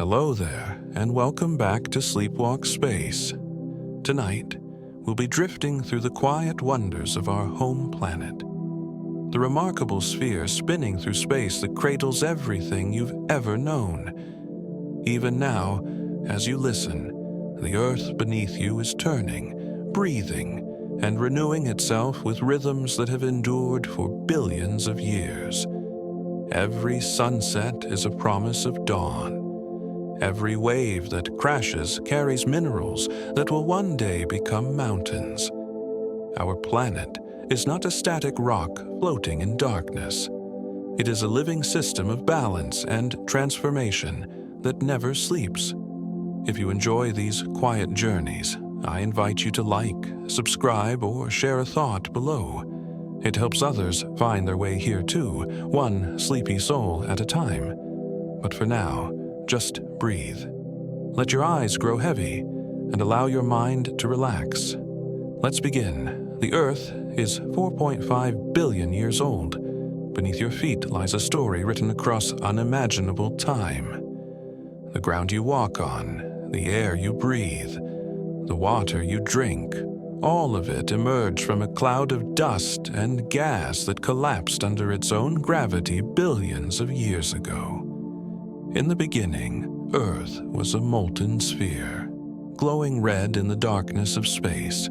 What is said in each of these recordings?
Hello there, and welcome back to Sleepwalk Space. Tonight, we'll be drifting through the quiet wonders of our home planet. The remarkable sphere spinning through space that cradles everything you've ever known. Even now, as you listen, the Earth beneath you is turning, breathing, and renewing itself with rhythms that have endured for billions of years. Every sunset is a promise of dawn. Every wave that crashes carries minerals that will one day become mountains. Our planet is not a static rock floating in darkness. It is a living system of balance and transformation that never sleeps. If you enjoy these quiet journeys, I invite you to like, subscribe, or share a thought below. It helps others find their way here too, one sleepy soul at a time. But for now, just breathe. Let your eyes grow heavy and allow your mind to relax. Let's begin. The Earth is 4.5 billion years old. Beneath your feet lies a story written across unimaginable time. The ground you walk on, the air you breathe, the water you drink, all of it emerged from a cloud of dust and gas that collapsed under its own gravity billions of years ago. In the beginning, Earth was a molten sphere, glowing red in the darkness of space.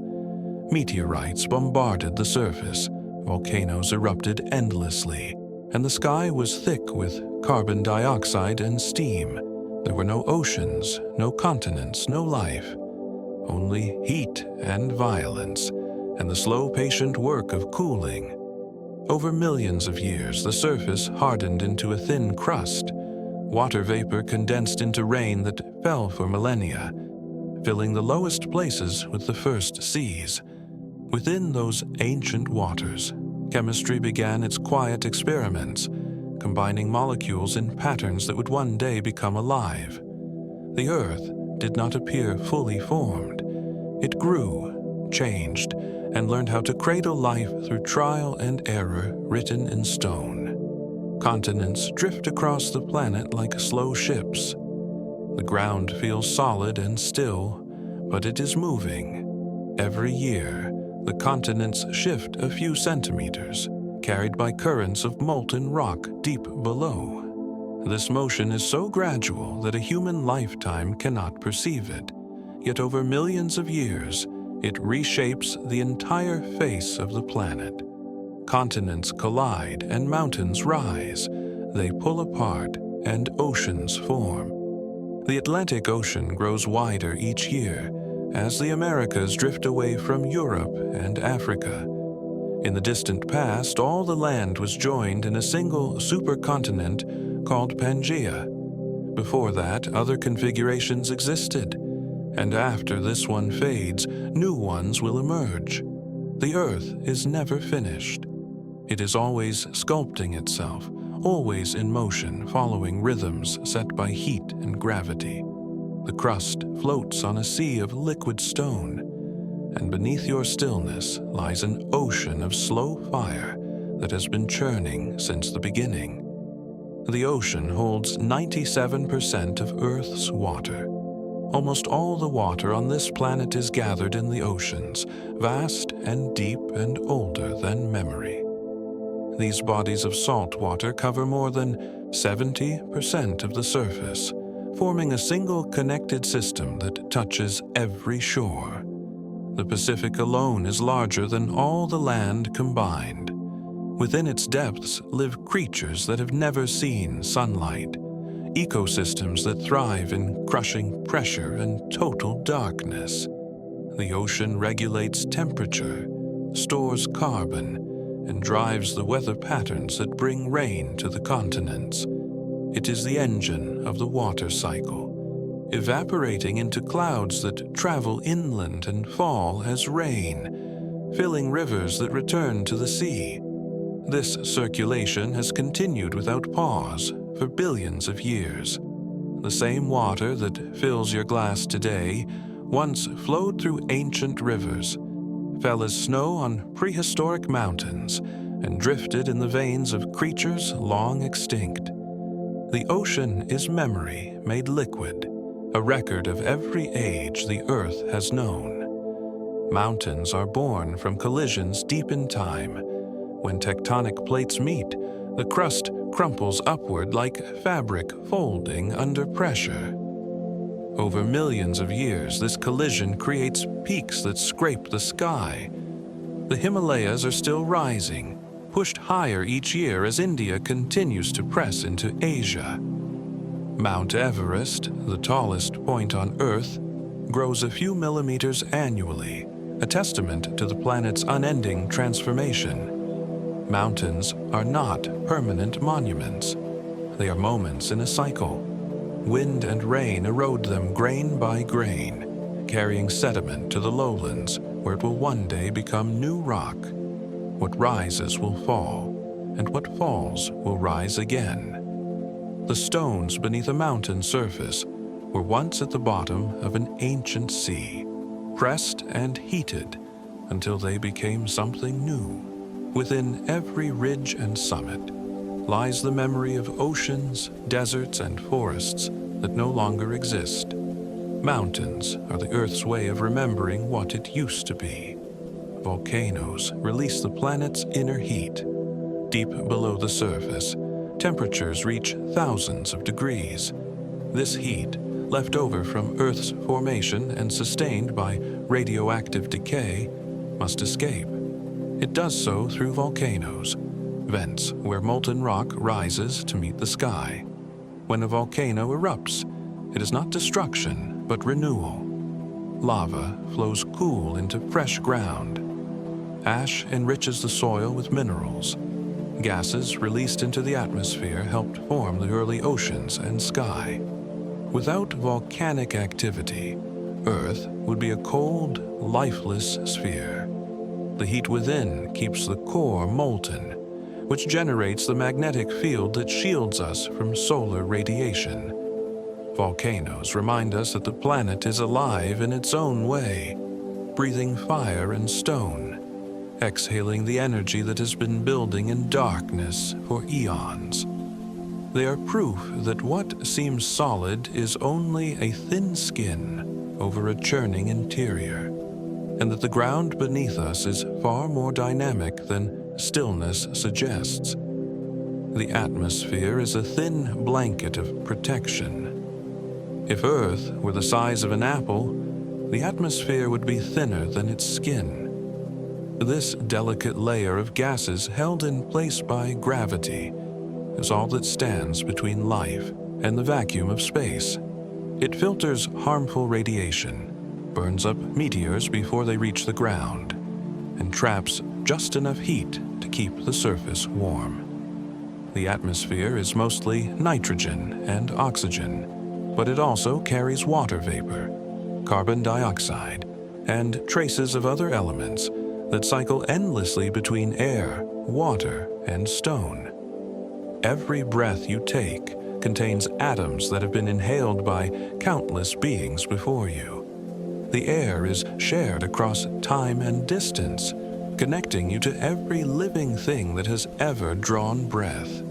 Meteorites bombarded the surface, volcanoes erupted endlessly, and the sky was thick with carbon dioxide and steam. There were no oceans, no continents, no life. Only heat and violence, and the slow, patient work of cooling. Over millions of years, the surface hardened into a thin crust. Water vapor condensed into rain that fell for millennia, filling the lowest places with the first seas. Within those ancient waters, chemistry began its quiet experiments, combining molecules in patterns that would one day become alive. The Earth did not appear fully formed. It grew, changed, and learned how to cradle life through trial and error written in stone. Continents drift across the planet like slow ships. The ground feels solid and still, but it is moving. Every year, the continents shift a few centimeters, carried by currents of molten rock deep below. This motion is so gradual that a human lifetime cannot perceive it. Yet over millions of years, it reshapes the entire face of the planet. Continents collide and mountains rise. They pull apart and oceans form. The Atlantic Ocean grows wider each year as the Americas drift away from Europe and Africa. In the distant past, all the land was joined in a single supercontinent called Pangaea. Before that, other configurations existed, and after this one fades, new ones will emerge. The Earth is never finished. It is always sculpting itself, always in motion, following rhythms set by heat and gravity. The crust floats on a sea of liquid stone, and beneath your stillness lies an ocean of slow fire that has been churning since the beginning. The ocean holds 97% of Earth's water. Almost all the water on this planet is gathered in the oceans, vast and deep and older than memory. These bodies of salt water cover more than 70% of the surface, forming a single connected system that touches every shore. The Pacific alone is larger than all the land combined. Within its depths live creatures that have never seen sunlight, ecosystems that thrive in crushing pressure and total darkness. The ocean regulates temperature, stores carbon, and drives the weather patterns that bring rain to the continents. It is the engine of the water cycle, evaporating into clouds that travel inland and fall as rain, filling rivers that return to the sea. This circulation has continued without pause for billions of years. The same water that fills your glass today once flowed through ancient rivers, fell as snow on prehistoric mountains, and drifted in the veins of creatures long extinct. The ocean is memory made liquid, a record of every age the Earth has known. Mountains are born from collisions deep in time. When tectonic plates meet, the crust crumples upward like fabric folding under pressure. Over millions of years, this collision creates peaks that scrape the sky. The Himalayas are still rising, pushed higher each year as India continues to press into Asia. Mount Everest, the tallest point on Earth, grows a few millimeters annually, a testament to the planet's unending transformation. Mountains are not permanent monuments. They are moments in a cycle. Wind and rain erode them grain by grain, carrying sediment to the lowlands, where it will one day become new rock. What rises will fall, and what falls will rise again. The stones beneath a mountain surface were once at the bottom of an ancient sea, pressed and heated until they became something new. Within every ridge and summit lies the memory of oceans, deserts, and forests that no longer exist. Mountains are the Earth's way of remembering what it used to be. Volcanoes release the planet's inner heat. Deep below the surface, temperatures reach thousands of degrees. This heat, left over from Earth's formation and sustained by radioactive decay, must escape. It does so through volcanoes, vents where molten rock rises to meet the sky. When a volcano erupts, it is not destruction, but renewal. Lava flows cool into fresh ground. Ash enriches the soil with minerals. Gases released into the atmosphere helped form the early oceans and sky. Without volcanic activity, Earth would be a cold, lifeless sphere. The heat within keeps the core molten, which generates the magnetic field that shields us from solar radiation. Volcanoes remind us that the planet is alive in its own way, breathing fire and stone, exhaling the energy that has been building in darkness for eons. They are proof that what seems solid is only a thin skin over a churning interior, and that the ground beneath us is far more dynamic than stillness suggests. The atmosphere is a thin blanket of protection. If Earth were the size of an apple, the atmosphere would be thinner than its skin. This delicate layer of gases held in place by gravity is all that stands between life and the vacuum of space. It filters harmful radiation, burns up meteors before they reach the ground, and traps just enough heat to keep the surface warm. The atmosphere is mostly nitrogen and oxygen, but it also carries water vapor, carbon dioxide, and traces of other elements that cycle endlessly between air, water, and stone. Every breath you take contains atoms that have been inhaled by countless beings before you. The air is shared across time and distance, connecting you to every living thing that has ever drawn breath.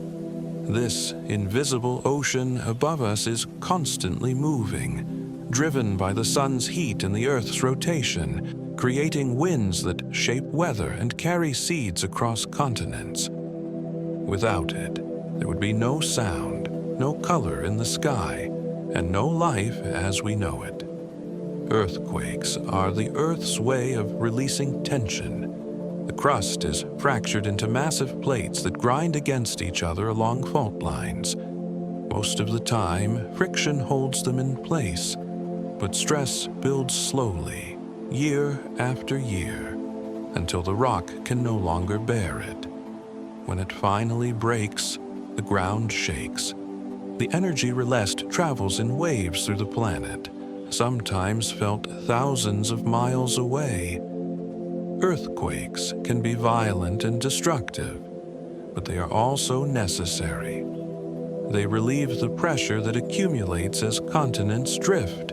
This invisible ocean above us is constantly moving, driven by the sun's heat and the Earth's rotation, creating winds that shape weather and carry seeds across continents. Without it, there would be no sound, no color in the sky, and no life as we know it. Earthquakes are the Earth's way of releasing tension. The crust is fractured into massive plates that grind against each other along fault lines. Most of the time, friction holds them in place, but stress builds slowly, year after year, until the rock can no longer bear it. When it finally breaks, the ground shakes. The energy released travels in waves through the planet, sometimes felt thousands of miles away. Earthquakes can be violent and destructive, but they are also necessary. They relieve the pressure that accumulates as continents drift.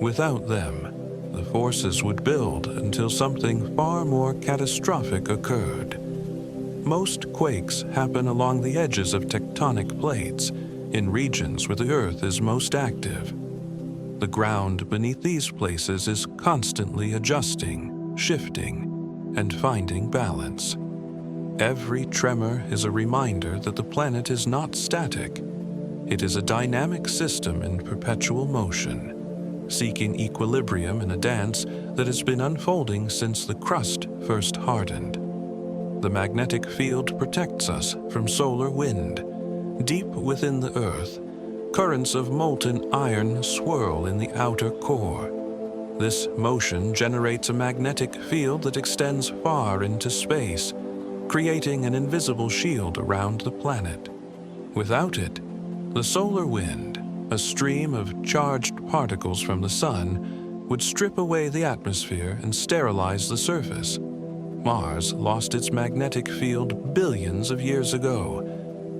Without them, the forces would build until something far more catastrophic occurred. Most quakes happen along the edges of tectonic plates, in regions where the Earth is most active. The ground beneath these places is constantly adjusting, shifting, and finding balance. Every tremor is a reminder that the planet is not static. It is a dynamic system in perpetual motion, seeking equilibrium in a dance that has been unfolding since the crust first hardened. The magnetic field protects us from solar wind. Deep within the Earth, currents of molten iron swirl in the outer core. This motion generates a magnetic field that extends far into space, creating an invisible shield around the planet. Without it, the solar wind, a stream of charged particles from the sun, would strip away the atmosphere and sterilize the surface. Mars lost its magnetic field billions of years ago,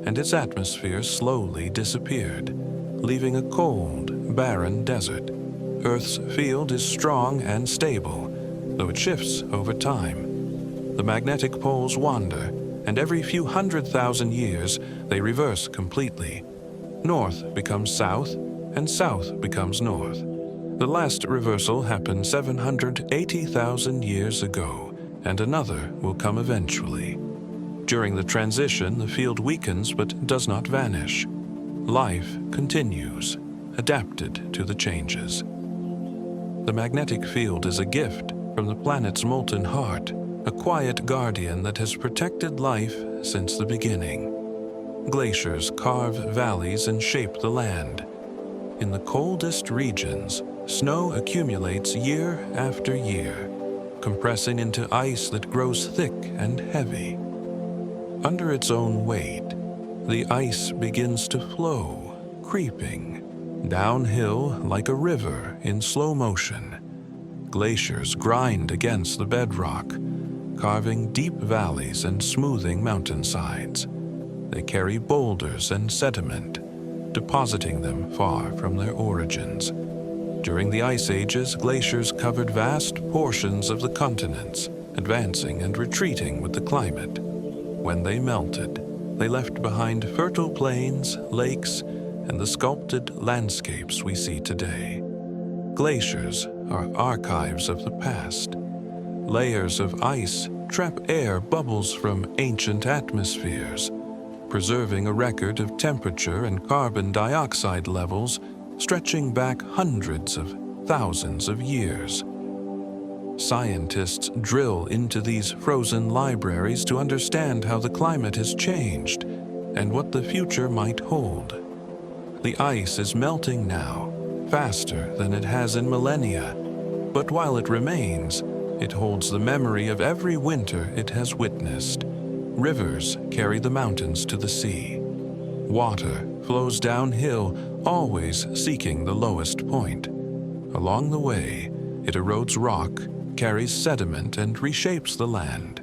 and its atmosphere slowly disappeared, leaving a cold, barren desert. Earth's field is strong and stable, though it shifts over time. The magnetic poles wander, and every few 100,000 years they reverse completely. North becomes south, and south becomes north. The last reversal happened 780,000 years ago, and another will come eventually. During the transition, the field weakens but does not vanish. Life continues, adapted to the changes. The magnetic field is a gift from the planet's molten heart, a quiet guardian that has protected life since the beginning. Glaciers carve valleys and shape the land. In the coldest regions, snow accumulates year after year, compressing into ice that grows thick and heavy. Under its own weight, the ice begins to flow, creeping downhill like a river in slow motion. Glaciers grind against the bedrock, carving deep valleys and smoothing mountainsides. They carry boulders and sediment, depositing them far from their origins. During the ice ages, glaciers covered vast portions of the continents, advancing and retreating with the climate. When they melted, they left behind fertile plains, lakes, and the sculpted landscapes we see today. Glaciers are archives of the past. Layers of ice trap air bubbles from ancient atmospheres, preserving a record of temperature and carbon dioxide levels stretching back hundreds of thousands of years. Scientists drill into these frozen libraries to understand how the climate has changed and what the future might hold. The ice is melting now, faster than it has in millennia, but while it remains, it holds the memory of every winter it has witnessed. Rivers carry the mountains to the sea. Water flows downhill, always seeking the lowest point. Along the way, it erodes rock, carries sediment, and reshapes the land.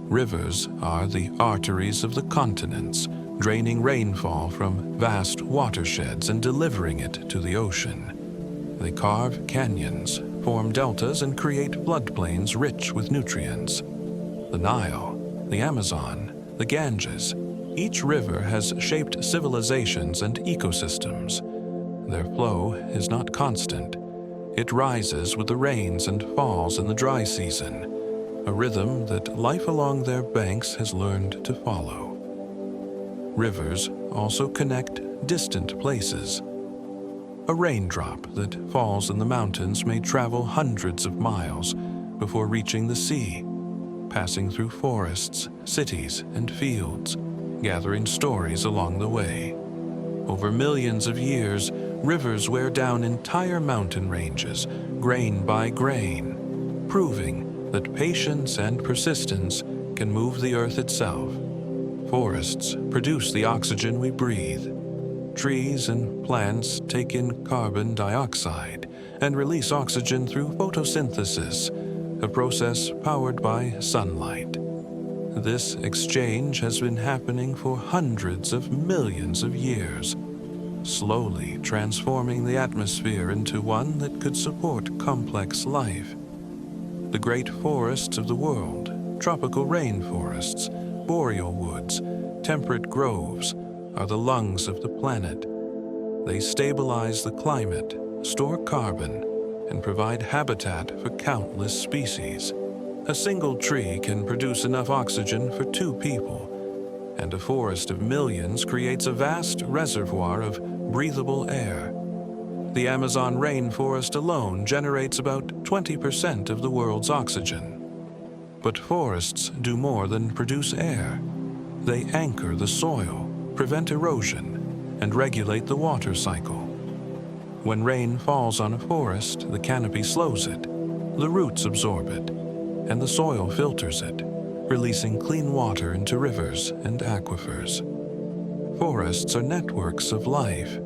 Rivers are the arteries of the continents, draining rainfall from vast watersheds and delivering it to the ocean. They carve canyons, form deltas, and create floodplains rich with nutrients. The Nile, the Amazon, the Ganges, each river has shaped civilizations and ecosystems. Their flow is not constant. It rises with the rains and falls in the dry season, a rhythm that life along their banks has learned to follow. Rivers also connect distant places. A raindrop that falls in the mountains may travel hundreds of miles before reaching the sea, passing through forests, cities, and fields, gathering stories along the way. Over millions of years, rivers wear down entire mountain ranges, grain by grain, proving that patience and persistence can move the earth itself. Forests produce the oxygen we breathe. Trees and plants take in carbon dioxide and release oxygen through photosynthesis, a process powered by sunlight. This exchange has been happening for hundreds of millions of years, slowly transforming the atmosphere into one that could support complex life. The great forests of the world, tropical rainforests, boreal woods, temperate groves, are the lungs of the planet. They stabilize the climate, store carbon, and provide habitat for countless species. A single tree can produce enough oxygen for 2 people, and a forest of millions creates a vast reservoir of breathable air. The Amazon rainforest alone generates about 20% of the world's oxygen. But forests do more than produce air. They anchor the soil, prevent erosion, and regulate the water cycle. When rain falls on a forest, the canopy slows it, the roots absorb it, and the soil filters it, releasing clean water into rivers and aquifers. Forests are networks of life,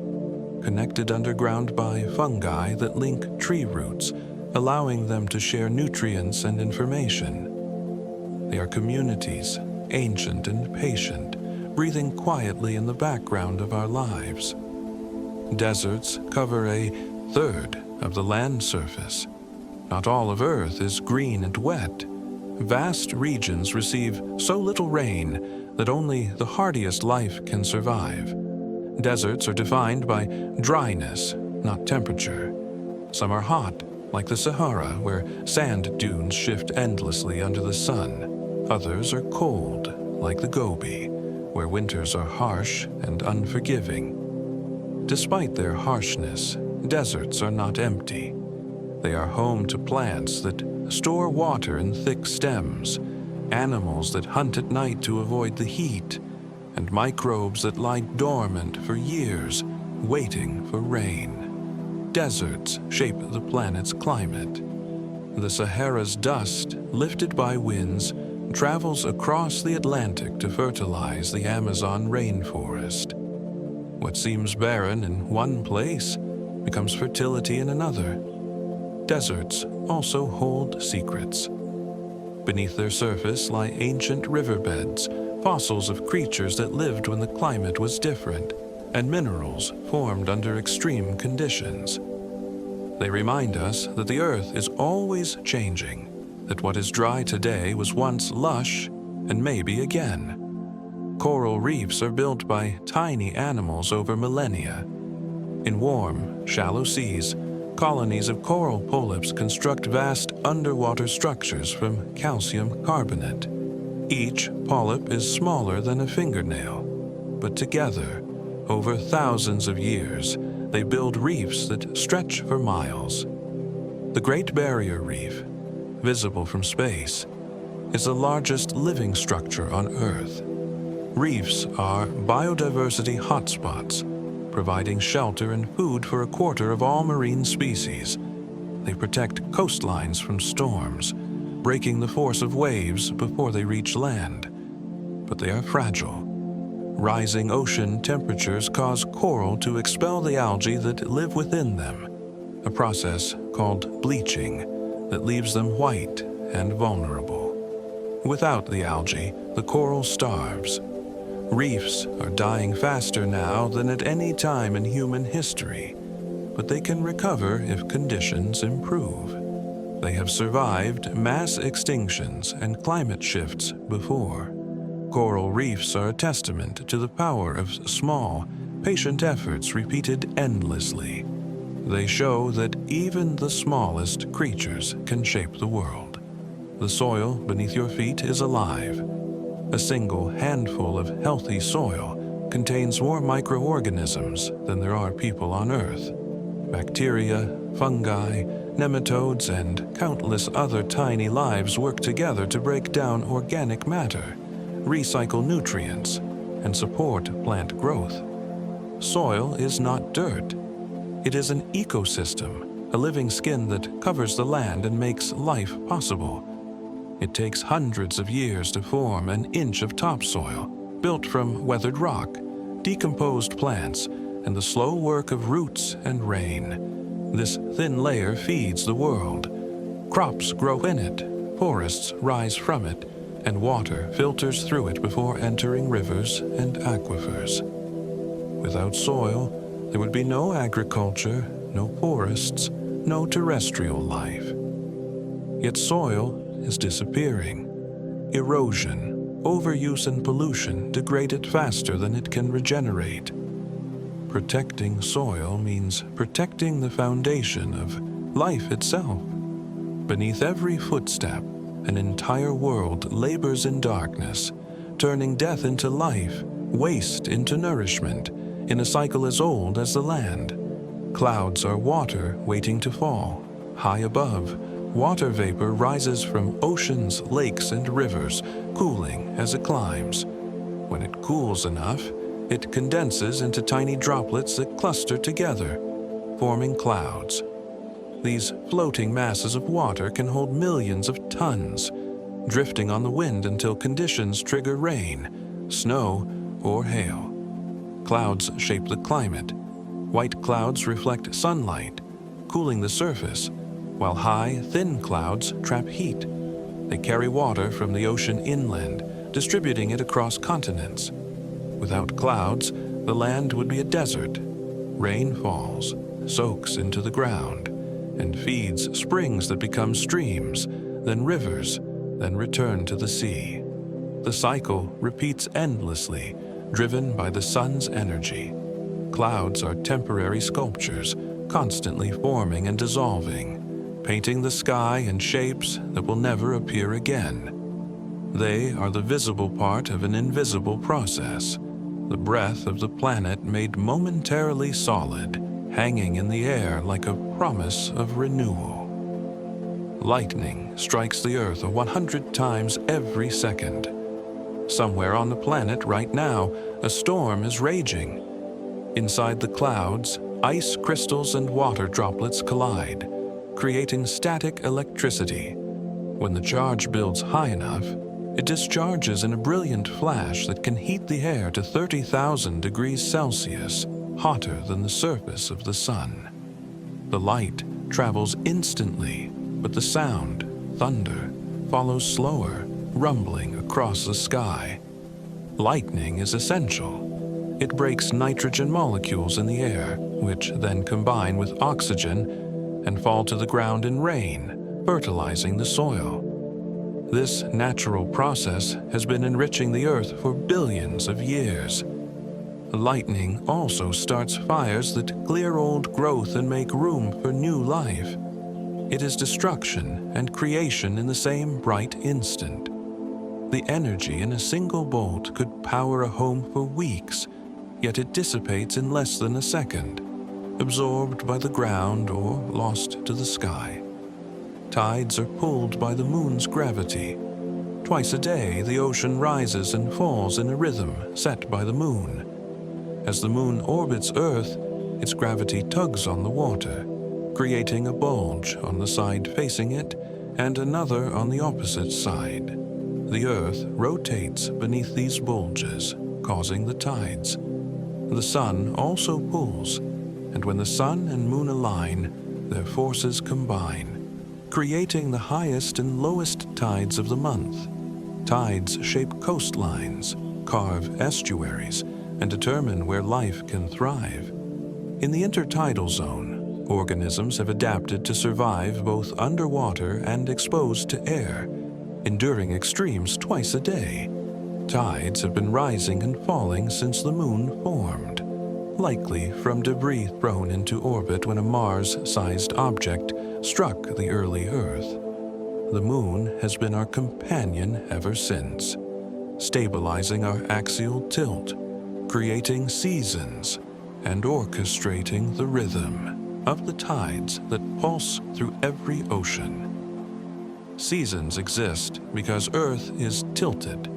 connected underground by fungi that link tree roots, allowing them to share nutrients and information. They are communities, ancient and patient, breathing quietly in the background of our lives. Deserts cover a third of the land surface. Not all of Earth is green and wet. Vast regions receive so little rain that only the hardiest life can survive. Deserts are defined by dryness, not temperature. Some are hot, like the Sahara, where sand dunes shift endlessly under the sun. Others are cold, like the Gobi, where winters are harsh and unforgiving. Despite their harshness, deserts are not empty. They are home to plants that store water in thick stems, animals that hunt at night to avoid the heat, and microbes that lie dormant for years, waiting for rain. Deserts shape the planet's climate. The Sahara's dust, lifted by winds, travels across the Atlantic to fertilize the Amazon rainforest. What seems barren in one place becomes fertility in another. Deserts also hold secrets. Beneath their surface lie ancient riverbeds, fossils of creatures that lived when the climate was different, and minerals formed under extreme conditions. They remind us that the Earth is always changing, that what is dry today was once lush and may be again. Coral reefs are built by tiny animals over millennia. In warm, shallow seas, colonies of coral polyps construct vast underwater structures from calcium carbonate. Each polyp is smaller than a fingernail, but together, over thousands of years, they build reefs that stretch for miles. The Great Barrier Reef, visible from space, is the largest living structure on Earth. Reefs are biodiversity hotspots, providing shelter and food for a quarter of all marine species. They protect coastlines from storms, breaking the force of waves before they reach land. But they are fragile. Rising ocean temperatures cause coral to expel the algae that live within them, a process called bleaching that leaves them white and vulnerable. Without the algae, the coral starves. Reefs are dying faster now than at any time in human history, but they can recover if conditions improve. They have survived mass extinctions and climate shifts before. Coral reefs are a testament to the power of small, patient efforts repeated endlessly. They show that even the smallest creatures can shape the world. The soil beneath your feet is alive. A single handful of healthy soil contains more microorganisms than there are people on Earth. Bacteria, fungi, nematodes, and countless other tiny lives work together to break down organic matter, recycle nutrients, and support plant growth. Soil is not dirt. It is an ecosystem, a living skin that covers the land and makes life possible. It takes hundreds of years to form an inch of topsoil, built from weathered rock, decomposed plants, and the slow work of roots and rain. This thin layer feeds the world. Crops grow in it, forests rise from it, and water filters through it before entering rivers and aquifers. Without soil, there would be no agriculture, no forests, no terrestrial life. Yet soil is disappearing. Erosion, overuse and pollution degrade it faster than it can regenerate. Protecting soil means protecting the foundation of life itself. Beneath every footstep, an entire world labors in darkness, turning death into life, waste into nourishment, in a cycle as old as the land. Clouds are water waiting to fall. High above, water vapor rises from oceans, lakes, and rivers, cooling as it climbs. When it cools enough, it condenses into tiny droplets that cluster together, forming clouds. These floating masses of water can hold millions of tons, drifting on the wind until conditions trigger rain, snow, or hail. Clouds shape the climate. White clouds reflect sunlight, cooling the surface, while high, thin clouds trap heat. They carry water from the ocean inland, distributing it across continents. Without clouds, the land would be a desert. Rain falls, soaks into the ground, and feeds springs that become streams, then rivers, then return to the sea. The cycle repeats endlessly, driven by the sun's energy. Clouds are temporary sculptures, constantly forming and dissolving, painting the sky in shapes that will never appear again. They are the visible part of an invisible process, the breath of the planet made momentarily solid, hanging in the air like a promise of renewal. Lightning strikes the Earth 100 times every second. Somewhere on the planet right now, a storm is raging. Inside the clouds, ice crystals and water droplets collide, creating static electricity. When the charge builds high enough, it discharges in a brilliant flash that can heat the air to 30,000 degrees Celsius, hotter than the surface of the sun. The light travels instantly, but the sound, thunder, follows slower, rumbling across the sky. Lightning is essential. It breaks nitrogen molecules in the air, which then combine with oxygen and fall to the ground in rain, fertilizing the soil. This natural process has been enriching the Earth for billions of years. Lightning also starts fires that clear old growth and make room for new life. It is destruction and creation in the same bright instant. The energy in a single bolt could power a home for weeks, yet it dissipates in less than a second, absorbed by the ground or lost to the sky. Tides are pulled by the moon's gravity. Twice a day, the ocean rises and falls in a rhythm set by the moon. As the moon orbits Earth, its gravity tugs on the water, creating a bulge on the side facing it and another on the opposite side. The Earth rotates beneath these bulges, causing the tides. The sun also pulls, and when the sun and moon align, their forces combine, creating the highest and lowest tides of the month. Tides shape coastlines, carve estuaries, and determine where life can thrive. In the intertidal zone, organisms have adapted to survive both underwater and exposed to air, enduring extremes twice a day. Tides have been rising and falling since the moon formed, likely from debris thrown into orbit when a Mars-sized object struck the early Earth. The moon has been our companion ever since, stabilizing our axial tilt, creating seasons, and orchestrating the rhythm of the tides that pulse through every ocean. Seasons exist because Earth is tilted.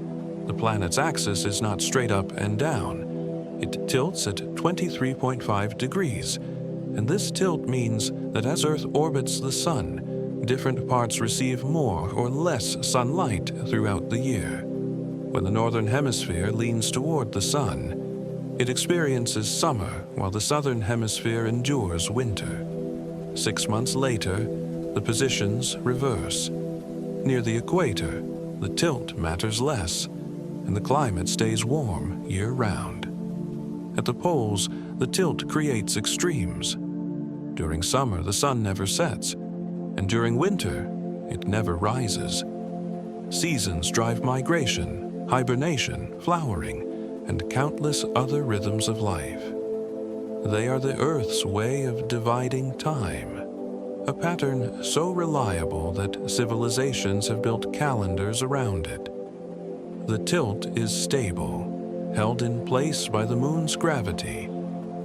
The planet's axis is not straight up and down. It tilts at 23.5 degrees, and this tilt means that as Earth orbits the Sun, different parts receive more or less sunlight throughout the year. When the northern hemisphere leans toward the Sun, it experiences summer while the southern hemisphere endures winter. 6 months later, the positions reverse. Near the equator, the tilt matters less, and the climate stays warm year-round. At the poles, the tilt creates extremes. During summer, the sun never sets, and during winter, it never rises. Seasons drive migration. hibernation, flowering, and countless other rhythms of life. They are the Earth's way of dividing time, a pattern so reliable that civilizations have built calendars around it. The tilt is stable, held in place by the moon's gravity,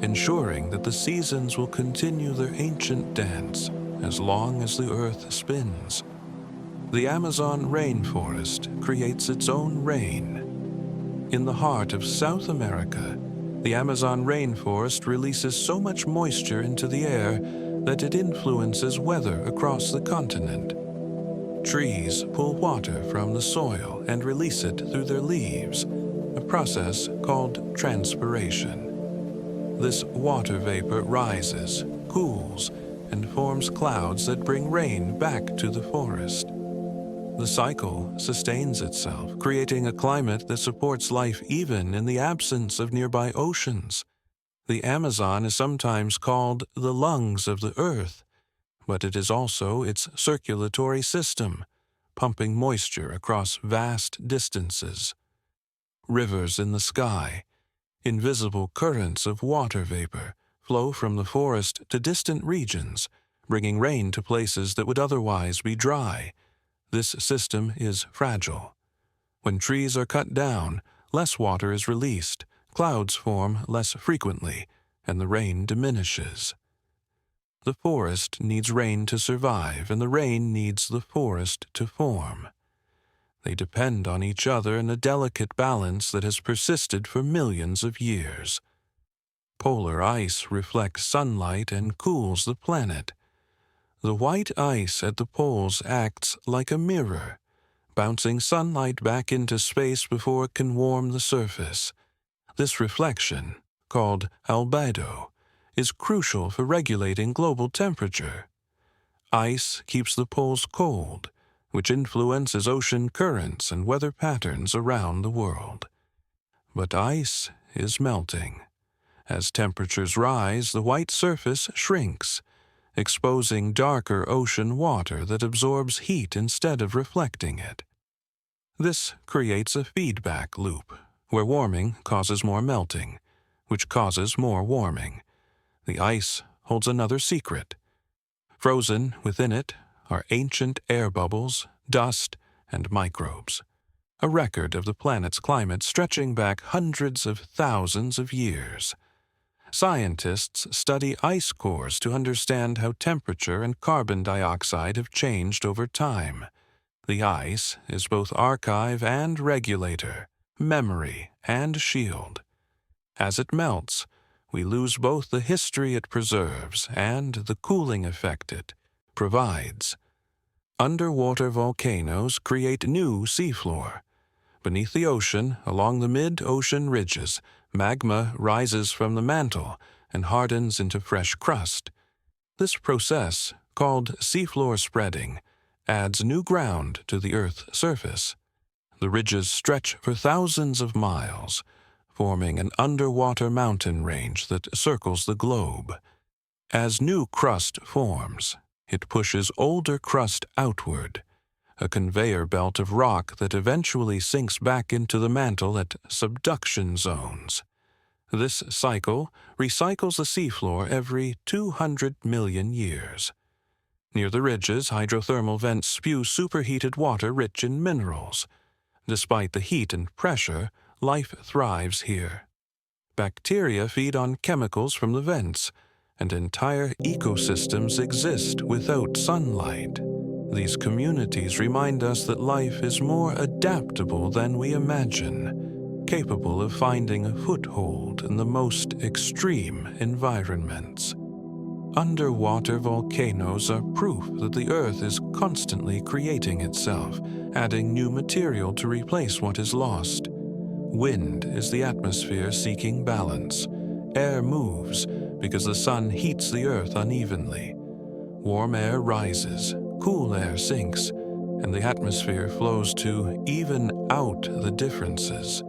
ensuring that the seasons will continue their ancient dance as long as the Earth spins. The Amazon rainforest creates its own rain. In the heart of South America, the Amazon rainforest releases so much moisture into the air that it influences weather across the continent. Trees pull water from the soil and release it through their leaves, a process called transpiration. This water vapor rises, cools, and forms clouds that bring rain back to the forest. The cycle sustains itself, creating a climate that supports life even in the absence of nearby oceans. The Amazon is sometimes called the lungs of the earth, but it is also its circulatory system, pumping moisture across vast distances. Rivers in the sky, invisible currents of water vapor, flow from the forest to distant regions, bringing rain to places that would otherwise be dry. This system is fragile. When trees are cut down, less water is released, clouds form less frequently, and the rain diminishes. The forest needs rain to survive, and the rain needs the forest to form. They depend on each other in a delicate balance that has persisted for millions of years. Polar ice reflects sunlight and cools the planet. The white ice at the poles acts like a mirror, bouncing sunlight back into space before it can warm the surface. This reflection, called albedo, is crucial for regulating global temperature. Ice keeps the poles cold, which influences ocean currents and weather patterns around the world. But ice is melting. As temperatures rise, the white surface shrinks, exposing darker ocean water that absorbs heat instead of reflecting it. This creates a feedback loop, where warming causes more melting, which causes more warming. The ice holds another secret. Frozen within it are ancient air bubbles, dust, and microbes, a record of the planet's climate stretching back hundreds of thousands of years. Scientists study ice cores to understand how temperature and carbon dioxide have changed over time. The ice is both archive and regulator, memory and shield. As it melts, we lose both the history it preserves and the cooling effect it provides. Underwater volcanoes create new seafloor. Beneath the ocean, along the mid-ocean ridges, magma rises from the mantle and hardens into fresh crust. This process, called seafloor spreading, adds new ground to the Earth's surface. The ridges stretch for thousands of miles, forming an underwater mountain range that circles the globe. As new crust forms, it pushes older crust outward, a conveyor belt of rock that eventually sinks back into the mantle at subduction zones. This cycle recycles the seafloor every 200 million years. Near the ridges, hydrothermal vents spew superheated water rich in minerals. Despite the heat and pressure, life thrives here. Bacteria feed on chemicals from the vents, and entire ecosystems exist without sunlight. These communities remind us that life is more adaptable than we imagine, capable of finding a foothold in the most extreme environments. Underwater volcanoes are proof that the Earth is constantly creating itself, adding new material to replace what is lost. Wind is the atmosphere seeking balance. Air moves because the sun heats the Earth unevenly. Warm air rises, cool air sinks, and the atmosphere flows to even out the differences.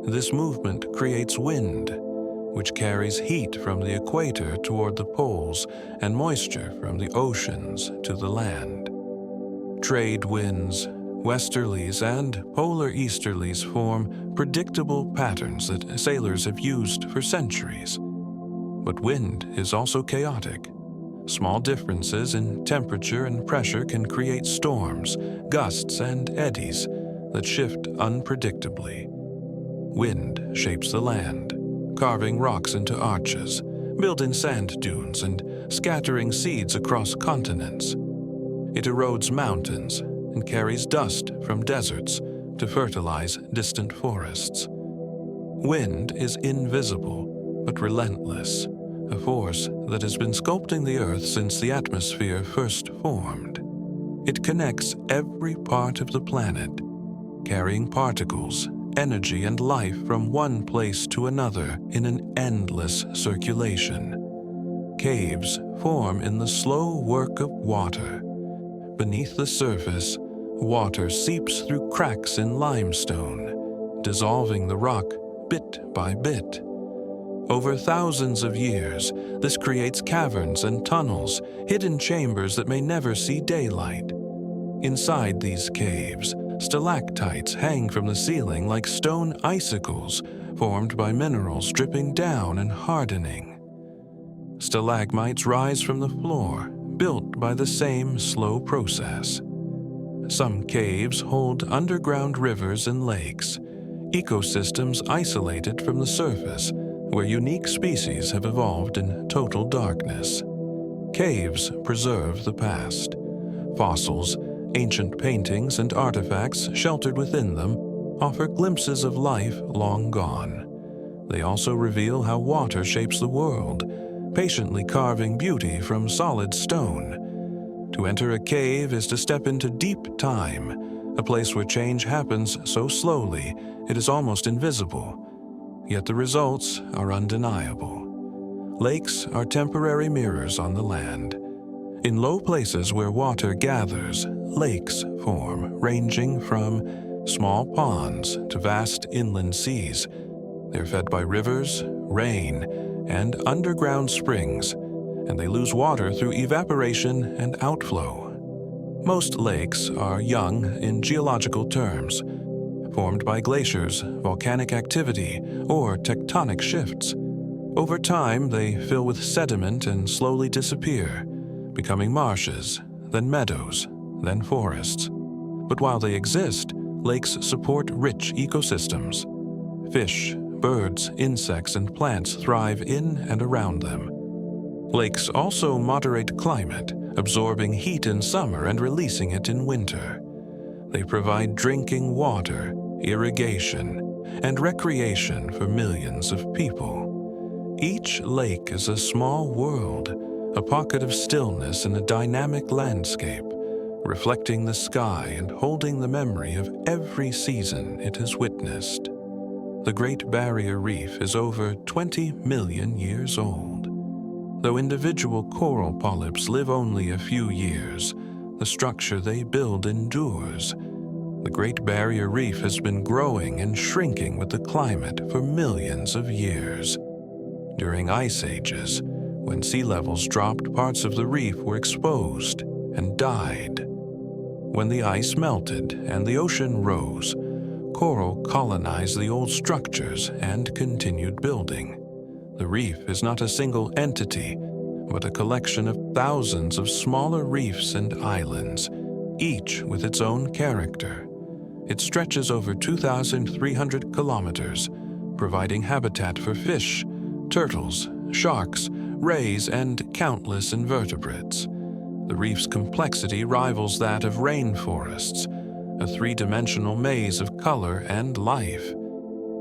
This movement creates wind, which carries heat from the equator toward the poles and moisture from the oceans to the land. Trade winds, westerlies, and polar easterlies form predictable patterns that sailors have used for centuries. But wind is also chaotic. Small differences in temperature and pressure can create storms, gusts, and eddies that shift unpredictably. Wind shapes the land, carving rocks into arches, building sand dunes, and scattering seeds across continents. It erodes mountains and carries dust from deserts to fertilize distant forests. Wind is invisible but relentless, a force that has been sculpting the Earth since the atmosphere first formed. It connects every part of the planet, carrying particles, energy, and life from one place to another in an endless circulation. Caves form in the slow work of water. Beneath the surface, water seeps through cracks in limestone, dissolving the rock bit by bit. Over thousands of years, this creates caverns and tunnels, hidden chambers that may never see daylight. Inside these caves, stalactites hang from the ceiling like stone icicles, formed by minerals dripping down and hardening. Stalagmites rise from the floor, built by the same slow process. Some caves hold underground rivers and lakes, ecosystems isolated from the surface, where unique species have evolved in total darkness. Caves preserve the past. Fossils, ancient paintings, and artifacts sheltered within them offer glimpses of life long gone. They also reveal how water shapes the world, patiently carving beauty from solid stone. To enter a cave is to step into deep time, a place where change happens so slowly it is almost invisible. Yet the results are undeniable. Lakes are temporary mirrors on the land. In low places where water gathers, lakes form, ranging from small ponds to vast inland seas. They're fed by rivers, rain, and underground springs, and they lose water through evaporation and outflow. Most lakes are young in geological terms, formed by glaciers, volcanic activity, or tectonic shifts. Over time, they fill with sediment and slowly disappear, becoming marshes, then meadows, then forests. But while they exist, lakes support rich ecosystems. Fish, birds, insects, and plants thrive in and around them. Lakes also moderate climate, absorbing heat in summer and releasing it in winter. They provide drinking water, irrigation, and recreation for millions of people. Each lake is a small world, a pocket of stillness in a dynamic landscape, reflecting the sky and holding the memory of every season it has witnessed. The Great Barrier Reef is over 20 million years old. Though individual coral polyps live only a few years, the structure they build endures. The Great Barrier Reef has been growing and shrinking with the climate for millions of years. During ice ages, when sea levels dropped, parts of the reef were exposed and died. When the ice melted and the ocean rose, coral colonized the old structures and continued building. The reef is not a single entity, but a collection of thousands of smaller reefs and islands, each with its own character. It stretches over 2,300 kilometers, providing habitat for fish, turtles, sharks, rays, and countless invertebrates. The reef's complexity rivals that of rainforests, a three-dimensional maze of color and life.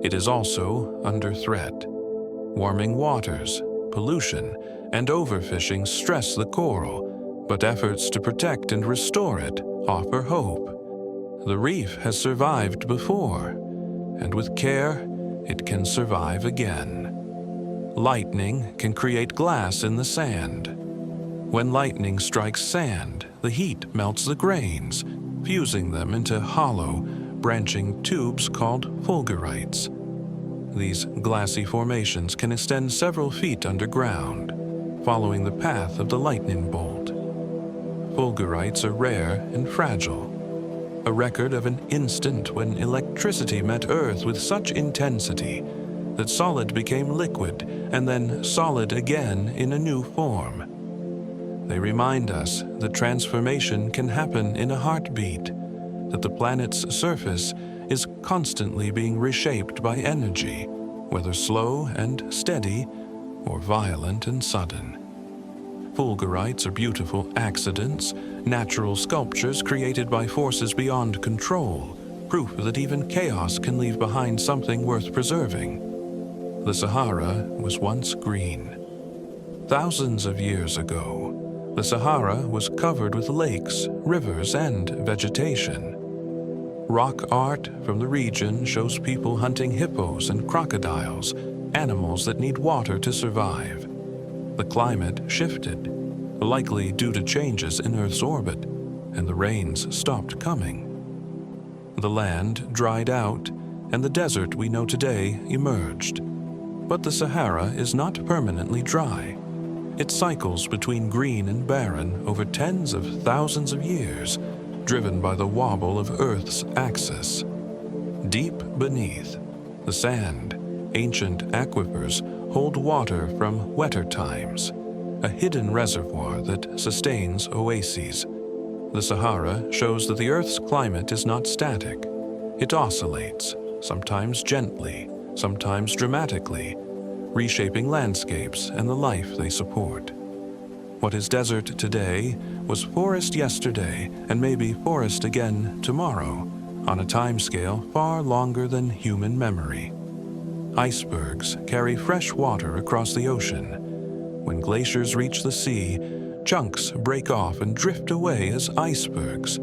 It is also under threat. Warming waters, pollution, and overfishing stress the coral, but efforts to protect and restore it offer hope. The reef has survived before, and with care, it can survive again. Lightning can create glass in the sand. When lightning strikes sand, the heat melts the grains, fusing them into hollow, branching tubes called fulgurites. These glassy formations can extend several feet underground, following the path of the lightning bolt. Fulgurites are rare and fragile. a record of an instant when electricity met Earth with such intensity that solid became liquid and then solid again in a new form. They remind us that transformation can happen in a heartbeat, that the planet's surface is constantly being reshaped by energy, whether slow and steady or violent and sudden. Fulgurites are beautiful accidents, natural sculptures created by forces beyond control, proof that even chaos can leave behind something worth preserving. The Sahara was once green. Thousands of years ago, the Sahara was covered with lakes, rivers, and vegetation. Rock art from the region shows people hunting hippos and crocodiles, animals that need water to survive. The climate shifted, likely due to changes in Earth's orbit, and the rains stopped coming. The land dried out, and the desert we know today emerged. But the Sahara is not permanently dry. It cycles between green and barren over tens of thousands of years, driven by the wobble of Earth's axis. Deep beneath, the sand, ancient aquifers hold water from wetter times, a hidden reservoir that sustains oases. The Sahara shows that the Earth's climate is not static. It oscillates, sometimes gently, sometimes dramatically, reshaping landscapes and the life they support. What is desert today was forest yesterday and may be forest again tomorrow, on a timescale far longer than human memory. Icebergs carry fresh water across the ocean. When glaciers reach the sea, chunks break off and drift away as icebergs.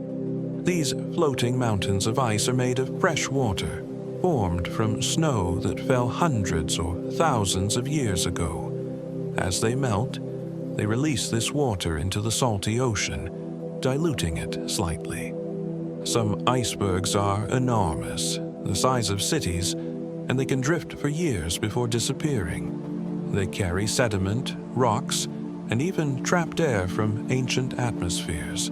These floating mountains of ice are made of fresh water, formed from snow that fell hundreds or thousands of years ago. As they melt, they release this water into the salty ocean, diluting it slightly. Some icebergs are enormous, the size of cities, and they can drift for years before disappearing. They carry sediment, rocks, and even trapped air from ancient atmospheres.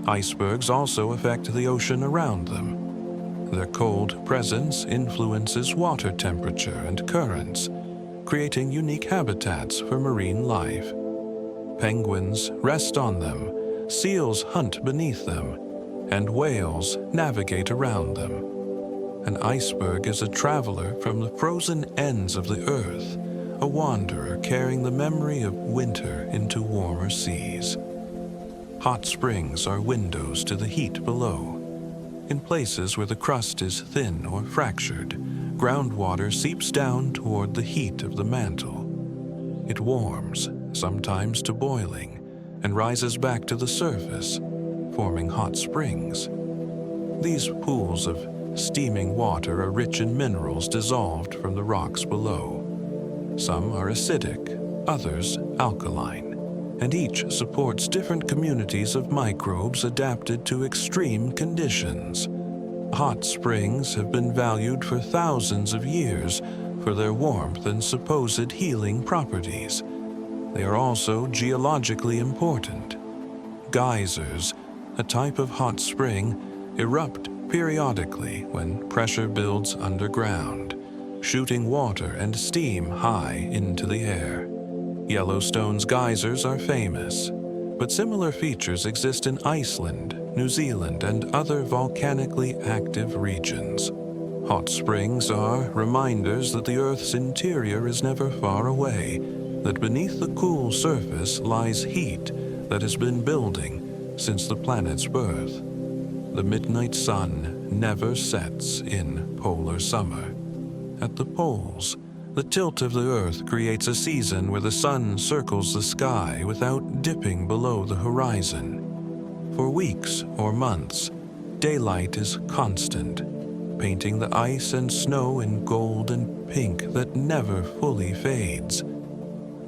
Icebergs also affect the ocean around them. Their cold presence influences water temperature and currents, creating unique habitats for marine life. Penguins rest on them, seals hunt beneath them, and whales navigate around them. An iceberg is a traveler from the frozen ends of the earth, a wanderer carrying the memory of winter into warmer seas. Hot springs are windows to the heat below. In places where the crust is thin or fractured, groundwater seeps down toward the heat of the mantle. It warms, sometimes to boiling, and rises back to the surface, forming hot springs. These pools of steaming water are rich in minerals dissolved from the rocks below. Some are acidic, others alkaline, and each supports different communities of microbes adapted to extreme conditions. Hot springs have been valued for thousands of years for their warmth and supposed healing properties. They are also geologically important. Geysers, a type of hot spring, erupt periodically when pressure builds underground, shooting water and steam high into the air. Yellowstone's geysers are famous, but similar features exist in Iceland, New Zealand, and other volcanically active regions. Hot springs are reminders that the Earth's interior is never far away, that beneath the cool surface lies heat that has been building since the planet's birth. The midnight sun never sets in polar summer. At the poles, the tilt of the Earth creates a season where the sun circles the sky without dipping below the horizon. For weeks or months, daylight is constant, painting the ice and snow in gold and pink that never fully fades.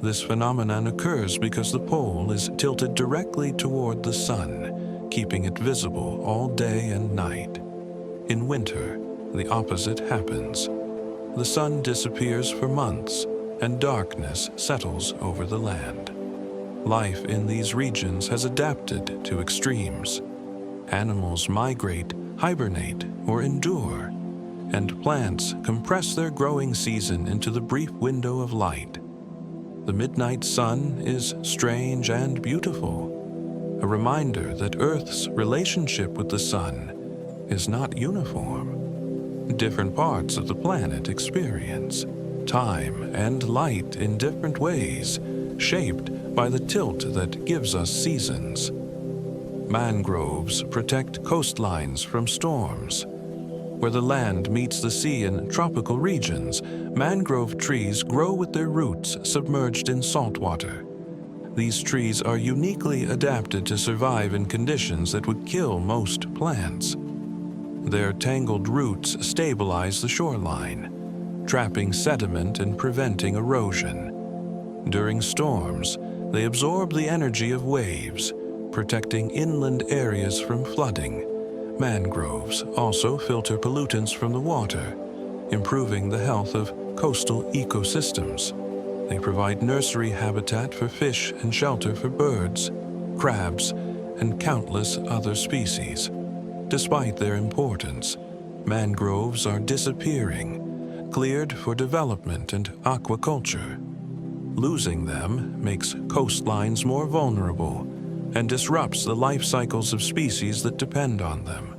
This phenomenon occurs because the pole is tilted directly toward the sun, keeping it visible all day and night. In winter, the opposite happens. The sun disappears for months, and darkness settles over the land. Life in these regions has adapted to extremes. Animals migrate hibernate or endure, and plants compress their growing season into the brief window of light. The midnight sun is strange and beautiful, a reminder that Earth's relationship with the sun is not uniform. Different parts of the planet experience time and light in different ways, shaped by the tilt that gives us seasons. Mangroves protect coastlines from storms. Where the land meets the sea in tropical regions, mangrove trees grow with their roots submerged in salt water. These trees are uniquely adapted to survive in conditions that would kill most plants. Their tangled roots stabilize the shoreline, trapping sediment and preventing erosion. During storms, they absorb the energy of waves, protecting inland areas from flooding. Mangroves also filter pollutants from the water, improving the health of coastal ecosystems. They provide nursery habitat for fish and shelter for birds, crabs, and countless other species. Despite their importance, mangroves are disappearing, cleared for development and aquaculture. Losing them makes coastlines more vulnerable and disrupts the life cycles of species that depend on them.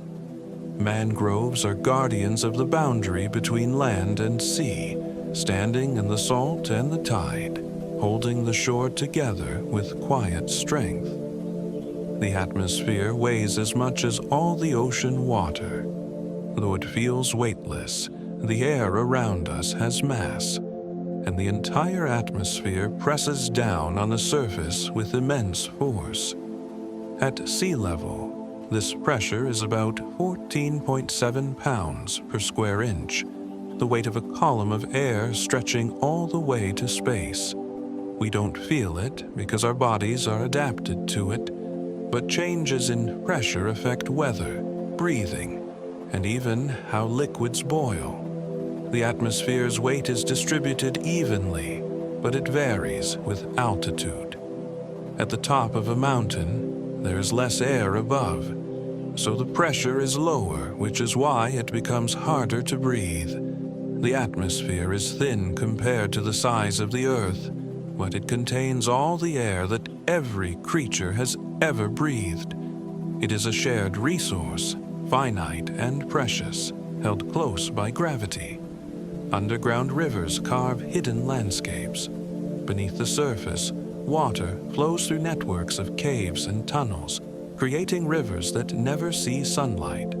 Mangroves are guardians of the boundary between land and sea, standing in the salt and the tide, holding the shore together with quiet strength. The atmosphere weighs as much as all the ocean water. Though it feels weightless, the air around us has mass, and the entire atmosphere presses down on the surface with immense force. At sea level, this pressure is about 14.7 pounds per square inch, the weight of a column of air stretching all the way to space. We don't feel it because our bodies are adapted to it, but changes in pressure affect weather, breathing, and even how liquids boil. The atmosphere's weight is distributed evenly, but it varies with altitude. At the top of a mountain, there is less air above, so the pressure is lower, which is why it becomes harder to breathe. The atmosphere is thin compared to the size of the Earth, but it contains all the air that every creature has ever breathed. It is a shared resource, finite and precious, held close by gravity. Underground rivers carve hidden landscapes. Beneath the surface, water flows through networks of caves and tunnels, creating rivers that never see sunlight.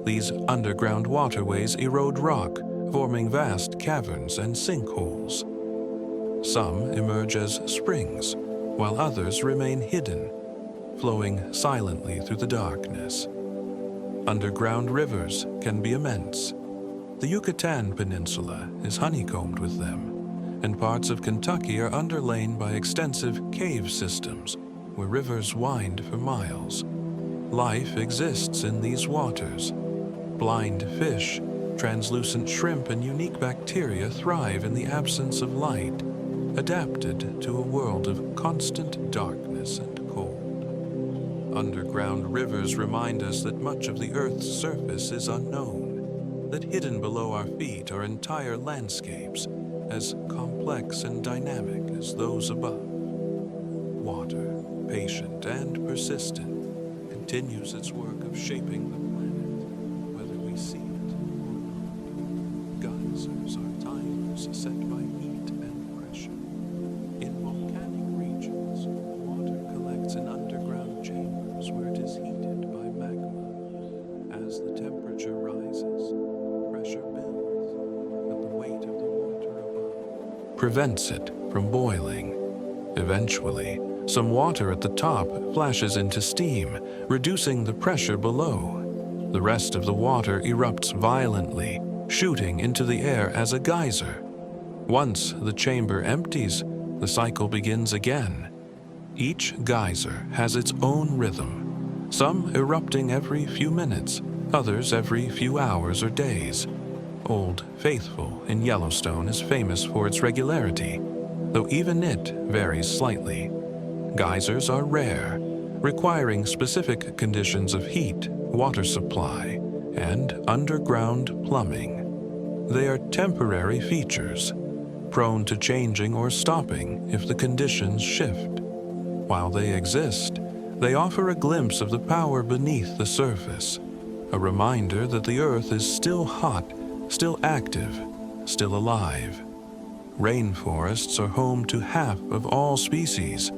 These underground waterways erode rock, forming vast caverns and sinkholes. Some emerge as springs, while others remain hidden, flowing silently through the darkness. Underground rivers can be immense. The Yucatan Peninsula is honeycombed with them, and parts of Kentucky are underlain by extensive cave systems where rivers wind for miles. Life exists in these waters. Blind fish, translucent shrimp, and unique bacteria thrive in the absence of light, adapted to a world of constant darkness and cold. Underground rivers remind us that much of the Earth's surface is unknown, that hidden below our feet are entire landscapes as complex and dynamic as those above. Water, patient and persistent, continues its work of shaping the planet, whether we see it or not. Geysers are timers set by heat and pressure. In volcanic regions, water collects in underground chambers where it is heated by magma. As the temperature rises, pressure builds, but the weight of the water above prevents it from boiling. Eventually, some water at the top flashes into steam, reducing the pressure below. The rest of the water erupts violently, shooting into the air as a geyser. Once the chamber empties, the cycle begins again. Each geyser has its own rhythm, some erupting every few minutes, others every few hours or days. Old Faithful in Yellowstone is famous for its regularity, though even it varies slightly. Geysers are rare, requiring specific conditions of heat water supply, and underground plumbing. They are temporary features, prone to changing or stopping if the conditions shift. While they exist, they offer a glimpse of the power beneath the surface, a reminder that the Earth is still hot, still active, still alive. Rainforests are home to half of all species.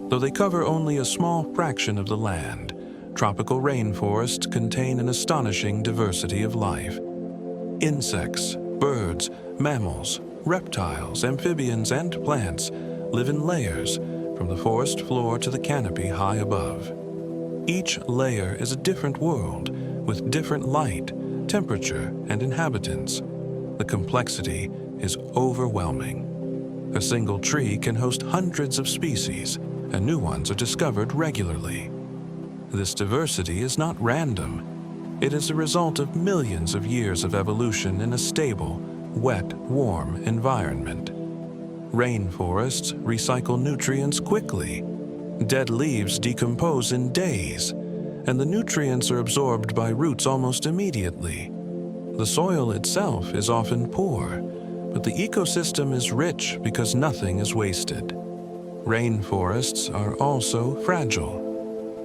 Though they cover only a small fraction of the land, tropical rainforests contain an astonishing diversity of life. Insects, birds, mammals, reptiles, amphibians, and plants live in layers from the forest floor to the canopy high above. Each layer is a different world with different light, temperature, and inhabitants. The complexity is overwhelming. A single tree can host hundreds of species, and new ones are discovered regularly. This diversity is not random. It is a result of millions of years of evolution in a stable, wet, warm environment. Rainforests recycle nutrients quickly. Dead leaves decompose in days, and the nutrients are absorbed by roots almost immediately. The soil itself is often poor, but the ecosystem is rich because nothing is wasted. Rainforests are also fragile.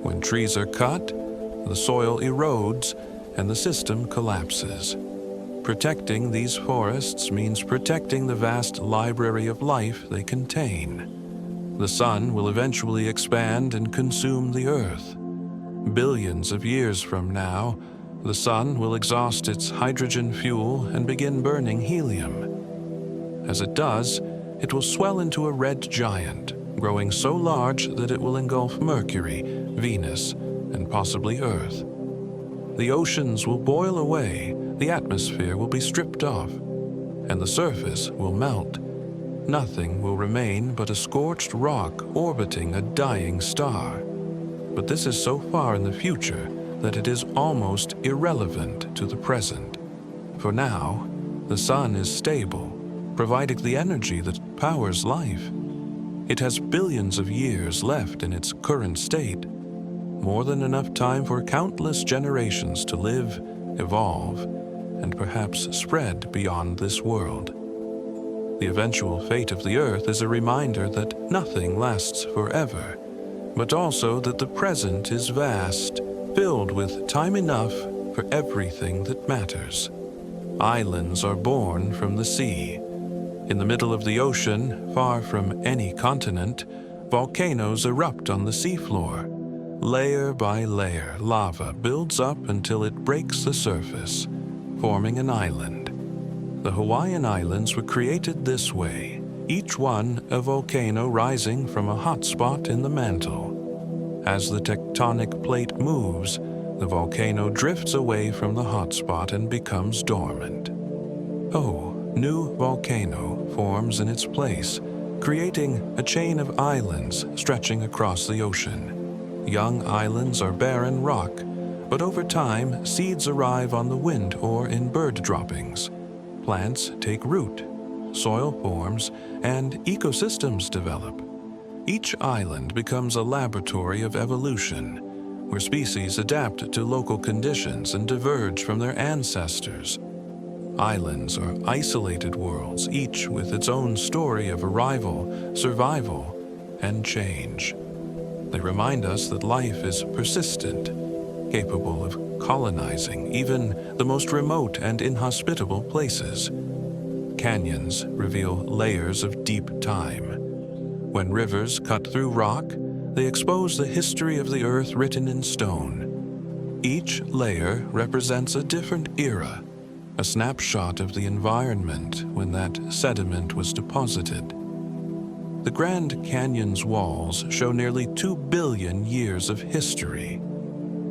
When trees are cut, the soil erodes and the system collapses. Protecting these forests means protecting the vast library of life they contain. The sun will eventually expand and consume the earth. Billions of years from now, the sun will exhaust its hydrogen fuel and begin burning helium. As it does, it will swell into a red giant, growing so large that it will engulf Mercury, Venus, and possibly Earth. The oceans will boil away, the atmosphere will be stripped off, and the surface will melt. Nothing will remain but a scorched rock orbiting a dying star. But this is so far in the future that it is almost irrelevant to the present. For now, the sun is stable, providing the energy that powers life. It has billions of years left in its current state, more than enough time for countless generations to live, evolve, and perhaps spread beyond this world. The eventual fate of the Earth is a reminder that nothing lasts forever, but also that the present is vast, filled with time enough for everything that matters. Islands are born from the sea. In the middle of the ocean, far from any continent, volcanoes erupt on the seafloor. Layer by layer, lava builds up until it breaks the surface, forming an island. The Hawaiian Islands were created this way, each one a volcano rising from a hot spot in the mantle. As the tectonic plate moves, the volcano drifts away from the hot spot and becomes dormant. New volcano forms in its place, creating a chain of islands stretching across the ocean. Young islands are barren rock, but over time, seeds arrive on the wind or in bird droppings. Plants take root, soil forms, and ecosystems develop. Each island becomes a laboratory of evolution, where species adapt to local conditions and diverge from their ancestors. Islands are isolated worlds, each with its own story of arrival, survival, and change. They remind us that life is persistent, capable of colonizing even the most remote and inhospitable places. Canyons reveal layers of deep time. When rivers cut through rock, they expose the history of the Earth written in stone. Each layer represents a different era, a snapshot of the environment when that sediment was deposited. The Grand Canyon's walls show nearly 2 billion years of history,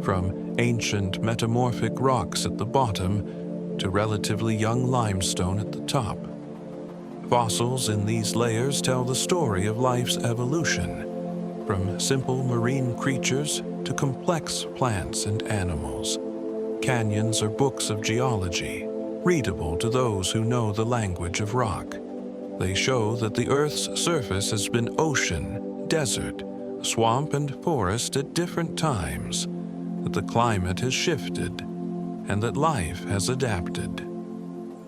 from ancient metamorphic rocks at the bottom to relatively young limestone at the top. Fossils in these layers tell the story of life's evolution, from simple marine creatures to complex plants and animals. Canyons are books of geology, readable to those who know the language of rock. They show that the Earth's surface has been ocean, desert, swamp, and forest at different times. that the climate has shifted and that life has adapted.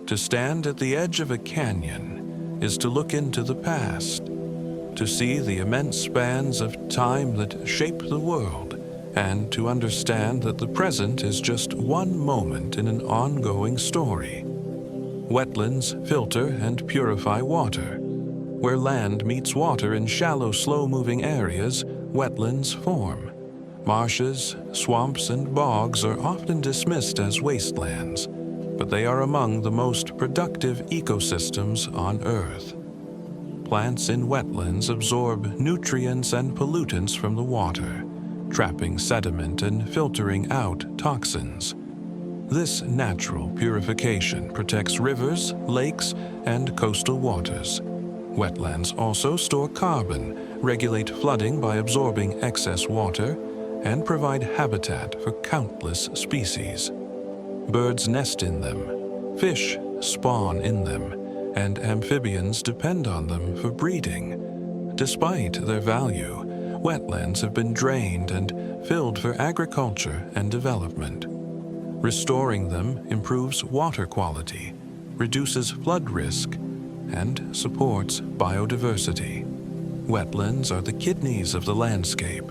To stand at the edge of a canyon is to look into the past, to see the immense spans of time that shape the world, and to understand that the present is just one moment in an ongoing story. Wetlands filter and purify water. Where land meets water in shallow, slow-moving areas, wetlands form. Marshes, swamps, and bogs are often dismissed as wastelands, but they are among the most productive ecosystems on Earth. Plants in wetlands absorb nutrients and pollutants from the water, trapping sediment and filtering out toxins. This natural purification protects rivers, lakes, and coastal waters. Wetlands also store carbon, regulate flooding by absorbing excess water, and provide habitat for countless species. Birds nest in them, fish spawn in them, and amphibians depend on them for breeding. Despite their value, wetlands have been drained and filled for agriculture and development. Restoring them improves water quality, reduces flood risk, and supports biodiversity. Wetlands are the kidneys of the landscape,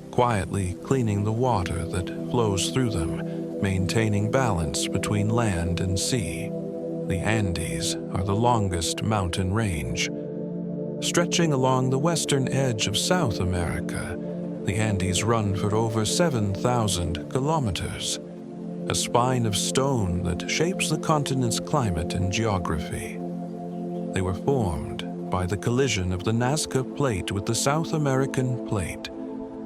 quietly cleaning the water that flows through them, maintaining balance between land and sea. The Andes are the longest mountain range. Stretching along the western edge of South America, the Andes run for over 7,000 kilometers, a spine of stone that shapes the continent's climate and geography. They were formed by the collision of the Nazca Plate with the South American Plate,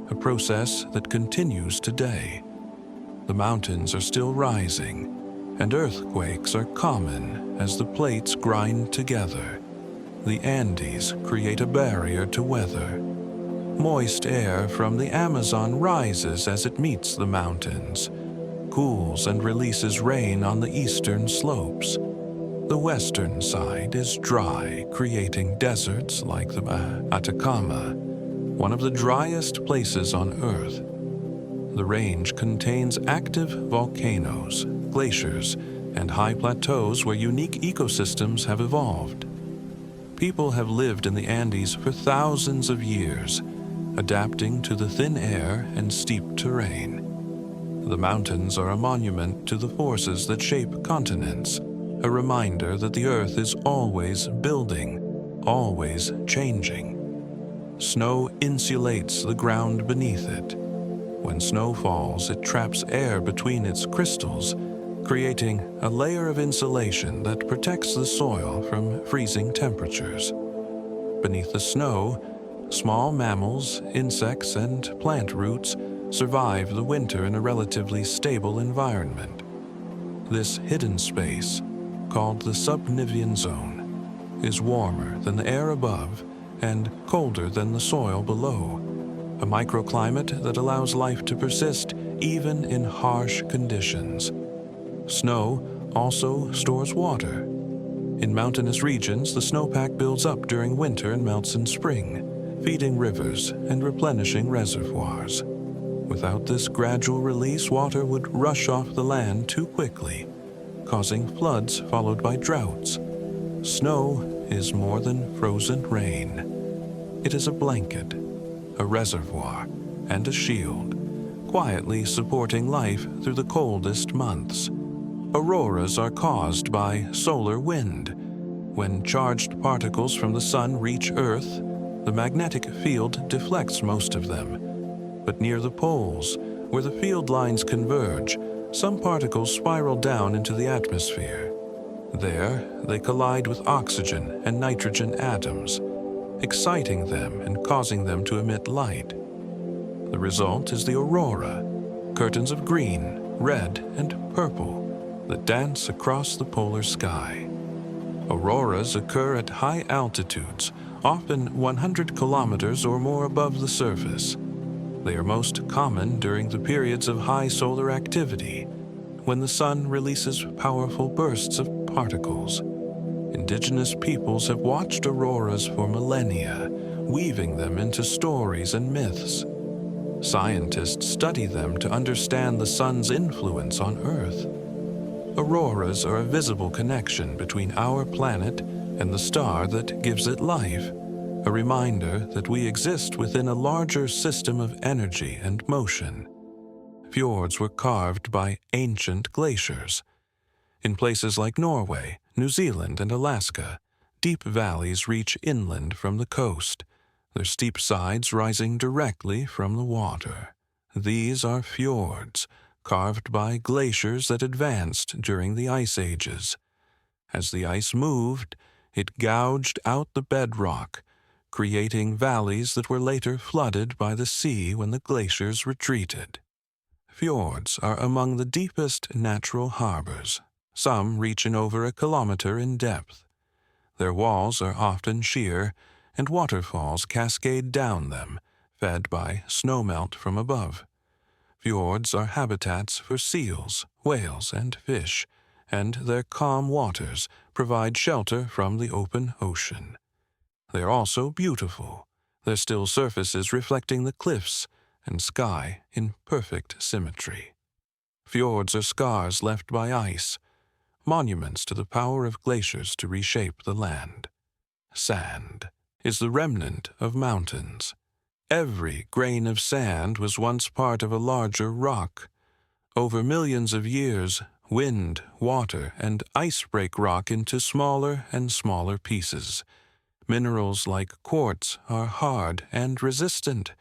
a process that continues today. The mountains are still rising, and earthquakes are common as the plates grind together. The Andes create a barrier to weather. Moist air from the Amazon rises as it meets the mountains, cools and releases rain on the eastern slopes. The western side is dry, creating deserts like the Atacama, one of the driest places on Earth. The range contains active volcanoes, glaciers, and high plateaus where unique ecosystems have evolved. People have lived in the Andes for thousands of years, adapting to the thin air and steep terrain. The mountains are a monument to the forces that shape continents, a reminder that the Earth is always building, always changing. Snow insulates the ground beneath it. When snow falls, it traps air between its crystals, creating a layer of insulation that protects the soil from freezing temperatures. Beneath the snow, small mammals, insects, and plant roots survive the winter in a relatively stable environment. This hidden space, called the subnivean zone, is warmer than the air above and colder than the soil below, a microclimate that allows life to persist even in harsh conditions. Snow also stores water. In mountainous regions, the snowpack builds up during winter and melts in spring, feeding rivers and replenishing reservoirs. Without this gradual release, water would rush off the land too quickly, causing floods followed by droughts. Snow is more than frozen rain. It is a blanket, a reservoir, and a shield, quietly supporting life through the coldest months. Auroras are caused by solar wind. When charged particles from the sun reach Earth, the magnetic field deflects most of them. But near the poles, where the field lines converge, some particles spiral down into the atmosphere. There, they collide with oxygen and nitrogen atoms, exciting them and causing them to emit light. The result is the aurora, curtains of green, red, and purple that dance across the polar sky. Auroras occur at high altitudes, often 100 kilometers or more above the surface. They are most common during the periods of high solar activity, when the sun releases powerful bursts of particles. Indigenous peoples have watched auroras for millennia, weaving them into stories and myths. Scientists study them to understand the sun's influence on Earth. Auroras are a visible connection between our planet and the star that gives it life, a reminder that we exist within a larger system of energy and motion. Fjords were carved by ancient glaciers. In places like Norway, New Zealand, and Alaska, deep valleys reach inland from the coast, their steep sides rising directly from the water. These are fjords, carved by glaciers that advanced during the ice ages. As the ice moved, it gouged out the bedrock, creating valleys that were later flooded by the sea when the glaciers retreated. Fjords are among the deepest natural harbors, some reaching over 1 kilometer in depth. Their walls are often sheer, and waterfalls cascade down them, fed by snowmelt from above. Fjords are habitats for seals, whales, and fish, and their calm waters provide shelter from the open ocean. They are also beautiful, their still surfaces reflecting the cliffs and sky in perfect symmetry. Fjords are scars left by ice, monuments to the power of glaciers to reshape the land. Sand is the remnant of mountains. Every grain of sand was once part of a larger rock. Over millions of years, wind, water, and ice break rock into smaller and smaller pieces. Minerals like quartz are hard and resistant,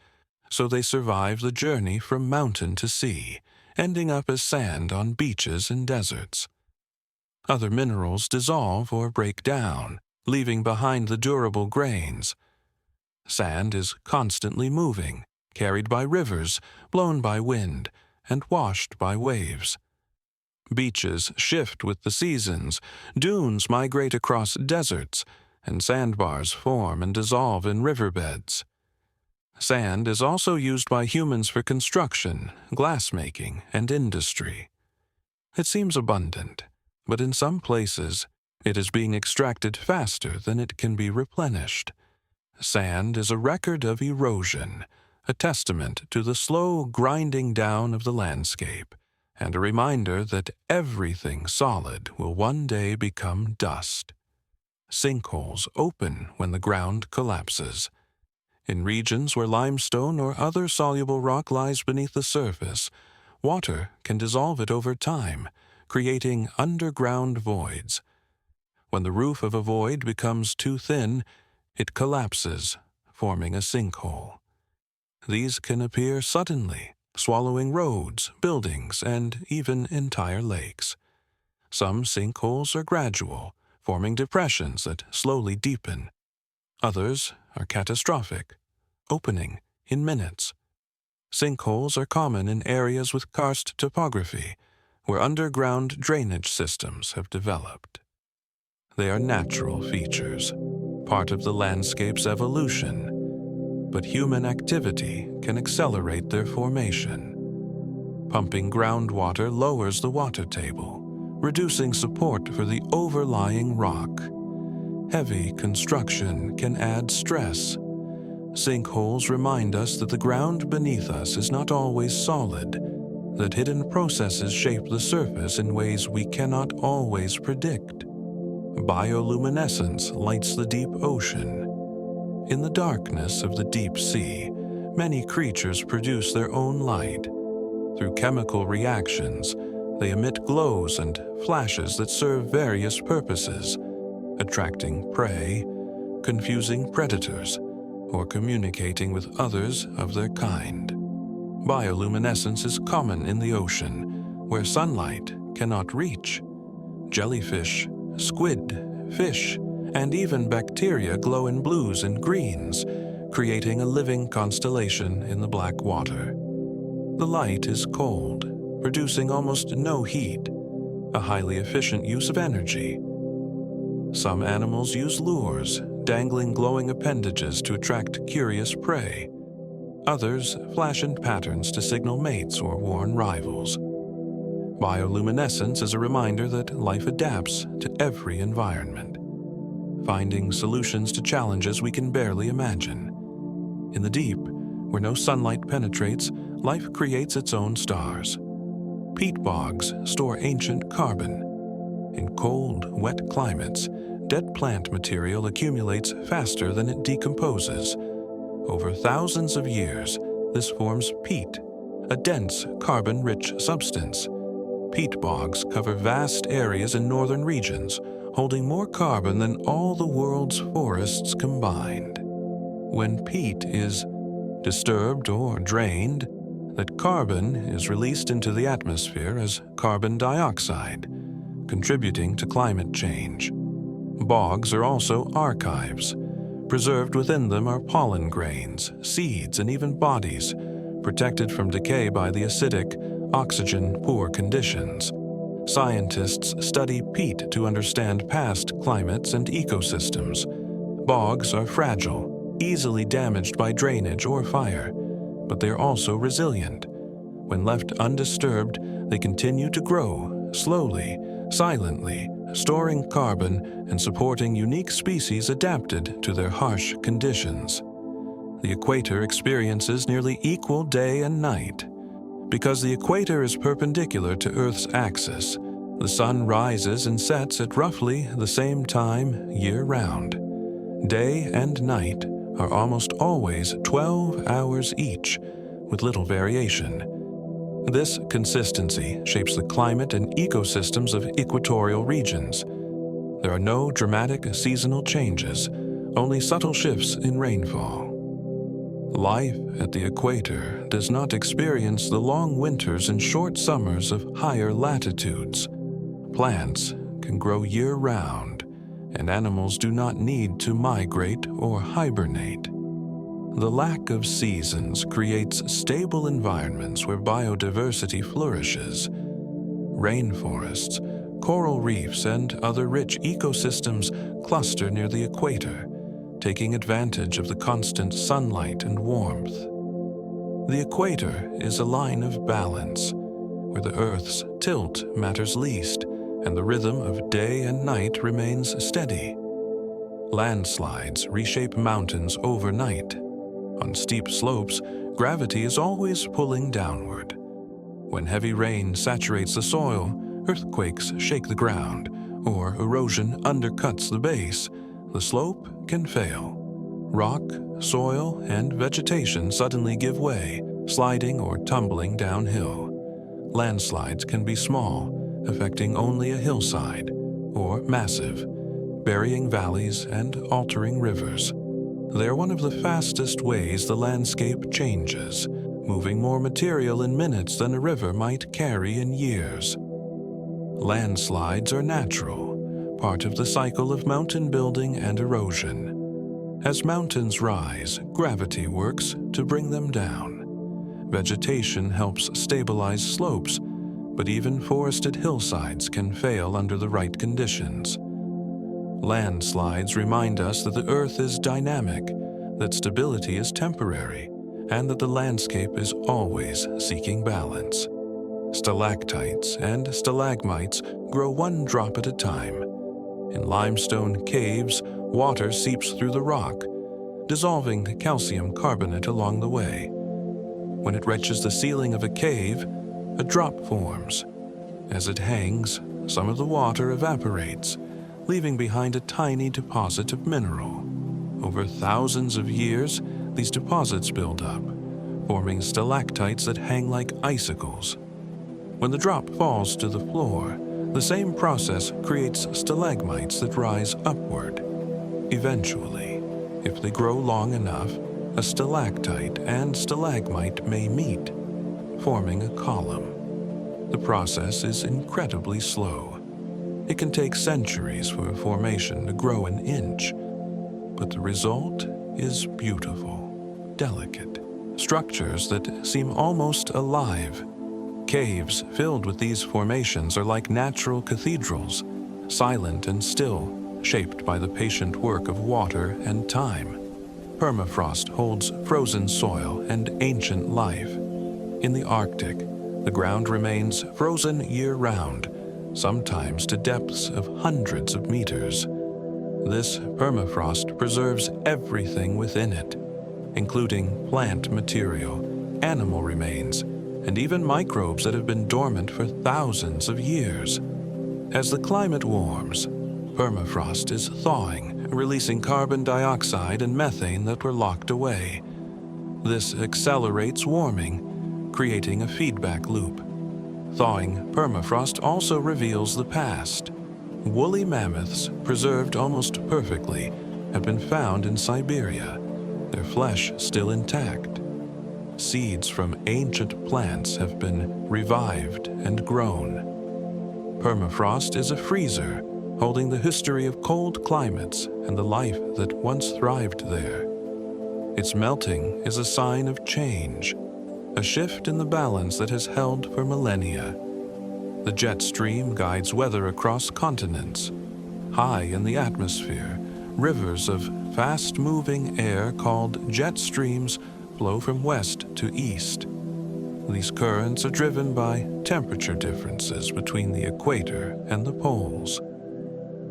so they survive the journey from mountain to sea, ending up as sand on beaches and deserts. Other minerals dissolve or break down, leaving behind the durable grains. Sand is constantly moving, carried by rivers, blown by wind, and washed by waves. Beaches shift with the seasons, dunes migrate across deserts, and sandbars form and dissolve in riverbeds. Sand is also used by humans for construction, glassmaking, and industry. It seems abundant, but in some places, it is being extracted faster than it can be replenished. Sand is a record of erosion, a testament to the slow grinding down of the landscape, and a reminder that everything solid will one day become dust. Sinkholes open when the ground collapses. In regions where limestone or other soluble rock lies beneath the surface, water can dissolve it over time, creating underground voids. When the roof of a void becomes too thin, it collapses, forming a sinkhole. These can appear suddenly, swallowing roads, buildings, and even entire lakes. Some sinkholes are gradual, forming depressions that slowly deepen. Others are catastrophic, opening in minutes. Sinkholes are common in areas with karst topography, where underground drainage systems have developed. They are natural features, part of the landscape's evolution, but human activity can accelerate their formation. Pumping groundwater lowers the water table, reducing support for the overlying rock. Heavy construction can add stress. Sinkholes remind us that the ground beneath us is not always solid, that hidden processes shape the surface in ways we cannot always predict. Bioluminescence lights the deep ocean. In the darkness of the deep sea, many creatures produce their own light. Through chemical reactions, they emit glows and flashes that serve various purposes, attracting prey, confusing predators, or communicating with others of their kind. Bioluminescence is common in the ocean, where sunlight cannot reach. Jellyfish, squid, fish, and even bacteria glow in blues and greens, creating a living constellation in the black water. The light is cold, producing almost no heat, a highly efficient use of energy. Some animals use lures, dangling glowing appendages to attract curious prey. Others flash in patterns to signal mates or warn rivals. Bioluminescence is a reminder that life adapts to every environment, finding solutions to challenges we can barely imagine. In the deep, Where no sunlight penetrates, life creates its own stars. Peat bogs store ancient carbon. In cold, wet climates, dead plant material accumulates faster than it decomposes. Over thousands of years, this forms peat, a dense, carbon-rich substance. Peat bogs cover vast areas in northern regions, holding more carbon than all the world's forests combined. When peat is disturbed or drained, that carbon is released into the atmosphere as carbon dioxide, contributing to climate change. Bogs are also archives. Preserved within them are pollen grains, seeds, and even bodies, protected from decay by the acidic, oxygen-poor conditions. Scientists study peat to understand past climates and ecosystems. Bogs are fragile, easily damaged by drainage or fire, but they are also resilient. When left undisturbed, they continue to grow, slowly, silently, storing carbon and supporting unique species adapted to their harsh conditions. The equator experiences nearly equal day and night. Because the equator is perpendicular to Earth's axis, the sun rises and sets at roughly the same time year-round. Day and night are almost always 12 hours each, with little variation. This consistency shapes the climate and ecosystems of equatorial regions. There are no dramatic seasonal changes, only subtle shifts in rainfall. Life at the equator does not experience the long winters and short summers of higher latitudes. Plants can grow year-round, and animals do not need to migrate or hibernate. The lack of seasons creates stable environments where biodiversity flourishes. Rainforests, coral reefs, and other rich ecosystems cluster near the equator, taking advantage of the constant sunlight and warmth. The equator is a line of balance, where the Earth's tilt matters least and the rhythm of day and night remains steady. Landslides reshape mountains overnight. On steep slopes, gravity is always pulling downward. When heavy rain saturates the soil, earthquakes shake the ground, or erosion undercuts the base, the slope can fail. Rock, soil, and vegetation suddenly give way, sliding or tumbling downhill. Landslides can be small, affecting only a hillside, or massive, burying valleys and altering rivers. They are one of the fastest ways the landscape changes, moving more material in minutes than a river might carry in years. Landslides are natural, part of the cycle of mountain building and erosion. As mountains rise, gravity works to bring them down. Vegetation helps stabilize slopes, but even forested hillsides can fail under the right conditions. Landslides remind us that the Earth is dynamic, that stability is temporary, and that the landscape is always seeking balance. Stalactites and stalagmites grow one drop at a time. In limestone caves, water seeps through the rock, dissolving the calcium carbonate along the way. When it reaches the ceiling of a cave, a drop forms. As it hangs, some of the water evaporates, leaving behind a tiny deposit of mineral. Over thousands of years, these deposits build up, forming stalactites that hang like icicles. When the drop falls to the floor, the same process creates stalagmites that rise upward. Eventually, if they grow long enough, a stalactite and stalagmite may meet, forming a column. The process is incredibly slow. It can take centuries for a formation to grow an inch, but the result is beautiful, delicate. Structures that seem almost alive. Caves filled with these formations are like natural cathedrals, silent and still, shaped by the patient work of water and time. Permafrost holds frozen soil and ancient life. In the Arctic, the ground remains frozen year-round, sometimes to depths of hundreds of meters. This permafrost preserves everything within it. including plant material, animal remains, and even microbes that have been dormant for thousands of years. As the climate warms, permafrost is thawing, releasing carbon dioxide and methane that were locked away. This accelerates warming, creating a feedback loop. Thawing permafrost also reveals the past. Woolly mammoths, preserved almost perfectly, have been found in Siberia, their flesh still intact. Seeds from ancient plants have been revived and grown. Permafrost is a freezer, holding the history of cold climates and the life that once thrived there. Its melting is a sign of change, a shift in the balance that has held for millennia. The jet stream guides weather across continents. High in the atmosphere, rivers of fast-moving air called jet streams flow from west to east. These currents are driven by temperature differences between the equator and the poles.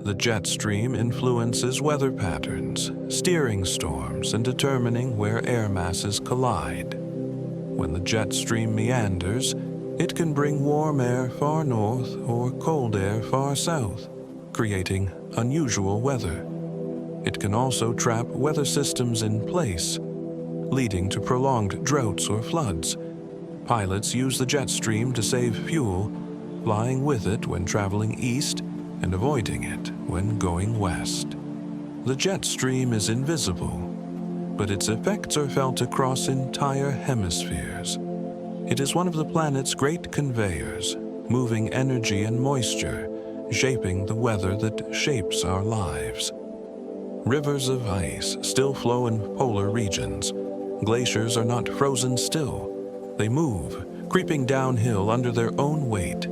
The jet stream influences weather patterns, steering storms, and determining where air masses collide. When the jet stream meanders, it can bring warm air far north or cold air far south, creating unusual weather. It can also trap weather systems in place, leading to prolonged droughts or floods. Pilots use the jet stream to save fuel, flying with it when traveling east and avoiding it when going west. The jet stream is invisible, but its effects are felt across entire hemispheres. It is one of the planet's great conveyors, moving energy and moisture, shaping the weather that shapes our lives. Rivers of ice still flow in polar regions. Glaciers are not frozen still. They move, creeping downhill under their own weight.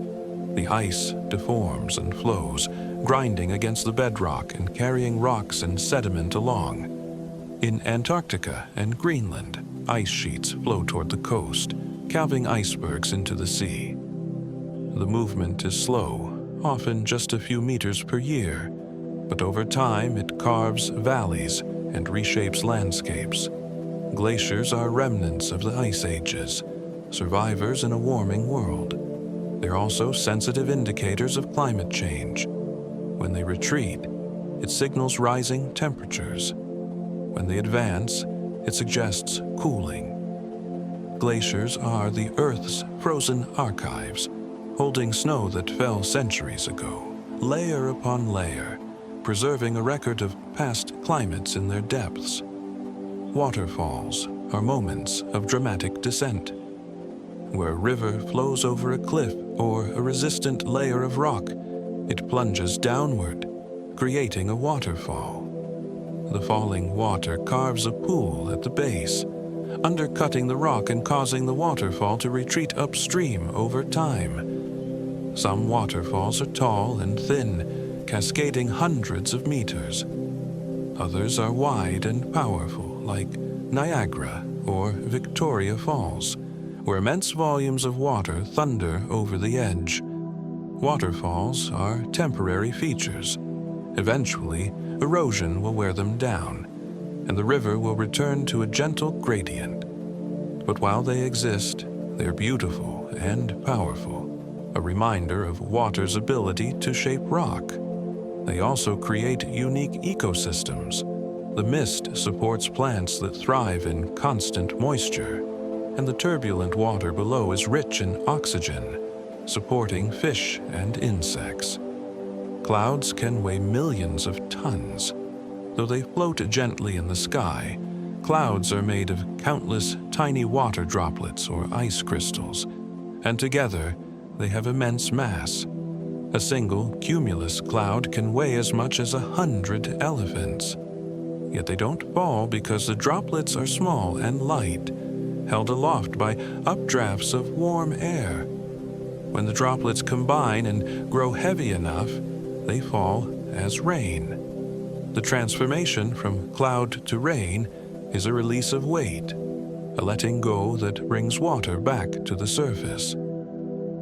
The ice deforms and flows, grinding against the bedrock and carrying rocks and sediment along. In Antarctica and Greenland, ice sheets flow toward the coast, calving icebergs into the sea. The movement is slow, often just a few meters per year, but over time it carves valleys and reshapes landscapes. Glaciers are remnants of the ice ages, survivors in a warming world. They're also sensitive indicators of climate change. When they retreat, it signals rising temperatures. When they advance, it suggests cooling. Glaciers are the Earth's frozen archives, holding snow that fell centuries ago, layer upon layer, preserving a record of past climates in their depths. Waterfalls are moments of dramatic descent. Where a river flows over a cliff or a resistant layer of rock, it plunges downward, creating a waterfall. The falling water carves a pool at the base, undercutting the rock and causing the waterfall to retreat upstream over time. Some waterfalls are tall and thin, cascading hundreds of meters. Others are wide and powerful, like Niagara or Victoria Falls, where immense volumes of water thunder over the edge. Waterfalls are temporary features. Eventually, erosion will wear them down, and the river will return to a gentle gradient. But while they exist, they're beautiful and powerful, a reminder of water's ability to shape rock. They also create unique ecosystems. The mist supports plants that thrive in constant moisture, and the turbulent water below is rich in oxygen, supporting fish and insects. Clouds can weigh millions of tons. Though they float gently in the sky, clouds are made of countless tiny water droplets or ice crystals, and together they have immense mass. A single cumulus cloud can weigh as much as 100 elephants. Yet they don't fall because the droplets are small and light, held aloft by updrafts of warm air. When the droplets combine and grow heavy enough, they fall as rain. The transformation from cloud to rain is a release of weight, a letting go that brings water back to the surface.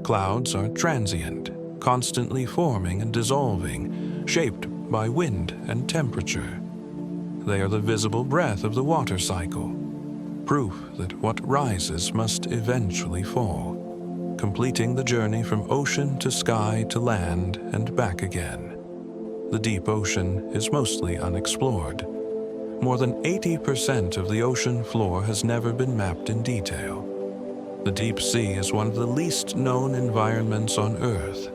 Clouds are transient, constantly forming and dissolving, shaped by wind and temperature. They are the visible breath of the water cycle, proof that what rises must eventually fall, completing the journey from ocean to sky to land and back again. The deep ocean is mostly unexplored. More than 80% of the ocean floor has never been mapped in detail. The deep sea is one of the least known environments on Earth,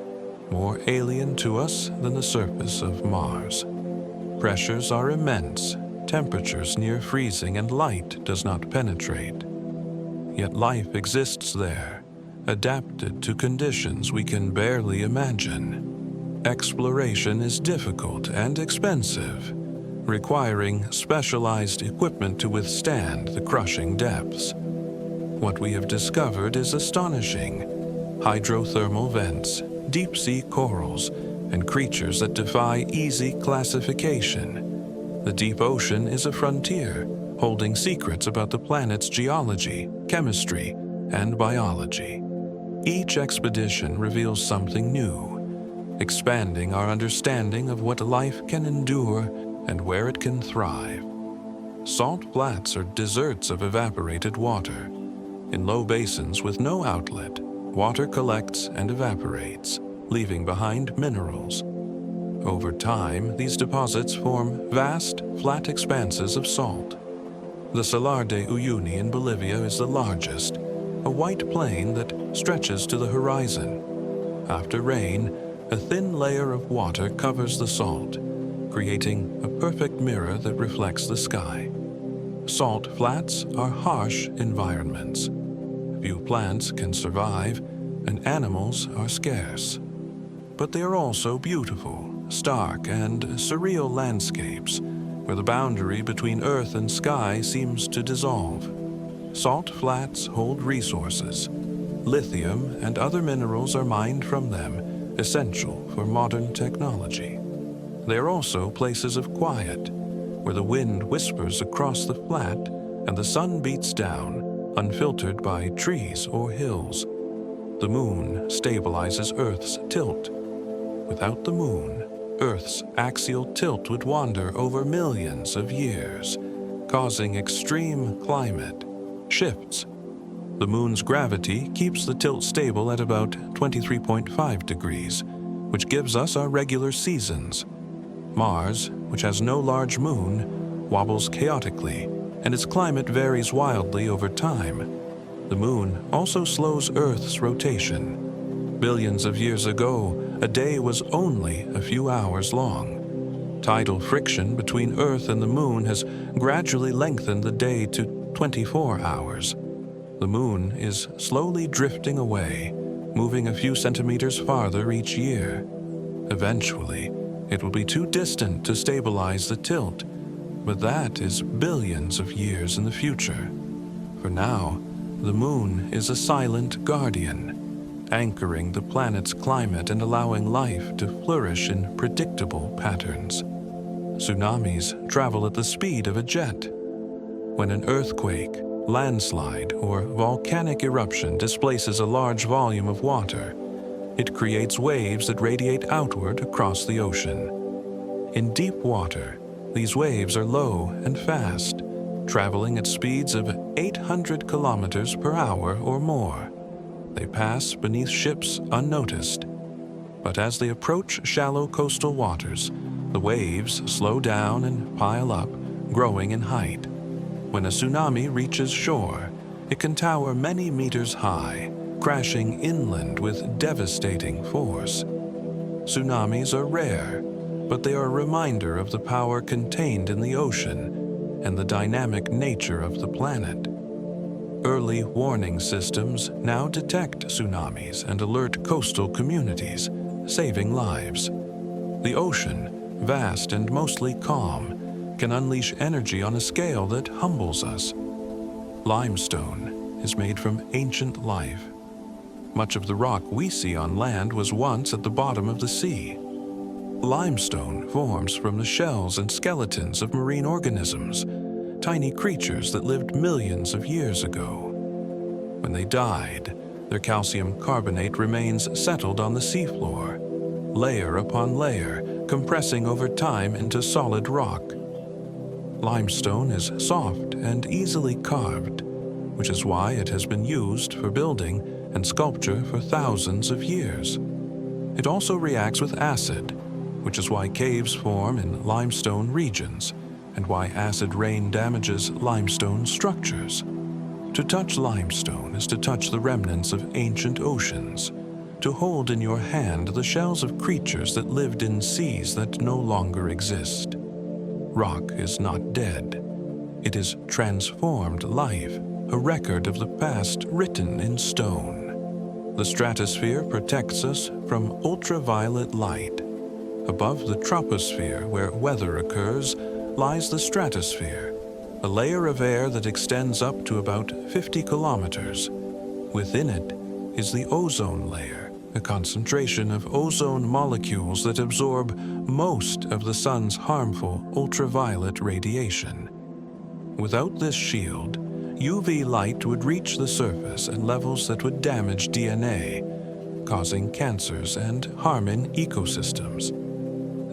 more alien to us than the surface of Mars. Pressures are immense, temperatures near freezing, and light does not penetrate. Yet life exists there, adapted to conditions we can barely imagine. Exploration is difficult and expensive, requiring specialized equipment to withstand the crushing depths. What we have discovered is astonishing. Hydrothermal vents, deep-sea corals, and creatures that defy easy classification. The deep ocean is a frontier, holding secrets about the planet's geology, chemistry, and biology. Each expedition reveals something new, expanding our understanding of what life can endure and where it can thrive. Salt flats are deserts of evaporated water. In low basins with no outlet, water collects and evaporates, leaving behind minerals. Over time, these deposits form vast, flat expanses of salt. The Salar de Uyuni in Bolivia is the largest, a white plain that stretches to the horizon. After rain, a thin layer of water covers the salt, creating a perfect mirror that reflects the sky. Salt flats are harsh environments. Few plants can survive, and animals are scarce. But they are also beautiful, stark, and surreal landscapes, where the boundary between earth and sky seems to dissolve. Salt flats hold resources. Lithium and other minerals are mined from them, essential for modern technology. They are also places of quiet, where the wind whispers across the flat and the sun beats down, unfiltered by trees or hills. The moon stabilizes Earth's tilt. Without the moon, Earth's axial tilt would wander over millions of years, causing extreme climate shifts. The moon's gravity keeps the tilt stable at about 23.5 degrees, which gives us our regular seasons. Mars, which has no large moon, wobbles chaotically, and its climate varies wildly over time. The moon also slows Earth's rotation. Billions of years ago, a day was only a few hours long. Tidal friction between Earth and the moon has gradually lengthened the day to 24 hours. The moon is slowly drifting away, moving a few centimeters farther each year. Eventually, it will be too distant to stabilize the tilt, but that is billions of years in the future. For now, the moon is a silent guardian, anchoring the planet's climate and allowing life to flourish in predictable patterns. Tsunamis travel at the speed of a jet. When an earthquake, landslide, or volcanic eruption displaces a large volume of water, it creates waves that radiate outward across the ocean. In deep water, these waves are low and fast, traveling at speeds of 800 kilometers per hour or more. They pass beneath ships unnoticed. But as they approach shallow coastal waters, the waves slow down and pile up, growing in height. When a tsunami reaches shore, it can tower many meters high, crashing inland with devastating force. Tsunamis are rare, but they are a reminder of the power contained in the ocean and the dynamic nature of the planet. Early warning systems now detect tsunamis and alert coastal communities, saving lives. The ocean, vast and mostly calm, can unleash energy on a scale that humbles us. Limestone is made from ancient life. Much of the rock we see on land was once at the bottom of the sea. Limestone forms from the shells and skeletons of marine organisms, tiny creatures that lived millions of years ago. When they died, their calcium carbonate remains settled on the seafloor, layer upon layer, compressing over time into solid rock. Limestone is soft and easily carved, which is why it has been used for building and sculpture for thousands of years. It also reacts with acid, which is why caves form in limestone regions and why acid rain damages limestone structures. To touch limestone is to touch the remnants of ancient oceans, to hold in your hand the shells of creatures that lived in seas that no longer exist. Rock is not dead. It is transformed life, a record of the past written in stone. The stratosphere protects us from ultraviolet light. Above the troposphere, where weather occurs, lies the stratosphere, a layer of air that extends up to about 50 kilometers. Within it is the ozone layer, a concentration of ozone molecules that absorb most of the sun's harmful ultraviolet radiation. Without this shield, UV light would reach the surface at levels that would damage DNA, causing cancers and harming ecosystems.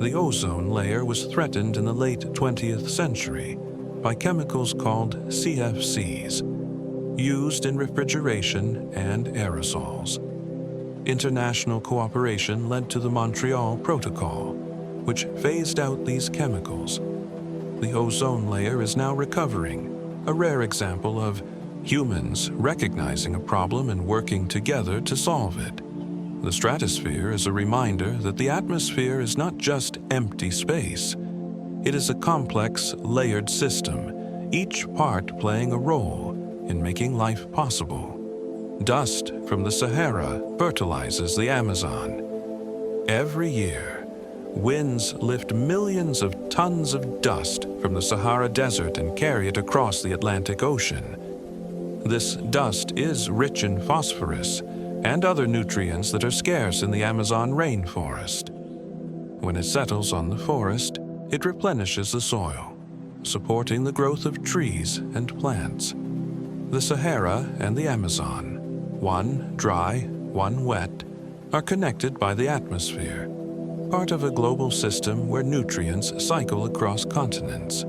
The ozone layer was threatened in the late 20th century by chemicals called CFCs, used in refrigeration and aerosols. International cooperation led to the Montreal Protocol, which phased out these chemicals. The ozone layer is now recovering, a rare example of humans recognizing a problem and working together to solve it. The stratosphere is a reminder that the atmosphere is not just empty space. It is a complex, layered system, each part playing a role in making life possible. Dust from the Sahara fertilizes the Amazon. Every year, winds lift millions of tons of dust from the Sahara Desert and carry it across the Atlantic Ocean. This dust is rich in phosphorus and other nutrients that are scarce in the Amazon rainforest. When it settles on the forest, it replenishes the soil, supporting the growth of trees and plants. The Sahara and the Amazon, one dry, one wet, are connected by the atmosphere, part of a global system where nutrients cycle across continents.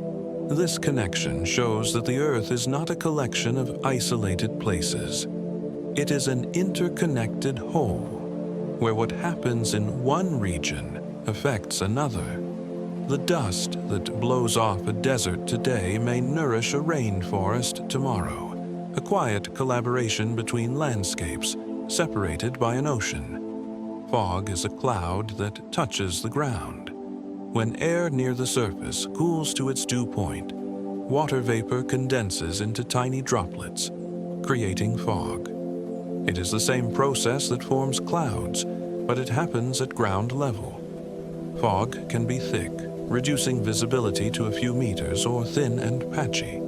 This connection shows that the Earth is not a collection of isolated places. It is an interconnected whole, where what happens in one region affects another. The dust that blows off a desert today may nourish a rainforest tomorrow, a quiet collaboration between landscapes separated by an ocean. Fog is a cloud that touches the ground. When air near the surface cools to its dew point, water vapor condenses into tiny droplets, creating fog. It is the same process that forms clouds, but it happens at ground level. Fog can be thick, reducing visibility to a few meters, or thin and patchy.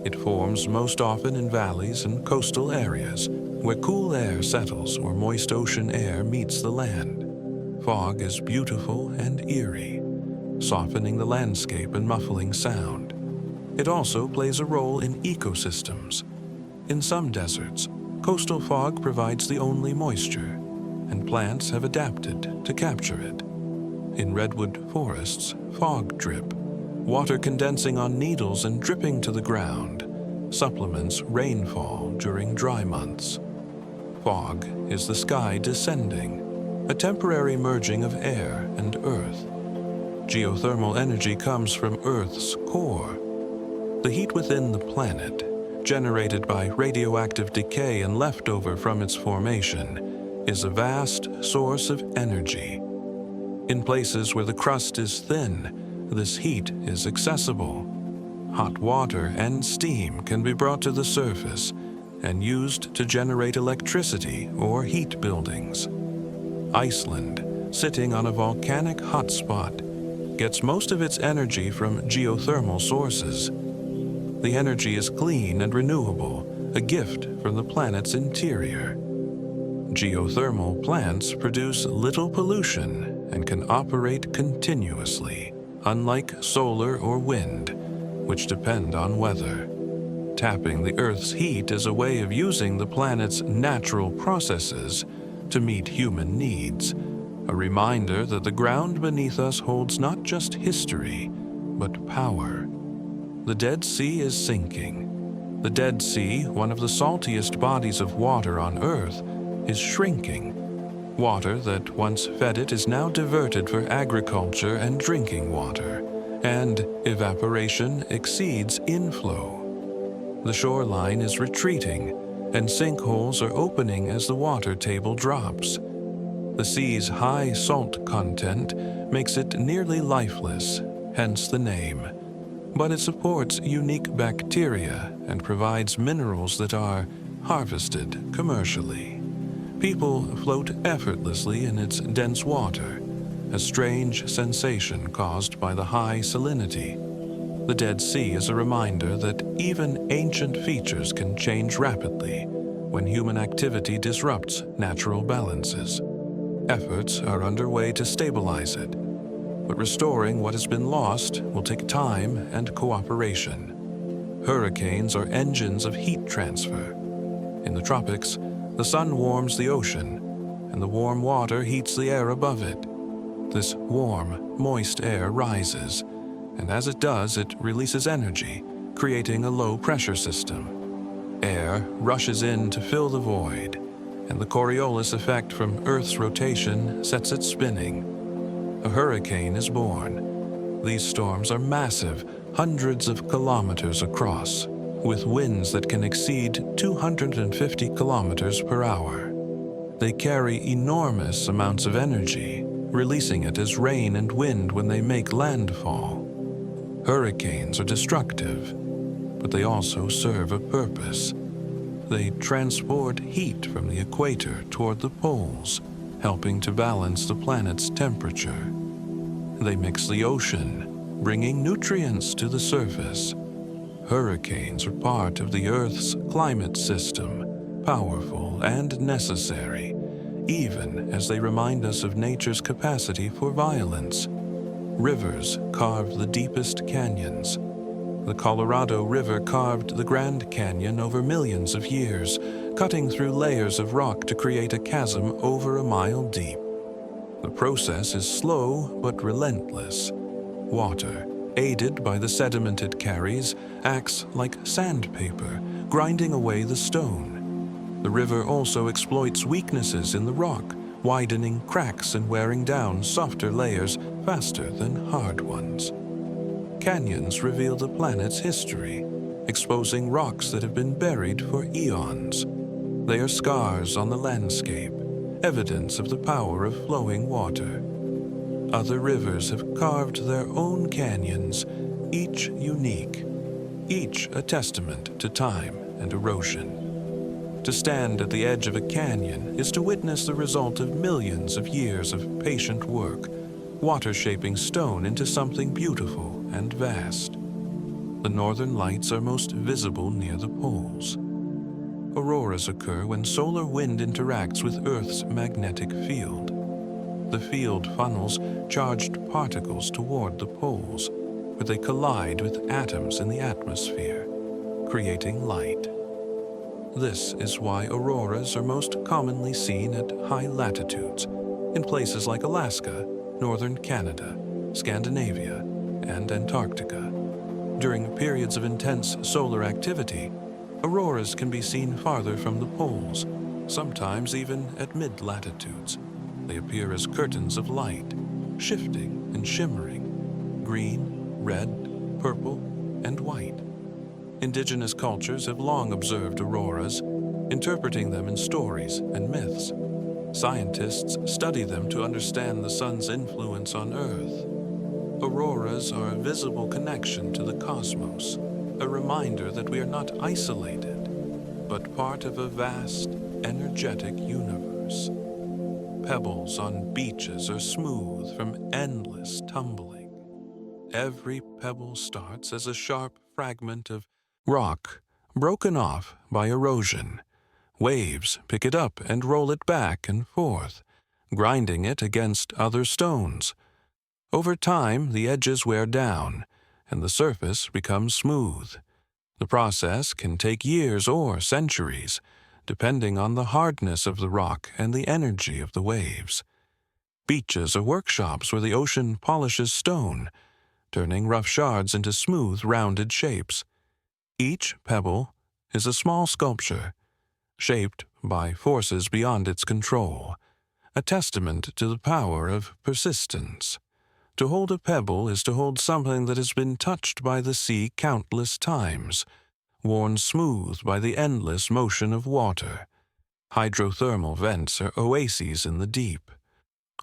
It forms most often in valleys and coastal areas, where cool air settles or moist ocean air meets the land. Fog is beautiful and eerie, softening the landscape and muffling sound. It also plays a role in ecosystems. In some deserts, coastal fog provides the only moisture, and plants have adapted to capture it. In redwood forests, fog drip, water condensing on needles and dripping to the ground, supplements rainfall during dry months. Fog is the sky descending, a temporary merging of air and earth. Geothermal energy comes from Earth's core. The heat within the planet, generated by radioactive decay and leftover from its formation, is a vast source of energy. In places where the crust is thin, this heat is accessible. Hot water and steam can be brought to the surface and used to generate electricity or heat buildings. Iceland, sitting on a volcanic hotspot, gets most of its energy from geothermal sources. The energy is clean and renewable, a gift from the planet's interior. Geothermal plants produce little pollution and can operate continuously, unlike solar or wind, which depend on weather. Tapping the Earth's heat is a way of using the planet's natural processes to meet human needs, a reminder that the ground beneath us holds not just history, but power. The Dead Sea is sinking. The Dead Sea, one of the saltiest bodies of water on Earth, is shrinking. Water that once fed it is now diverted for agriculture and drinking water, and evaporation exceeds inflow. The shoreline is retreating, and sinkholes are opening as the water table drops. The sea's high salt content makes it nearly lifeless, hence the name. But it supports unique bacteria and provides minerals that are harvested commercially. People float effortlessly in its dense water, a strange sensation caused by the high salinity. The Dead Sea is a reminder that even ancient features can change rapidly when human activity disrupts natural balances. Efforts are underway to stabilize it, but restoring what has been lost will take time and cooperation. Hurricanes are engines of heat transfer. In the tropics, the sun warms the ocean, and the warm water heats the air above it. This warm, moist air rises, and as it does, it releases energy, creating a low-pressure system. Air rushes in to fill the void, and the Coriolis effect from Earth's rotation sets it spinning. A hurricane is born. These storms are massive, hundreds of kilometers across, with winds that can exceed 250 kilometers per hour. They carry enormous amounts of energy, releasing it as rain and wind when they make landfall. Hurricanes are destructive, but they also serve a purpose. They transport heat from the equator toward the poles, helping to balance the planet's temperature. They mix the ocean, bringing nutrients to the surface. Hurricanes are part of the Earth's climate system, powerful and necessary, even as they remind us of nature's capacity for violence. Rivers carve the deepest canyons. The Colorado River carved the Grand Canyon over millions of years, cutting through layers of rock to create a chasm over a mile deep. The process is slow but relentless. Water, aided by the sediment it carries, acts like sandpaper, grinding away the stone. The river also exploits weaknesses in the rock, widening cracks and wearing down softer layers faster than hard ones. Canyons reveal the planet's history, exposing rocks that have been buried for eons. They are scars on the landscape, evidence of the power of flowing water. Other rivers have carved their own canyons, each unique, each a testament to time and erosion. To stand at the edge of a canyon is to witness the result of millions of years of patient work, water shaping stone into something beautiful and vast. The northern lights are most visible near the poles. Auroras occur when solar wind interacts with Earth's magnetic field. The field funnels charged particles toward the poles, where they collide with atoms in the atmosphere, creating light. This is why auroras are most commonly seen at high latitudes, in places like Alaska, northern Canada, Scandinavia, and Antarctica. During periods of intense solar activity, auroras can be seen farther from the poles, sometimes even at mid-latitudes. They appear as curtains of light, shifting and shimmering, green, red, purple, and white. Indigenous cultures have long observed auroras, interpreting them in stories and myths. Scientists study them to understand the sun's influence on Earth. Auroras are a visible connection to the cosmos, a reminder that we are not isolated, but part of a vast, energetic universe. Pebbles on beaches are smooth from endless tumbling. Every pebble starts as a sharp fragment of rock broken off by erosion. Waves pick it up and roll it back and forth, grinding it against other stones. Over time, the edges wear down, and the surface becomes smooth. The process can take years or centuries, depending on the hardness of the rock and the energy of the waves. Beaches are workshops where the ocean polishes stone. turning rough shards into smooth, rounded shapes. Each pebble is a small sculpture, shaped by forces beyond its control, a testament to the power of persistence. To hold a pebble is to hold something that has been touched by the sea countless times, worn smooth by the endless motion of water. Hydrothermal vents are oases in the deep.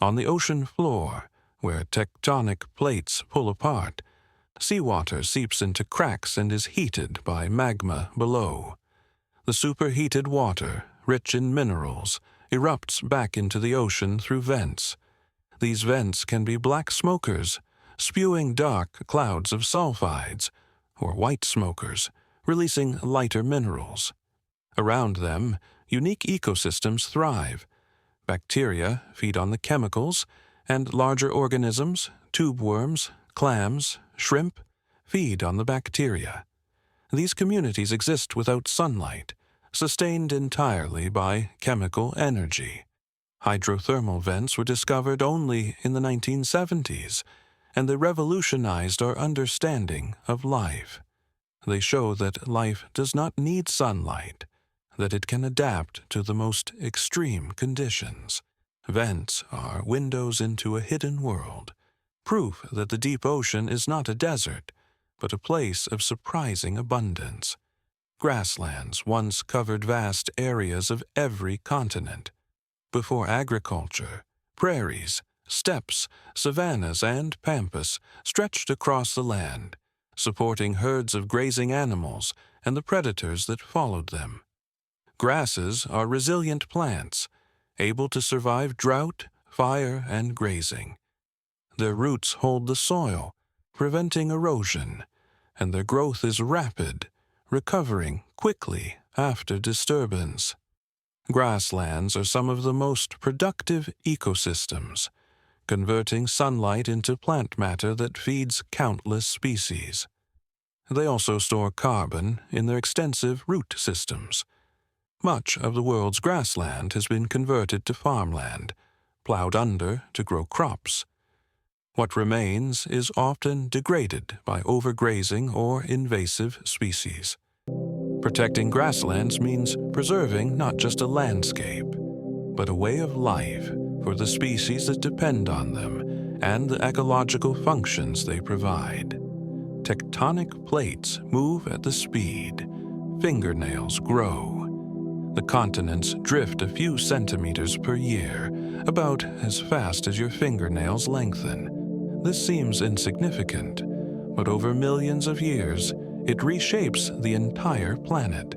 On the ocean floor, where tectonic plates pull apart, seawater seeps into cracks and is heated by magma below. The superheated water, rich in minerals, erupts back into the ocean through vents. These vents can be black smokers, spewing dark clouds of sulfides, or white smokers, releasing lighter minerals. Around them, unique ecosystems thrive. Bacteria feed on the chemicals, and larger organisms, tube worms, clams, shrimp, feed on the bacteria. These communities exist without sunlight, sustained entirely by chemical energy. Hydrothermal vents were discovered only in the 1970s, and they revolutionized our understanding of life. They show that life does not need sunlight, that it can adapt to the most extreme conditions. Vents are windows into a hidden world, proof that the deep ocean is not a desert, but a place of surprising abundance. Grasslands once covered vast areas of every continent. Before agriculture, prairies, steppes, savannas, and pampas stretched across the land, supporting herds of grazing animals and the predators that followed them. Grasses are resilient plants, able to survive drought, fire, and grazing. Their roots hold the soil, preventing erosion, and their growth is rapid, recovering quickly after disturbance. Grasslands are some of the most productive ecosystems, converting sunlight into plant matter that feeds countless species. They also store carbon in their extensive root systems. Much of the world's grassland has been converted to farmland, plowed under to grow crops. What remains is often degraded by overgrazing or invasive species. Protecting grasslands means preserving not just a landscape, but a way of life for the species that depend on them and the ecological functions they provide. Tectonic plates move at the speed. Fingernails grow. The continents drift a few centimeters per year, about as fast as your fingernails lengthen. This seems insignificant, but over millions of years, it reshapes the entire planet.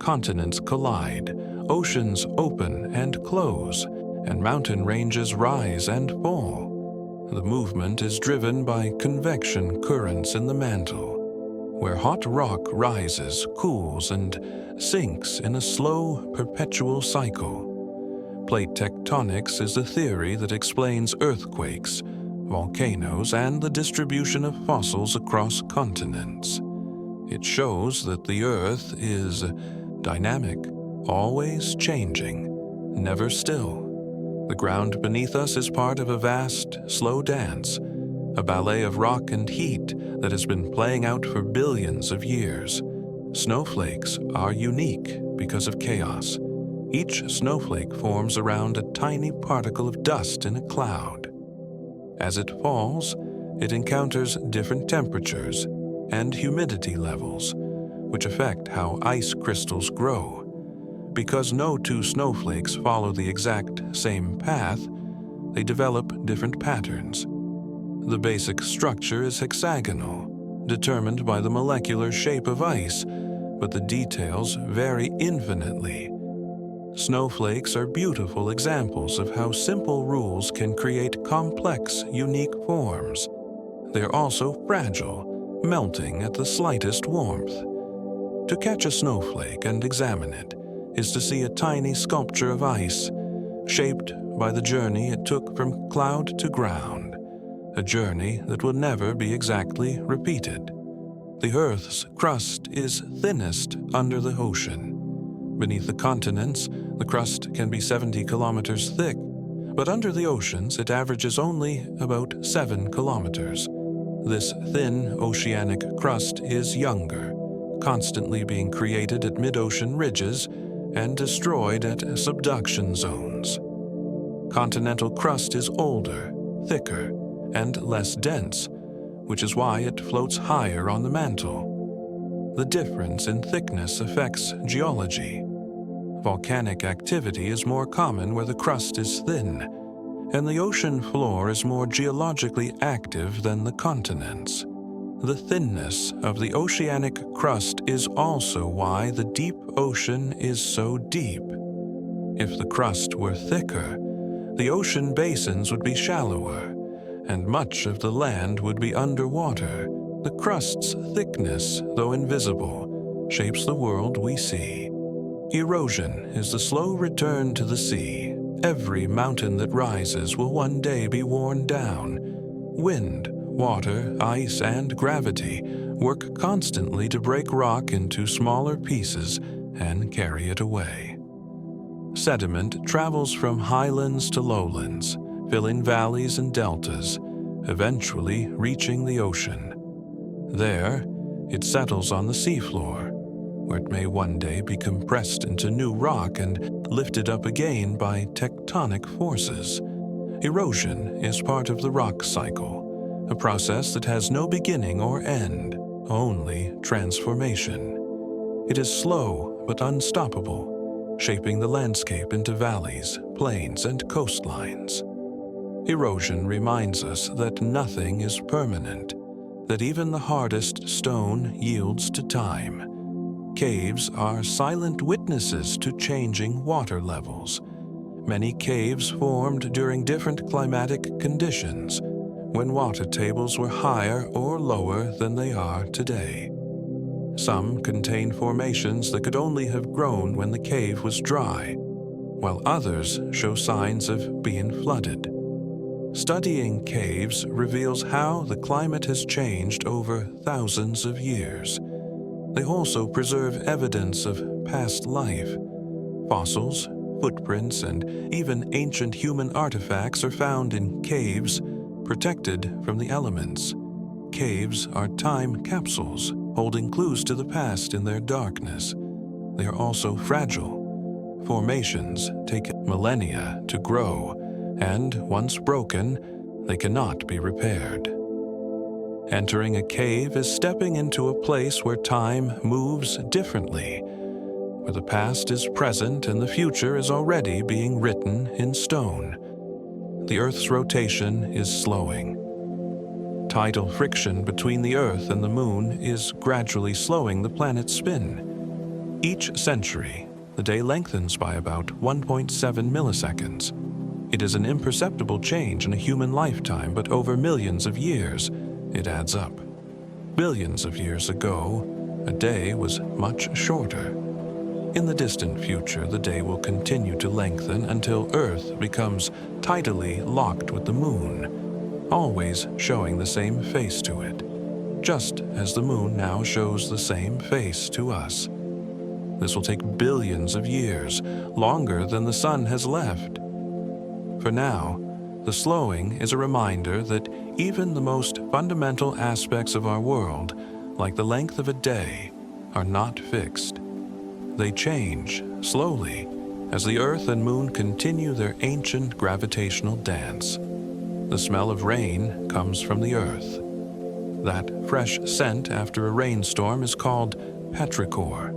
Continents collide, oceans open and close, and mountain ranges rise and fall. The movement is driven by convection currents in the mantle, where hot rock rises, cools, and sinks in a slow, perpetual cycle. Plate tectonics is a theory that explains earthquakes, volcanoes, and the distribution of fossils across continents. It shows that the Earth is dynamic, always changing, never still. The ground beneath us is part of a vast, slow dance, a ballet of rock and heat that has been playing out for billions of years. Snowflakes are unique because of chaos. Each snowflake forms around a tiny particle of dust in a cloud. As it falls, it encounters different temperatures and humidity levels, which affect how ice crystals grow. Because no two snowflakes follow the exact same path, they develop different patterns. The basic structure is hexagonal, determined by the molecular shape of ice, but the details vary infinitely. Snowflakes are beautiful examples of how simple rules can create complex, unique forms. They are also fragile, melting at the slightest warmth. To catch a snowflake and examine it is to see a tiny sculpture of ice, shaped by the journey it took from cloud to ground, a journey that will never be exactly repeated. The Earth's crust is thinnest under the ocean. Beneath the continents, the crust can be 70 kilometers thick, but under the oceans it averages only about 7 kilometers. This thin oceanic crust is younger, constantly being created at mid-ocean ridges and destroyed at subduction zones. Continental crust is older, thicker, and less dense, which is why it floats higher on the mantle. The difference in thickness affects geology. Volcanic activity is more common where the crust is thin, and the ocean floor is more geologically active than the continents. The thinness of the oceanic crust is also why the deep ocean is so deep. If the crust were thicker, the ocean basins would be shallower, and much of the land would be underwater. The crust's thickness, though invisible, shapes the world we see. Erosion is the slow return to the sea. Every mountain that rises will one day be worn down. Wind, water, ice, and gravity work constantly to break rock into smaller pieces and carry it away. Sediment travels from highlands to lowlands, filling valleys and deltas, eventually reaching the ocean. There, it settles on the seafloor, where it may one day be compressed into new rock and lifted up again by tectonic forces. Erosion is part of the rock cycle, a process that has no beginning or end, only transformation. It is slow but unstoppable, shaping the landscape into valleys, plains, and coastlines. Erosion reminds us that nothing is permanent, that even the hardest stone yields to time. Caves are silent witnesses to changing water levels. Many caves formed during different climatic conditions, when water tables were higher or lower than they are today. Some contain formations that could only have grown when the cave was dry, while others show signs of being flooded. Studying caves reveals how the climate has changed over thousands of years. They also preserve evidence of past life. Fossils, footprints, and even ancient human artifacts are found in caves, protected from the elements. Caves are time capsules, holding clues to the past in their darkness. They are also fragile. Formations take millennia to grow, and once broken, they cannot be repaired. Entering a cave is stepping into a place where time moves differently, where the past is present and the future is already being written in stone. The Earth's rotation is slowing. Tidal friction between the Earth and the Moon is gradually slowing the planet's spin. Each century, the day lengthens by about 1.7 milliseconds. It is an imperceptible change in a human lifetime, but over millions of years, it adds up. Billions of years ago, a day was much shorter. In the distant future, the day will continue to lengthen until Earth becomes tidally locked with the Moon, always showing the same face to it, just as the Moon now shows the same face to us. This will take billions of years, longer than the Sun has left. For now, the slowing is a reminder that even the most fundamental aspects of our world, like the length of a day, are not fixed. They change slowly as the Earth and Moon continue their ancient gravitational dance. The smell of rain comes from the Earth. That fresh scent after a rainstorm is called petrichor.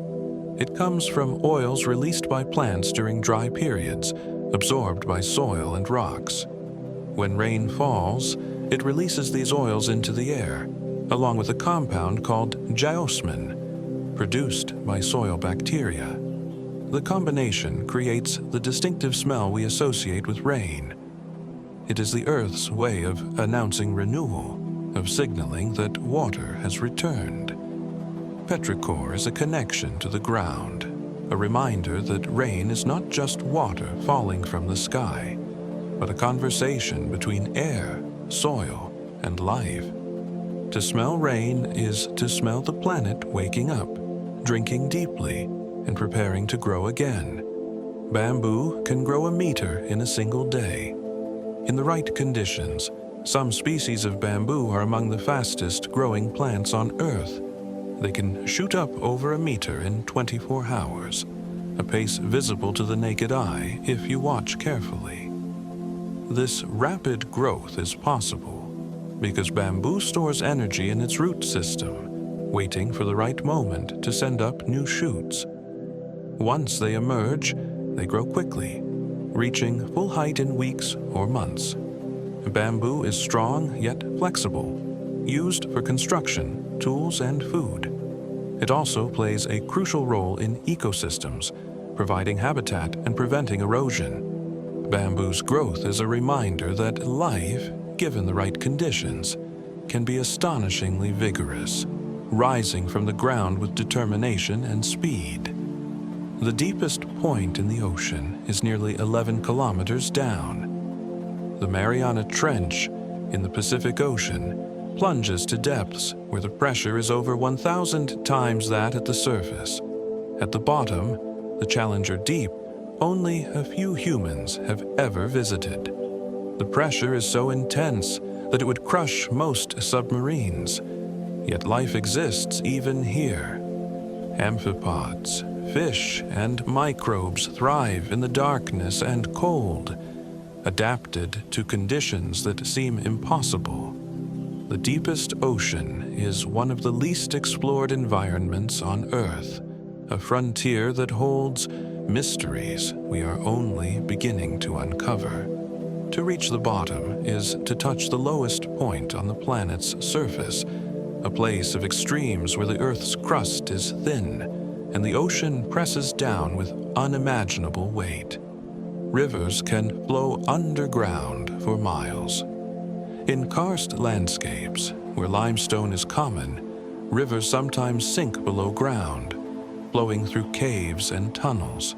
It comes from oils released by plants during dry periods, absorbed by soil and rocks. When rain falls, it releases these oils into the air, along with a compound called geosmin, produced by soil bacteria. The combination creates the distinctive smell we associate with rain. It is the Earth's way of announcing renewal, of signaling that water has returned. Petrichor is a connection to the ground, a reminder that rain is not just water falling from the sky, but a conversation between air, soil, and life. To smell rain is to smell the planet waking up, drinking deeply, and preparing to grow again. Bamboo can grow a meter in a single day. In the right conditions, Some species of bamboo are among the fastest growing plants on Earth. They can shoot up over a meter in 24 hours, a pace visible to the naked eye if you watch carefully. This rapid growth is possible because bamboo stores energy in its root system, waiting for the right moment to send up new shoots. Once they emerge, they grow quickly, reaching full height in weeks or months. Bamboo is strong yet flexible, used for construction, tools, and food. It also plays a crucial role in ecosystems, providing habitat and preventing erosion. Bamboo's growth is a reminder that life, given the right conditions, can be astonishingly vigorous, rising from the ground with determination and speed. The deepest point in the ocean is nearly 11 kilometers down. The Mariana Trench in the Pacific Ocean plunges to depths where the pressure is over 1,000 times that at the surface. At the bottom, the Challenger Deep, only a few humans have ever visited. The pressure is so intense that it would crush most submarines. Yet life exists even here. Amphipods, fish, and microbes thrive in the darkness and cold, adapted to conditions that seem impossible. The deepest ocean is one of the least explored environments on Earth, a frontier that holds mysteries we are only beginning to uncover. To reach the bottom is to touch the lowest point on the planet's surface, a place of extremes where the Earth's crust is thin and the ocean presses down with unimaginable weight. Rivers can flow underground for miles. In karst landscapes, where limestone is common, rivers sometimes sink below ground, flowing through caves and tunnels.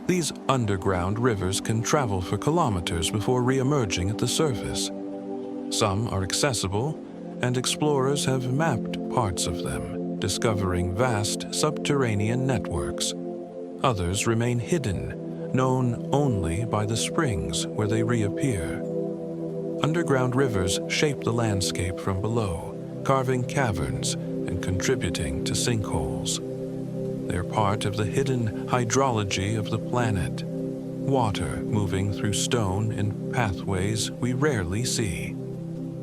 These underground rivers can travel for kilometers before re-emerging at the surface. Some are accessible, and explorers have mapped parts of them, discovering vast subterranean networks. Others remain hidden, known only by the springs where they reappear. Underground rivers shape the landscape from below, carving caverns and contributing to sinkholes. They're part of the hidden hydrology of the planet, water moving through stone in pathways we rarely see.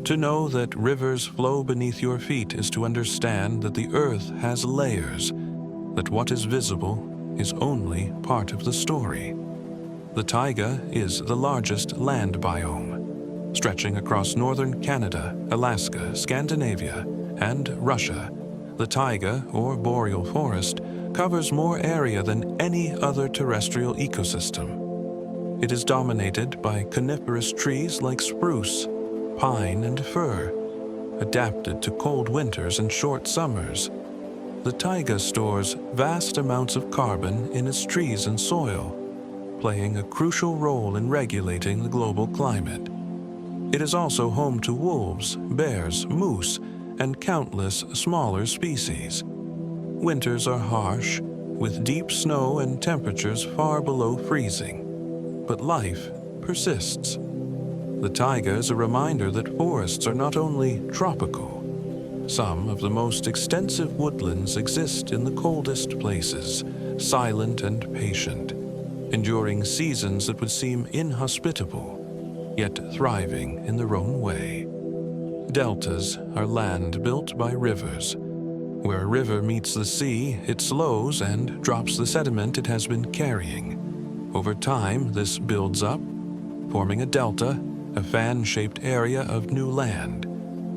To know that rivers flow beneath your feet is to understand that the Earth has layers, that what is visible is only part of the story. The taiga is the largest land biome, stretching across northern Canada, Alaska, Scandinavia, and Russia. The taiga, or boreal forest, covers more area than any other terrestrial ecosystem. It is dominated by coniferous trees like spruce, pine, and fir, adapted to cold winters and short summers. The taiga stores vast amounts of carbon in its trees and soil, playing a crucial role in regulating the global climate. It is also home to wolves, bears, moose, and countless smaller species. Winters are harsh, with deep snow and temperatures far below freezing, but life persists. The taiga is a reminder that forests are not only tropical. Some of the most extensive woodlands exist in the coldest places, silent and patient, enduring seasons that would seem inhospitable, yet thriving in their own way. Deltas are land built by rivers. Where a river meets the sea, it slows and drops the sediment it has been carrying. Over time, this builds up, forming a delta, a fan-shaped area of new land.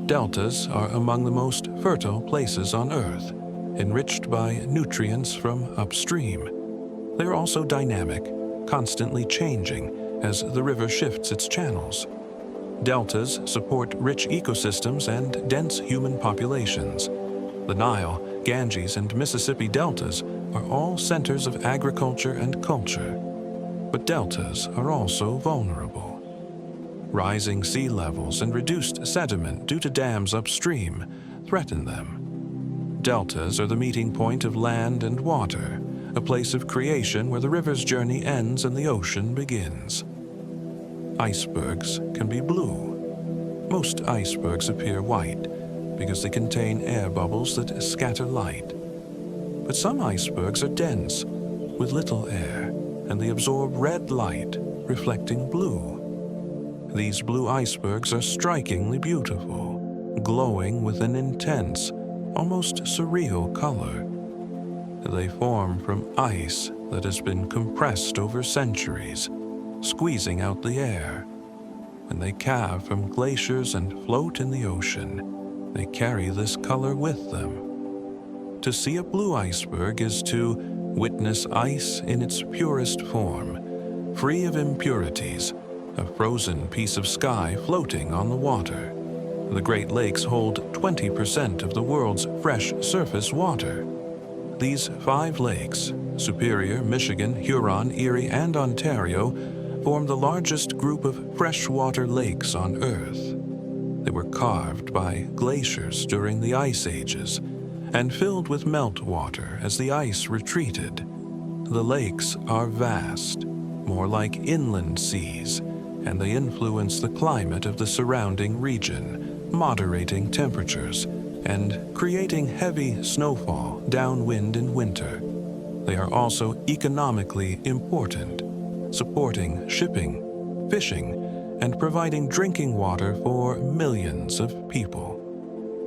Deltas are among the most fertile places on Earth, enriched by nutrients from upstream. They are also dynamic, constantly changing as the river shifts its channels. Deltas support rich ecosystems and dense human populations. The Nile, Ganges, and Mississippi deltas are all centers of agriculture and culture. But deltas are also vulnerable. Rising sea levels and reduced sediment due to dams upstream threaten them. Deltas are the meeting point of land and water, a place of creation where the river's journey ends and the ocean begins. Icebergs can be blue. Most icebergs appear white because they contain air bubbles that scatter light. But some icebergs are dense, with little air, and they absorb red light, reflecting blue. These blue icebergs are strikingly beautiful, glowing with an intense, almost surreal color. They form from ice that has been compressed over centuries, squeezing out the air. When they calve from glaciers and float in the ocean, they carry this color with them. To see a blue iceberg is to witness ice in its purest form, free of impurities, a frozen piece of sky floating on the water. The Great Lakes hold 20% of the world's fresh surface water. These 5 lakes, Superior, Michigan, Huron, Erie, and Ontario, form the largest group of freshwater lakes on Earth. They were carved by glaciers during the ice ages and filled with meltwater as the ice retreated. The lakes are vast, more like inland seas, and they influence the climate of the surrounding region, moderating temperatures and creating heavy snowfall downwind in winter. They are also economically important, supporting shipping, fishing, and providing drinking water for millions of people.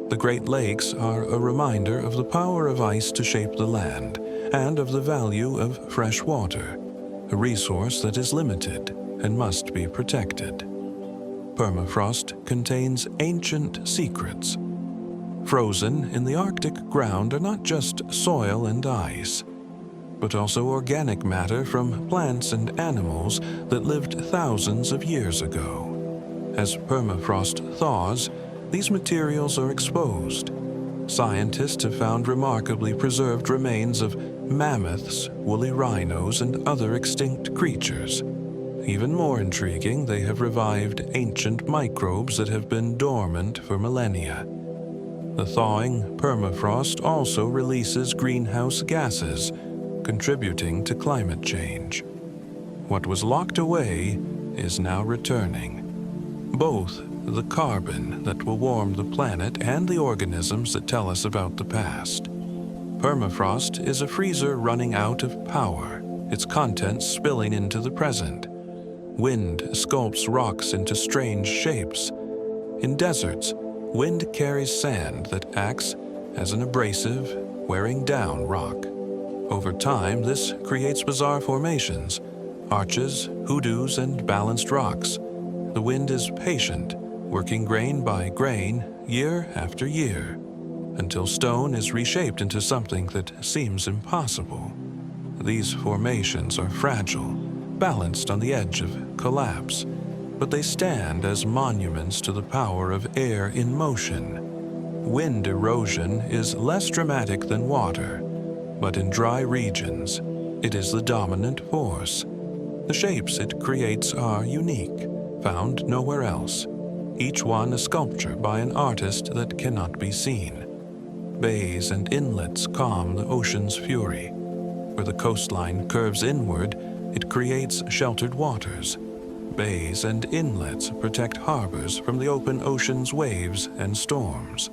The Great Lakes are a reminder of the power of ice to shape the land and of the value of fresh water, a resource that is limited and must be protected. Permafrost contains ancient secrets. Frozen in the Arctic ground are not just soil and ice, but also organic matter from plants and animals that lived thousands of years ago. As permafrost thaws, these materials are exposed. Scientists have found remarkably preserved remains of mammoths, woolly rhinos, and other extinct creatures. Even more intriguing, they have revived ancient microbes that have been dormant for millennia. The thawing permafrost also releases greenhouse gases, contributing to climate change. What was locked away is now returning. Both the carbon that will warm the planet and the organisms that tell us about the past. Permafrost is a freezer running out of power, its contents spilling into the present. Wind sculpts rocks into strange shapes. In deserts, wind carries sand that acts as an abrasive, wearing down rock. Over time, this creates bizarre formations, arches, hoodoos, and balanced rocks. The wind is patient, working grain by grain, year after year, until stone is reshaped into something that seems impossible. These formations are fragile, balanced on the edge of collapse, but they stand as monuments to the power of air in motion. Wind erosion is less dramatic than water, but in dry regions, it is the dominant force. The shapes it creates are unique, found nowhere else, each one a sculpture by an artist that cannot be seen. Bays and inlets calm the ocean's fury. Where the coastline curves inward, it creates sheltered waters. Bays and inlets protect harbors from the open ocean's waves and storms.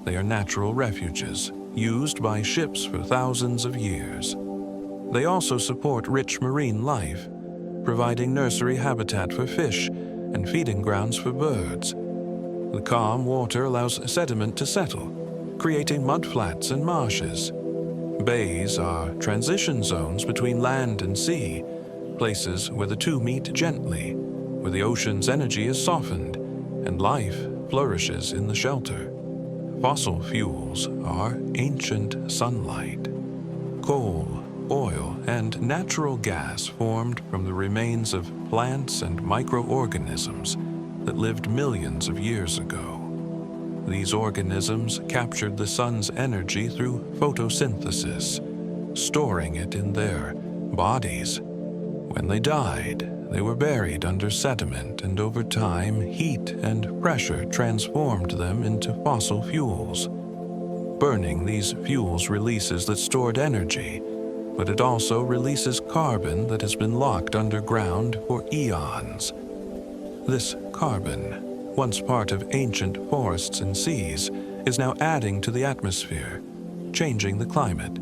They are natural refuges, used by ships for thousands of years. They also support rich marine life, providing nursery habitat for fish and feeding grounds for birds. The calm water allows sediment to settle, creating mudflats and marshes. Bays are transition zones between land and sea, places where the two meet gently, where the ocean's energy is softened and life flourishes in the shelter. Fossil fuels are ancient sunlight. Coal, oil, and natural gas formed from the remains of plants and microorganisms that lived millions of years ago. These organisms captured the sun's energy through photosynthesis, storing it in their bodies. When they died, they were buried under sediment, and over time, heat and pressure transformed them into fossil fuels. Burning these fuels releases that stored energy, but it also releases carbon that has been locked underground for eons. This carbon, once part of ancient forests and seas, is now adding to the atmosphere, changing the climate.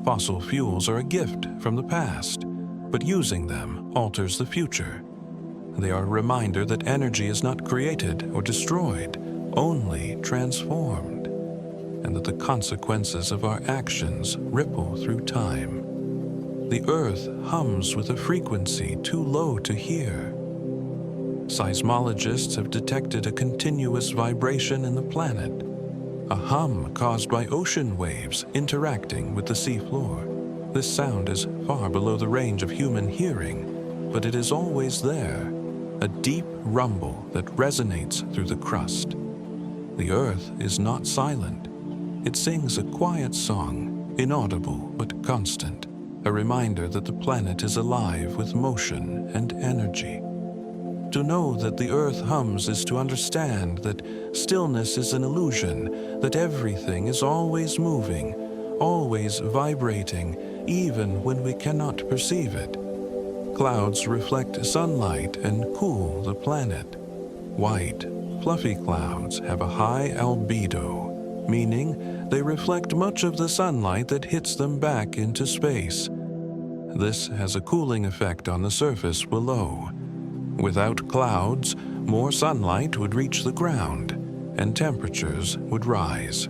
Fossil fuels are a gift from the past, but using them alters the future. They are a reminder that energy is not created or destroyed, only transformed, and that the consequences of our actions ripple through time. The Earth hums with a frequency too low to hear. Seismologists have detected a continuous vibration in the planet, a hum caused by ocean waves interacting with the seafloor. This sound is far below the range of human hearing, but it is always there, a deep rumble that resonates through the crust. The Earth is not silent. It sings a quiet song, inaudible but constant, a reminder that the planet is alive with motion and energy. To know that the Earth hums is to understand that stillness is an illusion, that everything is always moving, always vibrating, even when we cannot perceive it. Clouds reflect sunlight and cool the planet. White, fluffy clouds have a high albedo, meaning they reflect much of the sunlight that hits them back into space. This has a cooling effect on the surface below. Without clouds, more sunlight would reach the ground, and temperatures would rise.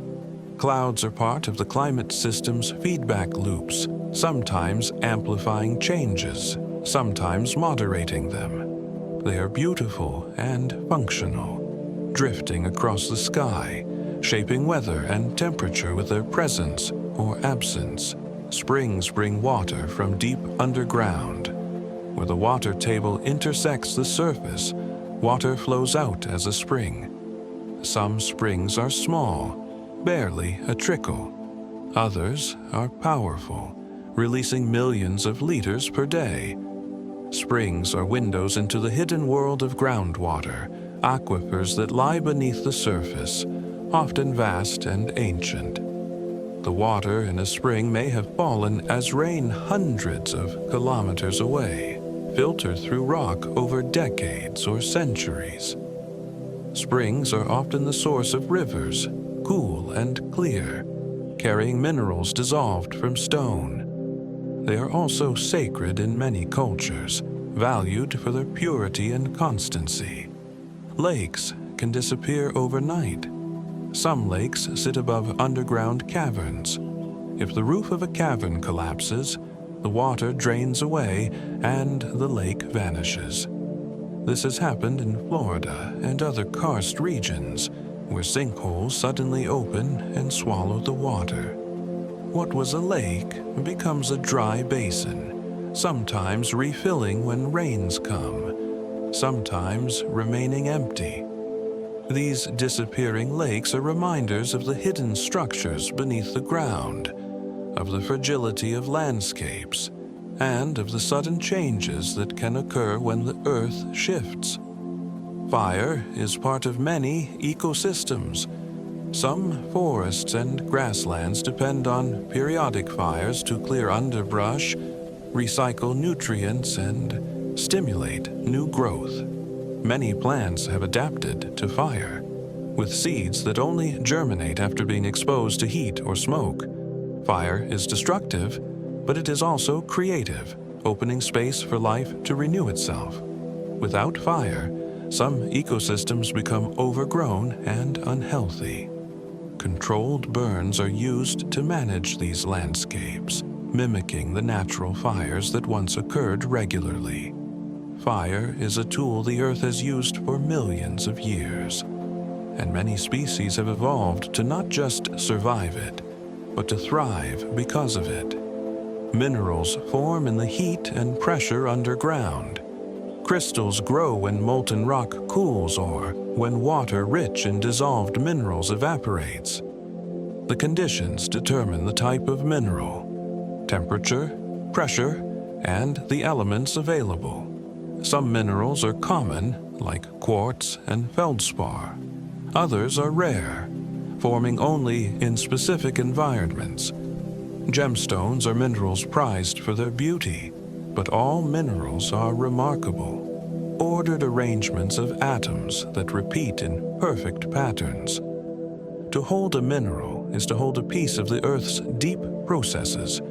Clouds are part of the climate system's feedback loops, sometimes amplifying changes, sometimes moderating them. They are beautiful and functional, drifting across the sky, shaping weather and temperature with their presence or absence. Springs bring water from deep underground. Where the water table intersects the surface, water flows out as a spring. Some springs are small, barely a trickle. Others are powerful, releasing millions of liters per day. Springs are windows into the hidden world of groundwater, aquifers that lie beneath the surface, often vast and ancient. The water in a spring may have fallen as rain hundreds of kilometers away, filtered through rock over decades or centuries. Springs are often the source of rivers, cool and clear, carrying minerals dissolved from stone. They are also sacred in many cultures, valued for their purity and constancy. Lakes can disappear overnight. Some lakes sit above underground caverns. If the roof of a cavern collapses, the water drains away and the lake vanishes. This has happened in Florida and other karst regions, where sinkholes suddenly open and swallow the water. What was a lake becomes a dry basin, sometimes refilling when rains come, sometimes remaining empty. These disappearing lakes are reminders of the hidden structures beneath the ground, of the fragility of landscapes, and of the sudden changes that can occur when the earth shifts. Fire is part of many ecosystems. Some forests and grasslands depend on periodic fires to clear underbrush, recycle nutrients, and stimulate new growth. Many plants have adapted to fire, with seeds that only germinate after being exposed to heat or smoke. Fire is destructive, but it is also creative, opening space for life to renew itself. Without fire, some ecosystems become overgrown and unhealthy. Controlled burns are used to manage these landscapes, mimicking the natural fires that once occurred regularly. Fire is a tool the Earth has used for millions of years, and many species have evolved to not just survive it, but to thrive because of it. Minerals form in the heat and pressure underground. Crystals grow when molten rock cools or when water rich in dissolved minerals evaporates. The conditions determine the type of mineral, temperature, pressure, and the elements available. Some minerals are common, like quartz and feldspar. Others are rare, forming only in specific environments. Gemstones are minerals prized for their beauty, but all minerals are remarkable. ordered arrangements of atoms that repeat in perfect patterns. To hold a mineral is to hold a piece of the Earth's deep processes,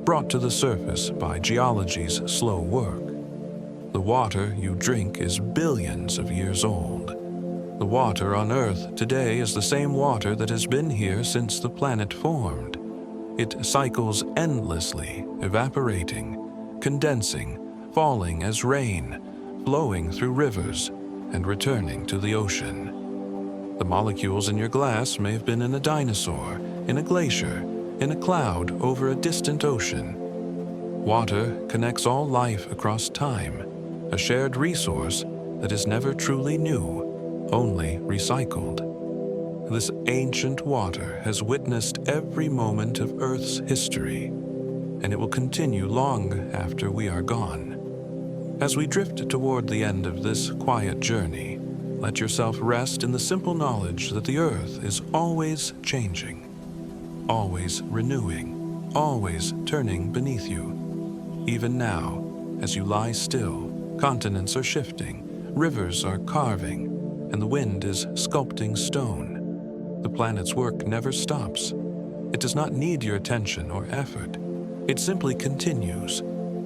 brought to the surface by geology's slow work. The water you drink is billions of years old. The water on Earth today is the same water that has been here since the planet formed. It cycles endlessly, evaporating, condensing, falling as rain, flowing through rivers, and returning to the ocean. The molecules in your glass may have been in a dinosaur, in a glacier, in a cloud over a distant ocean. Water connects all life across time, a shared resource that is never truly new, only recycled. This ancient water has witnessed every moment of Earth's history, and it will continue long after we are gone. As we drift toward the end of this quiet journey, let yourself rest in the simple knowledge that the Earth is always changing, always renewing, always turning beneath you. Even now, as you lie still, continents are shifting, rivers are carving, and the wind is sculpting stone. The planet's work never stops. It does not need your attention or effort. It simply continues,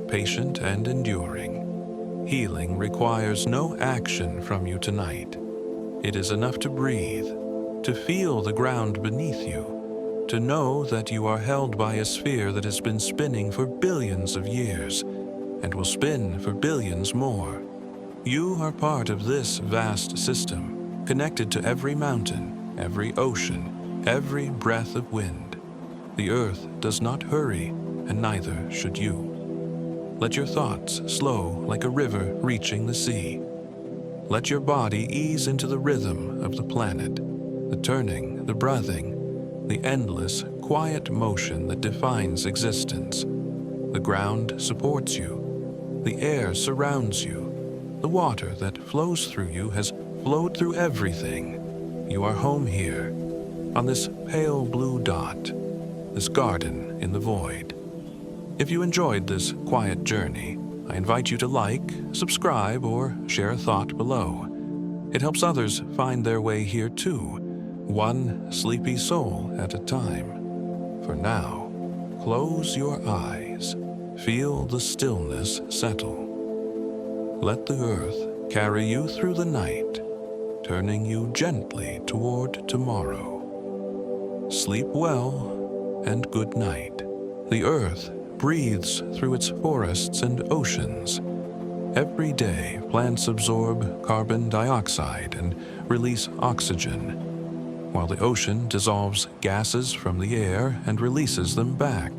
patient and enduring. Healing requires no action from you tonight. It is enough to breathe, to feel the ground beneath you, to know that you are held by a sphere that has been spinning for billions of years and will spin for billions more. You are part of this vast system, connected to every mountain, every ocean, every breath of wind. The Earth does not hurry, and neither should you. Let your thoughts slow like a river reaching the sea. Let your body ease into the rhythm of the planet, the turning, the breathing, the endless, quiet motion that defines existence. The ground supports you. The air surrounds you. The water that flows through you has flowed through everything. You are home here, on this pale blue dot, this garden in the void. If you enjoyed this quiet journey, I invite you to like, subscribe, or share a thought below. It helps others find their way here too, one sleepy soul at a time. For now, close your eyes. Feel the stillness settle. Let the earth carry you through the night, turning you gently toward tomorrow. Sleep well and good night. The earth breathes through its forests and oceans. Every day, plants absorb carbon dioxide and release oxygen, while the ocean dissolves gases from the air and releases them back.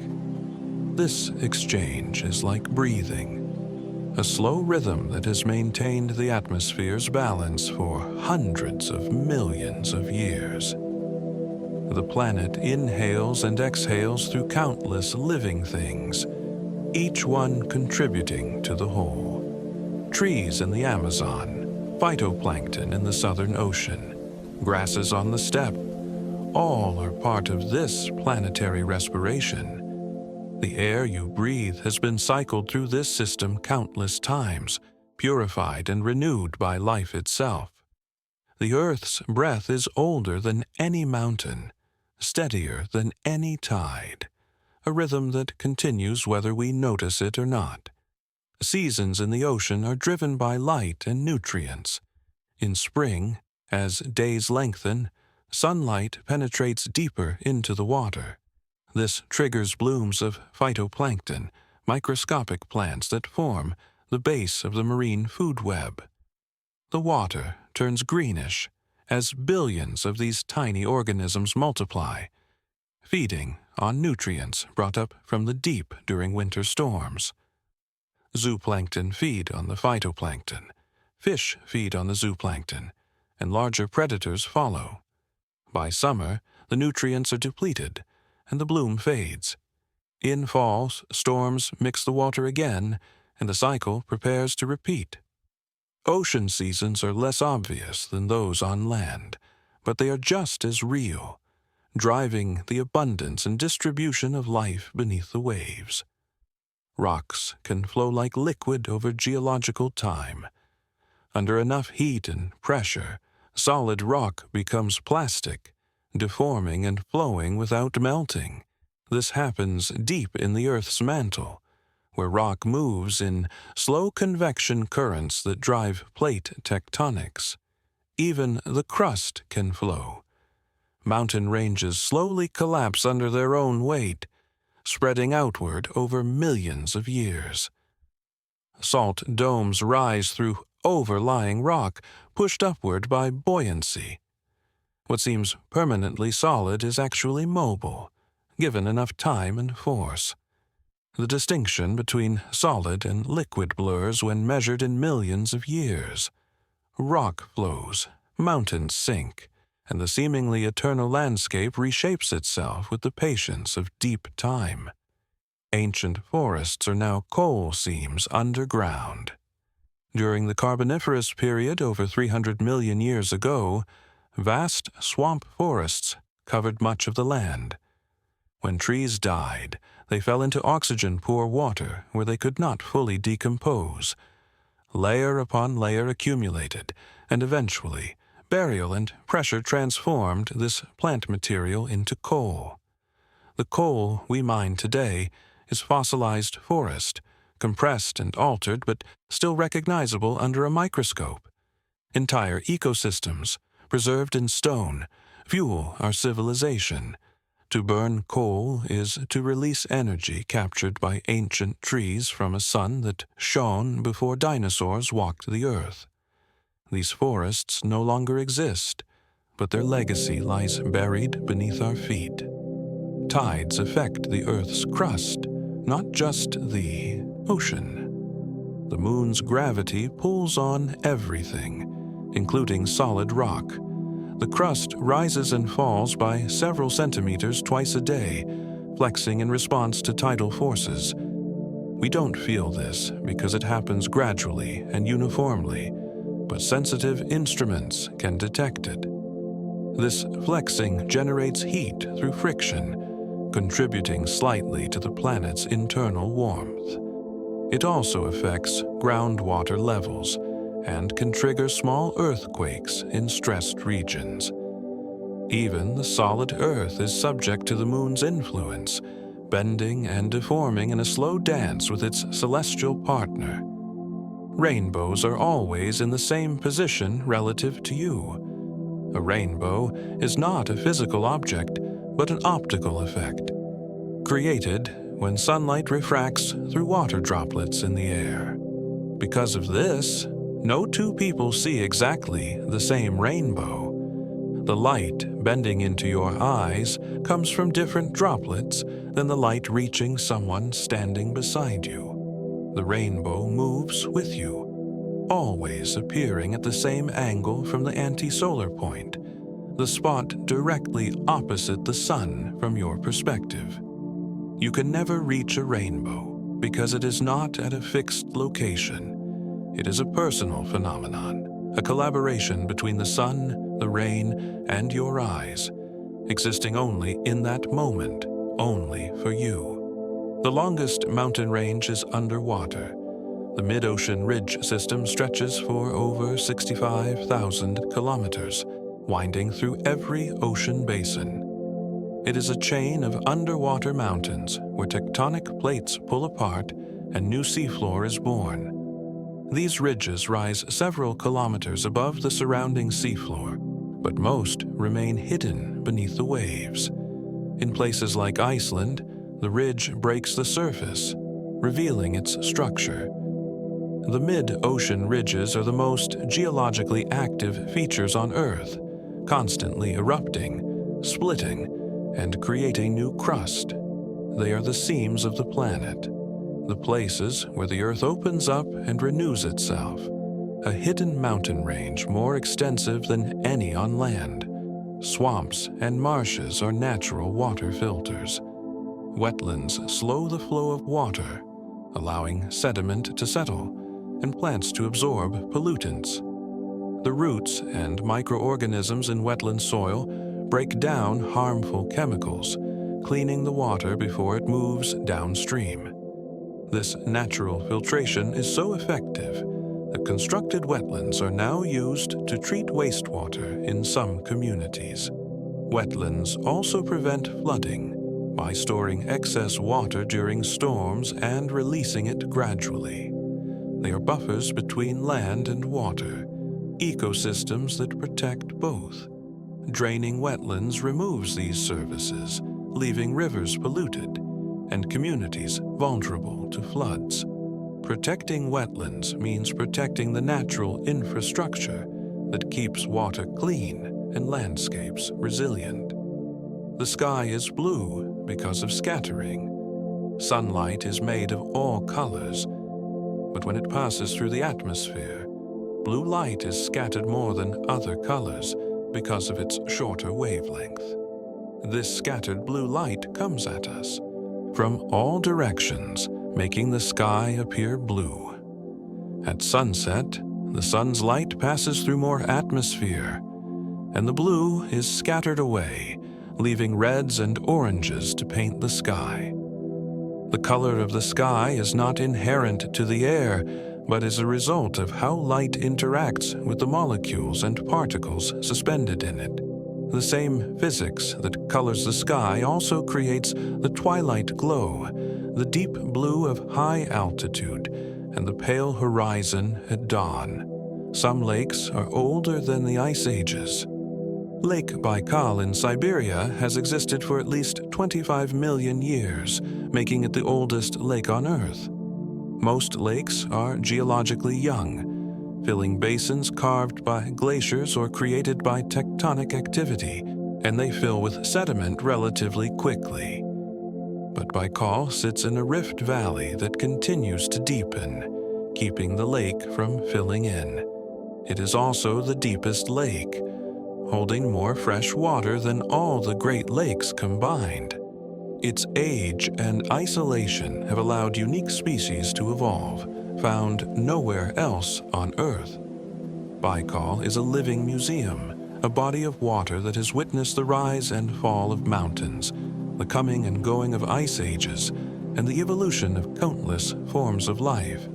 This exchange is like breathing, a slow rhythm that has maintained the atmosphere's balance for hundreds of millions of years. The planet inhales and exhales through countless living things, each one contributing to the whole. Trees in the Amazon, phytoplankton in the Southern Ocean, grasses on the steppe, all are part of this planetary respiration. The air you breathe has been cycled through this system countless times, purified and renewed by life itself. The Earth's breath is older than any mountain, steadier than any tide, a rhythm that continues whether we notice it or not. Seasons in the ocean are driven by light and nutrients. In spring, as days lengthen, sunlight penetrates deeper into the water. This triggers blooms of phytoplankton, microscopic plants that form the base of the marine food web. The water turns greenish as billions of these tiny organisms multiply, feeding on nutrients brought up from the deep during winter storms. Zooplankton feed on the phytoplankton, fish feed on the zooplankton, and larger predators follow. By summer, the nutrients are depleted, and the bloom fades. In fall, storms mix the water again, and the cycle prepares to repeat. Ocean seasons are less obvious than those on land, but they are just as real, driving the abundance and distribution of life beneath the waves. Rocks can flow like liquid over geological time. Under enough heat and pressure, solid rock becomes plastic, deforming and flowing without melting. This happens deep in the Earth's mantle, where rock moves in slow convection currents that drive plate tectonics. Even the crust can flow. Mountain ranges slowly collapse under their own weight, spreading outward over millions of years. Salt domes rise through overlying rock, pushed upward by buoyancy. What seems permanently solid is actually mobile, given enough time and force. The distinction between solid and liquid blurs when measured in millions of years. Rock flows, mountains sink, and the seemingly eternal landscape reshapes itself with the patience of deep time. Ancient forests are now coal seams underground. During the Carboniferous period over 300 million years ago, vast swamp forests covered much of the land. When trees died, they fell into oxygen-poor water where they could not fully decompose. Layer upon layer accumulated, and eventually, burial and pressure transformed this plant material into coal. The coal we mine today is fossilized forest, compressed and altered but still recognizable under a microscope. Entire ecosystems, preserved in stone, fuel our civilization. To burn coal is to release energy captured by ancient trees from a sun that shone before dinosaurs walked the earth. These forests no longer exist, but their legacy lies buried beneath our feet. Tides affect the Earth's crust, not just the ocean. The moon's gravity pulls on everything, including solid rock. The crust rises and falls by several centimeters twice a day, flexing in response to tidal forces. We don't feel this because it happens gradually and uniformly, but sensitive instruments can detect it. This flexing generates heat through friction, contributing slightly to the planet's internal warmth. It also affects groundwater levels and can trigger small earthquakes in stressed regions. Even the solid Earth is subject to the moon's influence, bending and deforming in a slow dance with its celestial partner. Rainbows are always in the same position relative to you. A rainbow is not a physical object, but an optical effect, created when sunlight refracts through water droplets in the air. Because of this, no two people see exactly the same rainbow. The light bending into your eyes comes from different droplets than the light reaching someone standing beside you. The rainbow moves with you, always appearing at the same angle from the anti-solar point, the spot directly opposite the sun from your perspective. You can never reach a rainbow because it is not at a fixed location. It is a personal phenomenon, a collaboration between the sun, the rain, and your eyes, existing only in that moment, only for you. The longest mountain range is underwater. The mid-ocean ridge system stretches for over 65,000 kilometers, winding through every ocean basin. It is a chain of underwater mountains where tectonic plates pull apart and new seafloor is born. These ridges rise several kilometers above the surrounding seafloor, but most remain hidden beneath the waves. In places like Iceland, the ridge breaks the surface, revealing its structure. The mid-ocean ridges are the most geologically active features on Earth, constantly erupting, splitting, and creating new crust. They are the seams of the planet, the places where the Earth opens up and renews itself, a hidden mountain range more extensive than any on land. Swamps and marshes are natural water filters. Wetlands slow the flow of water, allowing sediment to settle and plants to absorb pollutants. The roots and microorganisms in wetland soil break down harmful chemicals, cleaning the water before it moves downstream. This natural filtration is so effective The constructed wetlands are now used to treat wastewater in some communities. Wetlands also prevent flooding by storing excess water during storms and releasing it gradually. They are buffers between land and water, ecosystems that protect both. Draining wetlands removes these services, leaving rivers polluted and communities vulnerable to floods. Protecting wetlands means protecting the natural infrastructure that keeps water clean and landscapes resilient. The sky is blue because of scattering. Sunlight is made of all colors, but when it passes through the atmosphere, blue light is scattered more than other colors because of its shorter wavelength. This scattered blue light comes at us from all directions, making the sky appear blue. At sunset, the sun's light passes through more atmosphere, and the blue is scattered away, leaving reds and oranges to paint the sky. The color of the sky is not inherent to the air, but is a result of how light interacts with the molecules and particles suspended in it. The same physics that colors the sky also creates the twilight glow, the deep blue of high altitude, and the pale horizon at dawn. Some lakes are older than the ice ages. Lake Baikal in Siberia has existed for at least 25 million years, making it the oldest lake on Earth. Most lakes are geologically young, filling basins carved by glaciers or created by tectonic activity, and they fill with sediment relatively quickly. But Baikal sits in a rift valley that continues to deepen, keeping the lake from filling in. It is also the deepest lake, holding more fresh water than all the Great Lakes combined. Its age and isolation have allowed unique species to evolve, found nowhere else on Earth. Baikal is a living museum, a body of water that has witnessed the rise and fall of mountains, the coming and going of ice ages, and the evolution of countless forms of life.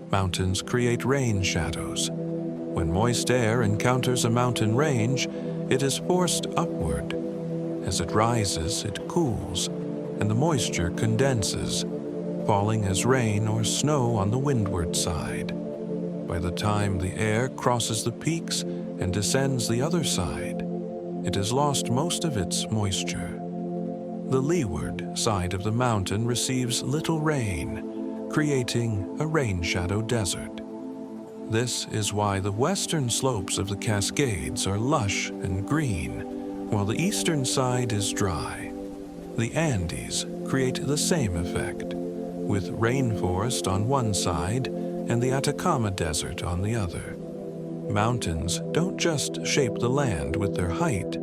Mountains create rain shadows. When moist air encounters a mountain range, it is forced upward. As it rises, it cools, and the moisture condenses, falling as rain or snow on the windward side. By the time the air crosses the peaks and descends the other side, it has lost most of its moisture. The leeward side of the mountain receives little rain, creating a rain shadow desert. This is why the western slopes of the Cascades are lush and green, while the eastern side is dry. The Andes create the same effect, with rainforest on one side and the Atacama Desert on the other. Mountains don't just shape the land with their height,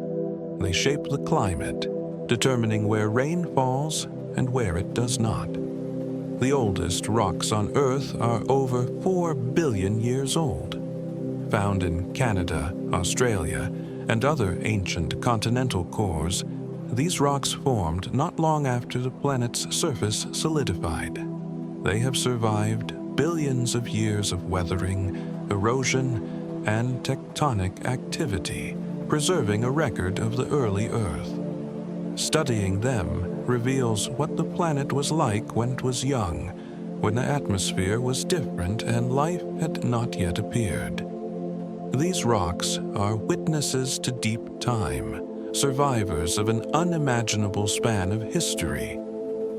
they shape the climate, determining where rain falls and where it does not. The oldest rocks on Earth are over 4 billion years old. Found in Canada, Australia, and other ancient continental cores, these rocks formed not long after the planet's surface solidified. They have survived billions of years of weathering, erosion, and tectonic activity, preserving a record of the early Earth. Studying them reveals what the planet was like when it was young, when the atmosphere was different and life had not yet appeared. These rocks are witnesses to deep time, survivors of an unimaginable span of history.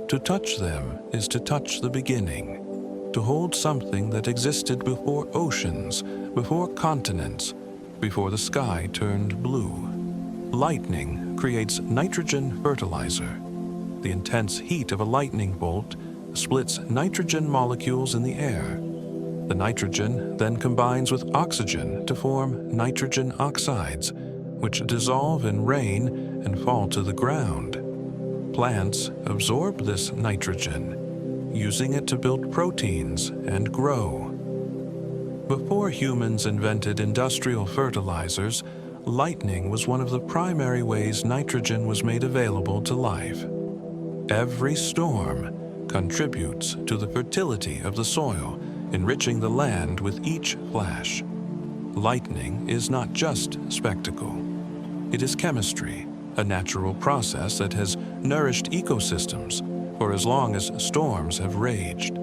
To touch them is to touch the beginning, to hold something that existed before oceans, before continents, before the sky turned blue. Lightning creates nitrogen fertilizer. The intense heat of a lightning bolt splits nitrogen molecules in the air. The nitrogen then combines with oxygen to form nitrogen oxides, which dissolve in rain and fall to the ground. Plants absorb this nitrogen, using it to build proteins and grow. Before humans invented industrial fertilizers, lightning was one of the primary ways nitrogen was made available to life. Every storm contributes to the fertility of the soil enriching the land with each flash. Lightning is not just spectacle. It is chemistry, a natural process that has nourished ecosystems for as long as storms have raged.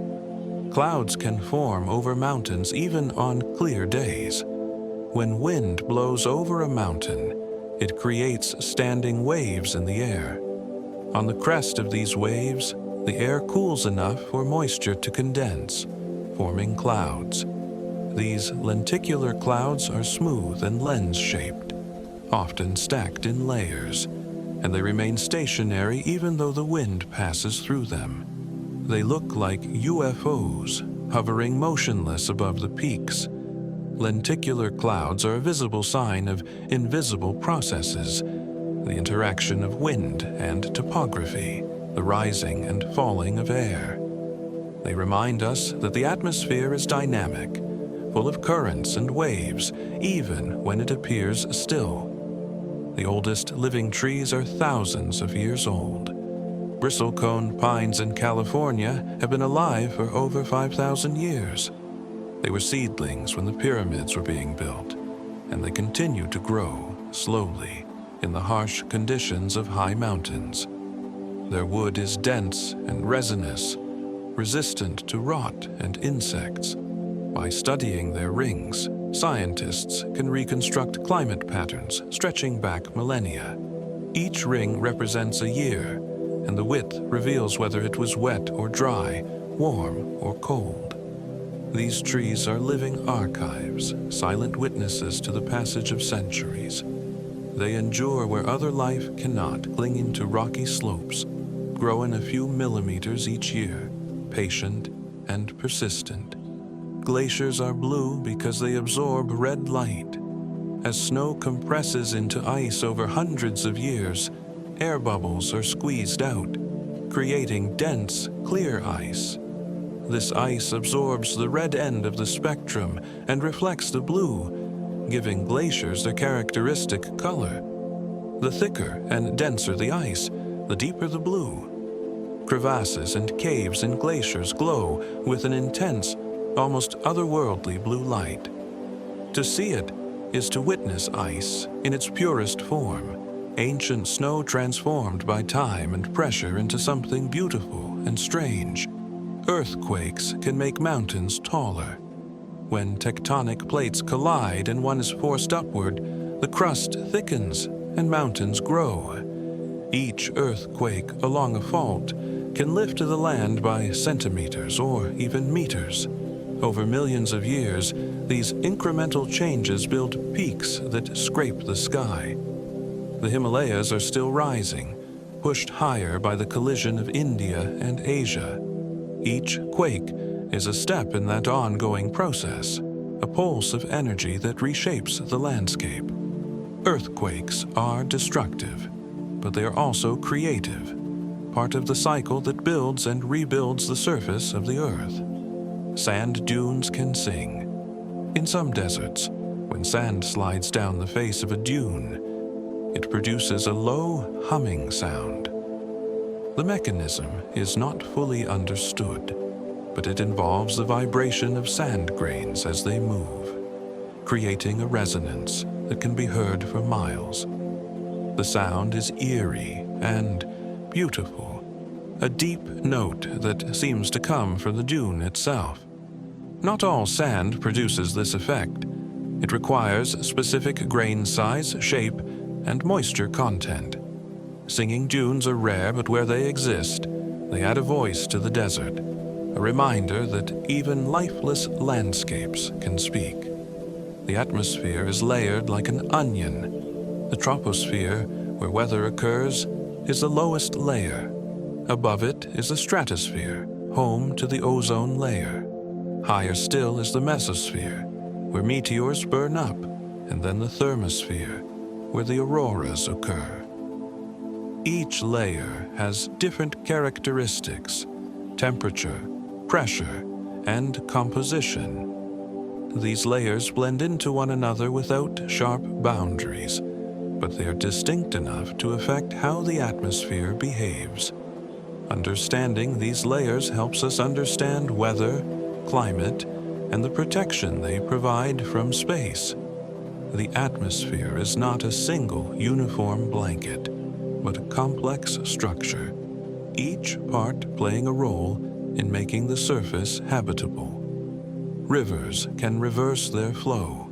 Clouds can form over mountains even on clear days. When wind blows over a mountain, it creates standing waves in the air. On the crest of these waves, the air cools enough for moisture to condense, forming clouds. These lenticular clouds are smooth and lens-shaped, often stacked in layers, and they remain stationary even though the wind passes through them. They look like UFOs, hovering motionless above the peaks. Lenticular clouds are a visible sign of invisible processes, the interaction of wind and topography, the rising and falling of air. They remind us that the atmosphere is dynamic, full of currents and waves, even when it appears still. The oldest living trees are thousands of years old. Bristlecone pines in California have been alive for over 5,000 years. They were seedlings when the pyramids were being built, and they continue to grow slowly in the harsh conditions of high mountains. Their wood is dense and resinous, resistant to rot and insects. By studying their rings, scientists can reconstruct climate patterns stretching back millennia. Each ring represents a year, and the width reveals whether it was wet or dry, warm or cold. These trees are living archives, silent witnesses to the passage of centuries. They endure where other life cannot, clinging to rocky slopes, growing a few millimeters each year, patient and persistent. Glaciers are blue because they absorb red light. As snow compresses into ice over hundreds of years, air bubbles are squeezed out, creating dense, clear ice. This ice absorbs the red end of the spectrum and reflects the blue, giving glaciers their characteristic color. The thicker and denser the ice, the deeper the blue. Crevasses and caves in glaciers glow with an intense, almost otherworldly blue light. To see it is to witness ice in its purest form, ancient snow transformed by time and pressure into something beautiful and strange. Earthquakes can make mountains taller. When tectonic plates collide and one is forced upward, the crust thickens and mountains grow. Each earthquake along a fault can lift the land by centimeters or even meters. Over millions of years, these incremental changes build peaks that scrape the sky. The Himalayas are still rising, pushed higher by the collision of India and Asia. Each quake is a step in that ongoing process, a pulse of energy that reshapes the landscape. Earthquakes are destructive, but they are also creative, part of the cycle that builds and rebuilds the surface of the earth. Sand dunes can sing. In some deserts, when sand slides down the face of a dune, it produces a low humming sound. The mechanism is not fully understood, but it involves the vibration of sand grains as they move, creating a resonance that can be heard for miles. The sound is eerie and beautiful, a deep note that seems to come from the dune itself. Not all sand produces this effect. It requires specific grain size, shape, and moisture content. Singing dunes are rare, but where they exist, they add a voice to the desert, a reminder that even lifeless landscapes can speak. The atmosphere is layered like an onion. The troposphere, where weather occurs, is the lowest layer. Above it is the stratosphere, home to the ozone layer. Higher still is the mesosphere, where meteors burn up, and then the thermosphere, where the auroras occur. Each layer has different characteristics: temperature, pressure, and composition. These layers blend into one another without sharp boundaries, but they are distinct enough to affect how the atmosphere behaves. Understanding these layers helps us understand weather, climate, and the protection they provide from space. The atmosphere is not a single uniform blanket, but a complex structure, each part playing a role in making the surface habitable. Rivers can reverse their flow.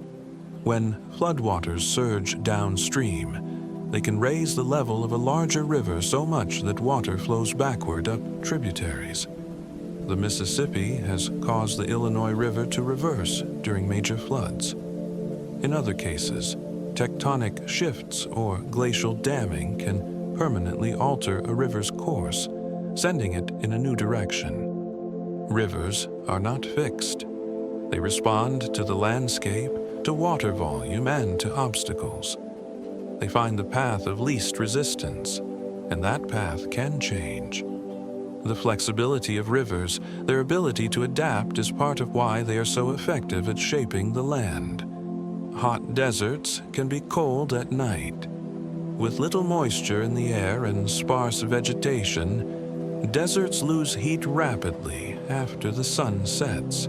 When floodwaters surge downstream, they can raise the level of a larger river so much that water flows backward up tributaries. The Mississippi has caused the Illinois River to reverse during major floods. In other cases, tectonic shifts or glacial damming can permanently alter a river's course, sending it in a new direction. Rivers are not fixed. They respond to the landscape, to water volume, and to obstacles. They find the path of least resistance, and that path can change. The flexibility of rivers, their ability to adapt, is part of why they are so effective at shaping the land. Hot deserts can be cold at night. With little moisture in the air and sparse vegetation, deserts lose heat rapidly after the sun sets.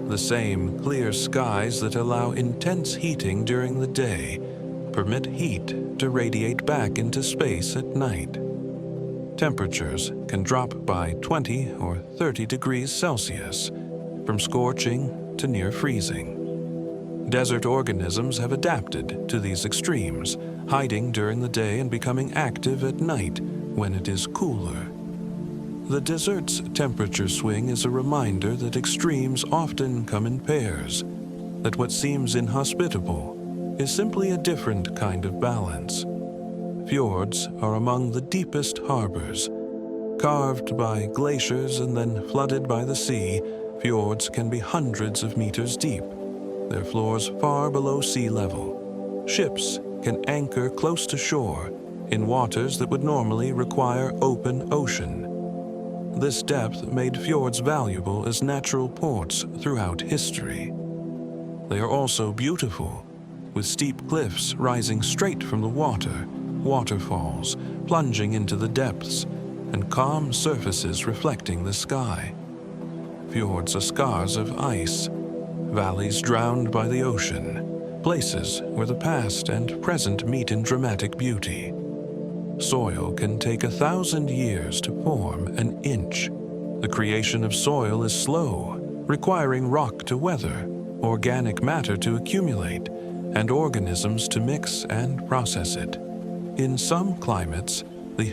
The same clear skies that allow intense heating during the day permit heat to radiate back into space at night. Temperatures can drop by 20 or 30 degrees Celsius, from scorching to near freezing. Desert organisms have adapted to these extremes, hiding during the day and becoming active at night when it is cooler. The desert's temperature swing is a reminder that extremes often come in pairs, that what seems inhospitable is simply a different kind of balance. Fjords are among the deepest harbors. Carved by glaciers and then flooded by the sea, fjords can be hundreds of meters deep, their floors far below sea level. Ships can anchor close to shore in waters that would normally require open ocean. This depth made fjords valuable as natural ports throughout history. They are also beautiful, with steep cliffs rising straight from the water, waterfalls plunging into the depths, and calm surfaces reflecting the sky. Fjords are scars of ice, valleys drowned by the ocean, places where the past and present meet in dramatic beauty. Soil can take 1,000 years to form an inch. The creation of soil is slow, requiring rock to weather, organic matter to accumulate, and organisms to mix and process it. In some climates, the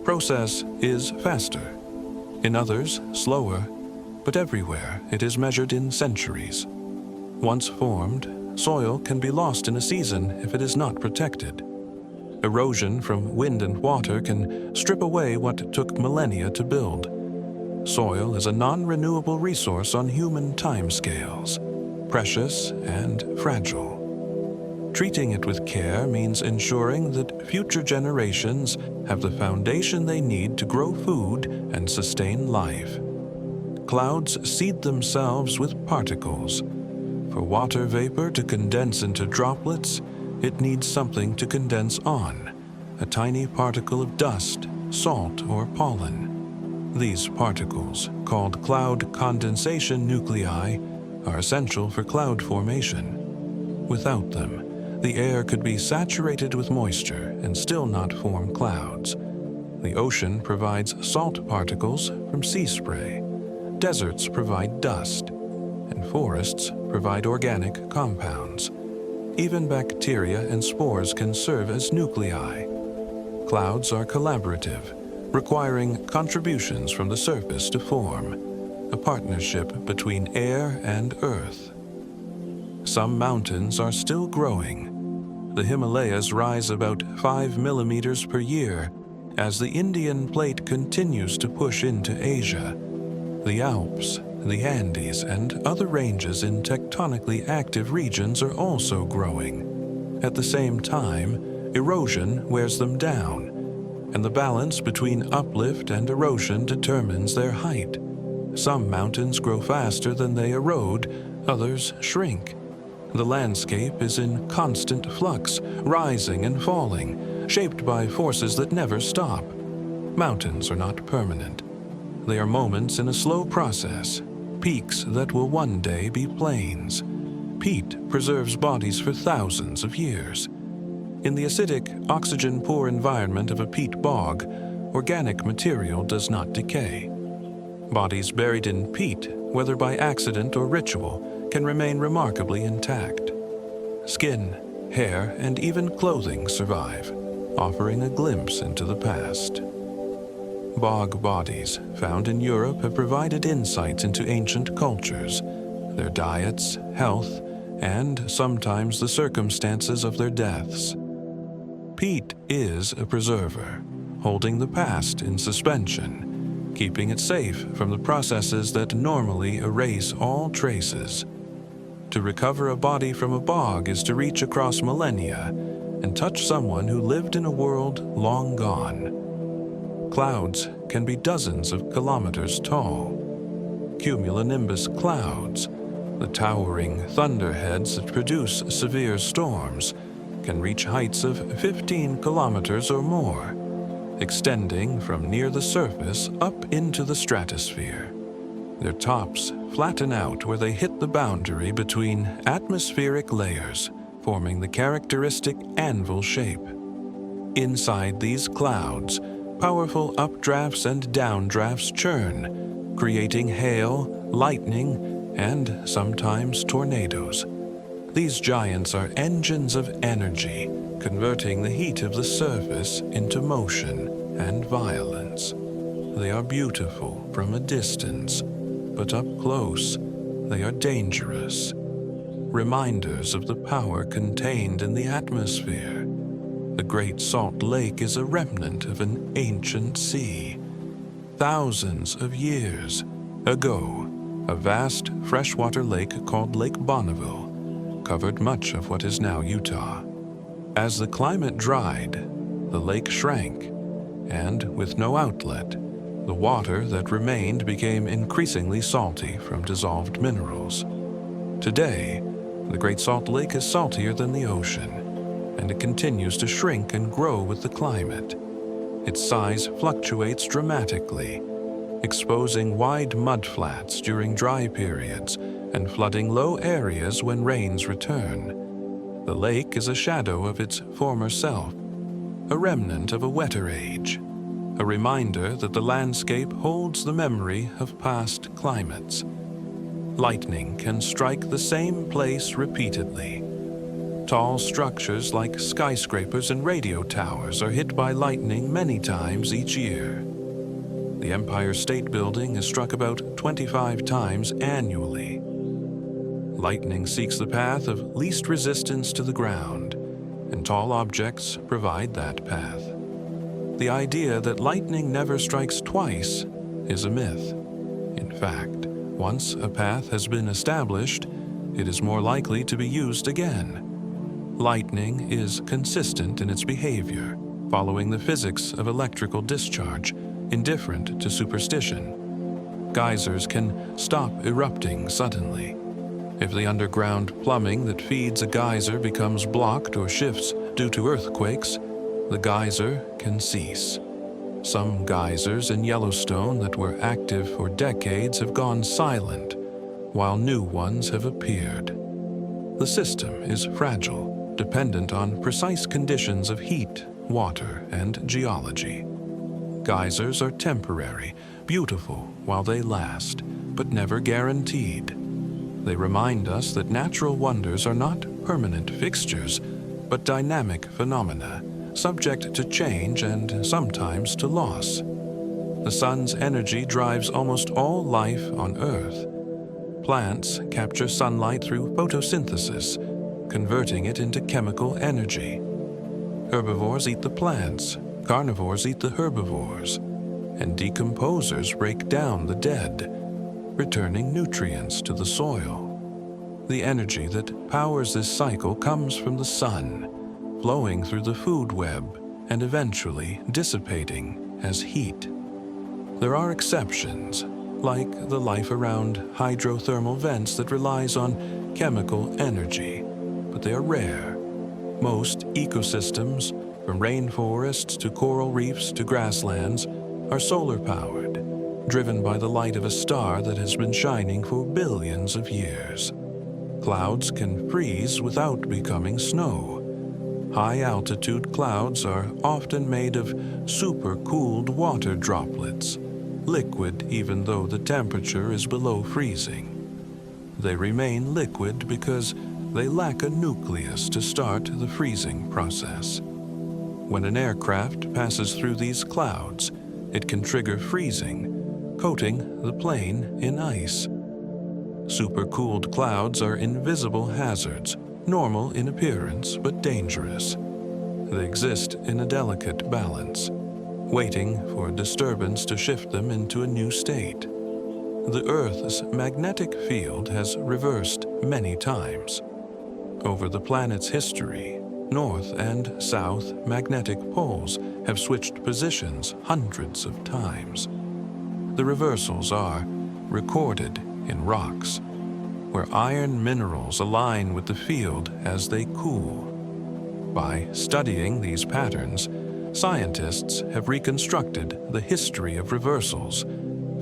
process is faster. In others, slower, but everywhere it is measured in centuries. Once formed, soil can be lost in a season if it is not protected. Erosion from wind and water can strip away what took millennia to build. Soil is a non-renewable resource on human timescales, precious and fragile. Treating it with care means ensuring that future generations have the foundation they need to grow food and sustain life. Clouds seed themselves with particles. For water vapor to condense into droplets, it needs something to condense on, a tiny particle of dust, salt, or pollen. These particles, called cloud condensation nuclei, are essential for cloud formation. Without them, the air could be saturated with moisture and still not form clouds. The ocean provides salt particles from sea spray. Deserts provide dust, and forests provide organic compounds. Even bacteria and spores can serve as nuclei. Clouds are collaborative, requiring contributions from the surface to form, a partnership between air and earth. Some mountains are still growing. The Himalayas rise about 5 millimeters per year as the Indian plate continues to push into Asia. The Alps, the Andes, and other ranges in tectonically active regions are also growing. At the same time, erosion wears them down, and the balance between uplift and erosion determines their height. Some mountains grow faster than they erode, others shrink. The landscape is in constant flux, rising and falling, shaped by forces that never stop. Mountains are not permanent. They are moments in a slow process, peaks that will one day be plains. Peat preserves bodies for thousands of years. In the acidic, oxygen-poor environment of a peat bog, organic material does not decay. Bodies buried in peat, whether by accident or ritual, can remain remarkably intact. Skin, hair, and even clothing survive, offering a glimpse into the past. Bog bodies found in Europe have provided insights into ancient cultures, their diets, health, and sometimes the circumstances of their deaths. Peat is a preserver, holding the past in suspension, keeping it safe from the processes that normally erase all traces. To recover a body from a bog is to reach across millennia and touch someone who lived in a world long gone. Clouds can be dozens of kilometers tall. Cumulonimbus clouds, the towering thunderheads that produce severe storms, can reach heights of 15 kilometers or more, extending from near the surface up into the stratosphere. Their tops flatten out where they hit the boundary between atmospheric layers, forming the characteristic anvil shape. Inside these clouds, powerful updrafts and downdrafts churn, creating hail, lightning, and sometimes tornadoes. These giants are engines of energy, converting the heat of the surface into motion and violence. They are beautiful from a distance, but up close, they are dangerous. Reminders of the power contained in the atmosphere. The Great Salt Lake is a remnant of an ancient sea. Thousands of years ago, a vast freshwater lake called Lake Bonneville covered much of what is now Utah. As the climate dried, the lake shrank, and with no outlet, the water that remained became increasingly salty from dissolved minerals. Today, the Great Salt Lake is saltier than the ocean, and it continues to shrink and grow with the climate. Its size fluctuates dramatically, exposing wide mudflats during dry periods and flooding low areas when rains return. The lake is a shadow of its former self, a remnant of a wetter age, a reminder that the landscape holds the memory of past climates. Lightning can strike the same place repeatedly. Tall structures like skyscrapers and radio towers are hit by lightning many times each year. The Empire State Building is struck about 25 times annually. Lightning seeks the path of least resistance to the ground, and tall objects provide that path. The idea that lightning never strikes twice is a myth. In fact, once a path has been established, it is more likely to be used again. Lightning is consistent in its behavior, following the physics of electrical discharge, indifferent to superstition. Geysers can stop erupting suddenly. If the underground plumbing that feeds a geyser becomes blocked or shifts due to earthquakes, the geyser can cease. Some geysers in Yellowstone that were active for decades have gone silent, while new ones have appeared. The system is fragile, dependent on precise conditions of heat, water, and geology. Geysers are temporary, beautiful while they last, but never guaranteed. They remind us that natural wonders are not permanent fixtures, but dynamic phenomena, subject to change and sometimes to loss. The sun's energy drives almost all life on Earth. Plants capture sunlight through photosynthesis, converting it into chemical energy. Herbivores eat the plants, carnivores eat the herbivores, and decomposers break down the dead, returning nutrients to the soil. The energy that powers this cycle comes from the sun, flowing through the food web and eventually dissipating as heat. There are exceptions, like the life around hydrothermal vents that relies on chemical energy, but they are rare. Most ecosystems, from rainforests to coral reefs to grasslands, are solar-powered. driven by the light of a star that has been shining for billions of years. Clouds can freeze without becoming snow. High-altitude clouds are often made of supercooled water droplets, liquid even though the temperature is below freezing. They remain liquid because they lack a nucleus to start the freezing process. When an aircraft passes through these clouds, it can trigger freezing, coating the plane in ice. Supercooled clouds are invisible hazards, normal in appearance but dangerous. They exist in a delicate balance, waiting for a disturbance to shift them into a new state. The Earth's magnetic field has reversed many times. Over the planet's history, north and south magnetic poles have switched positions hundreds of times. The reversals are recorded in rocks, where iron minerals align with the field as they cool. By studying these patterns, scientists have reconstructed the history of reversals,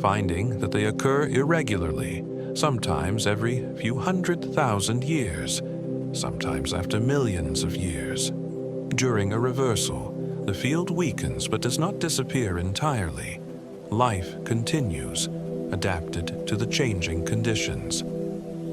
finding that they occur irregularly, sometimes every few 100,000 years, sometimes after millions of years. During a reversal, the field weakens but does not disappear entirely. Life continues, adapted to the changing conditions.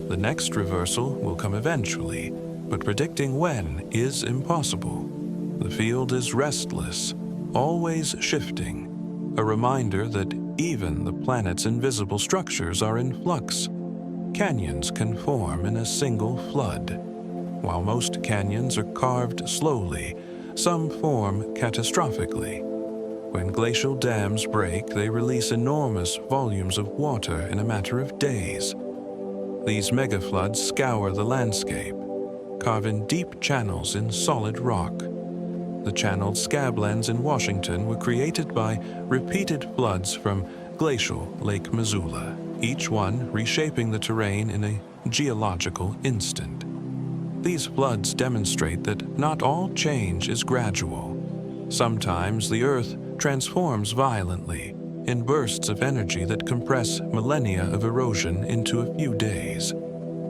The next reversal will come eventually, but predicting when is impossible. The field is restless, always shifting, a reminder that even the planet's invisible structures are in flux. Canyons can form in a single flood. While most canyons are carved slowly, some form catastrophically. When glacial dams break, they release enormous volumes of water in a matter of days. These megafloods scour the landscape, carving deep channels in solid rock. The channeled scablands in Washington were created by repeated floods from glacial Lake Missoula, each one reshaping the terrain in a geological instant. These floods demonstrate that not all change is gradual. Sometimes the Earth transforms violently in bursts of energy that compress millennia of erosion into a few days.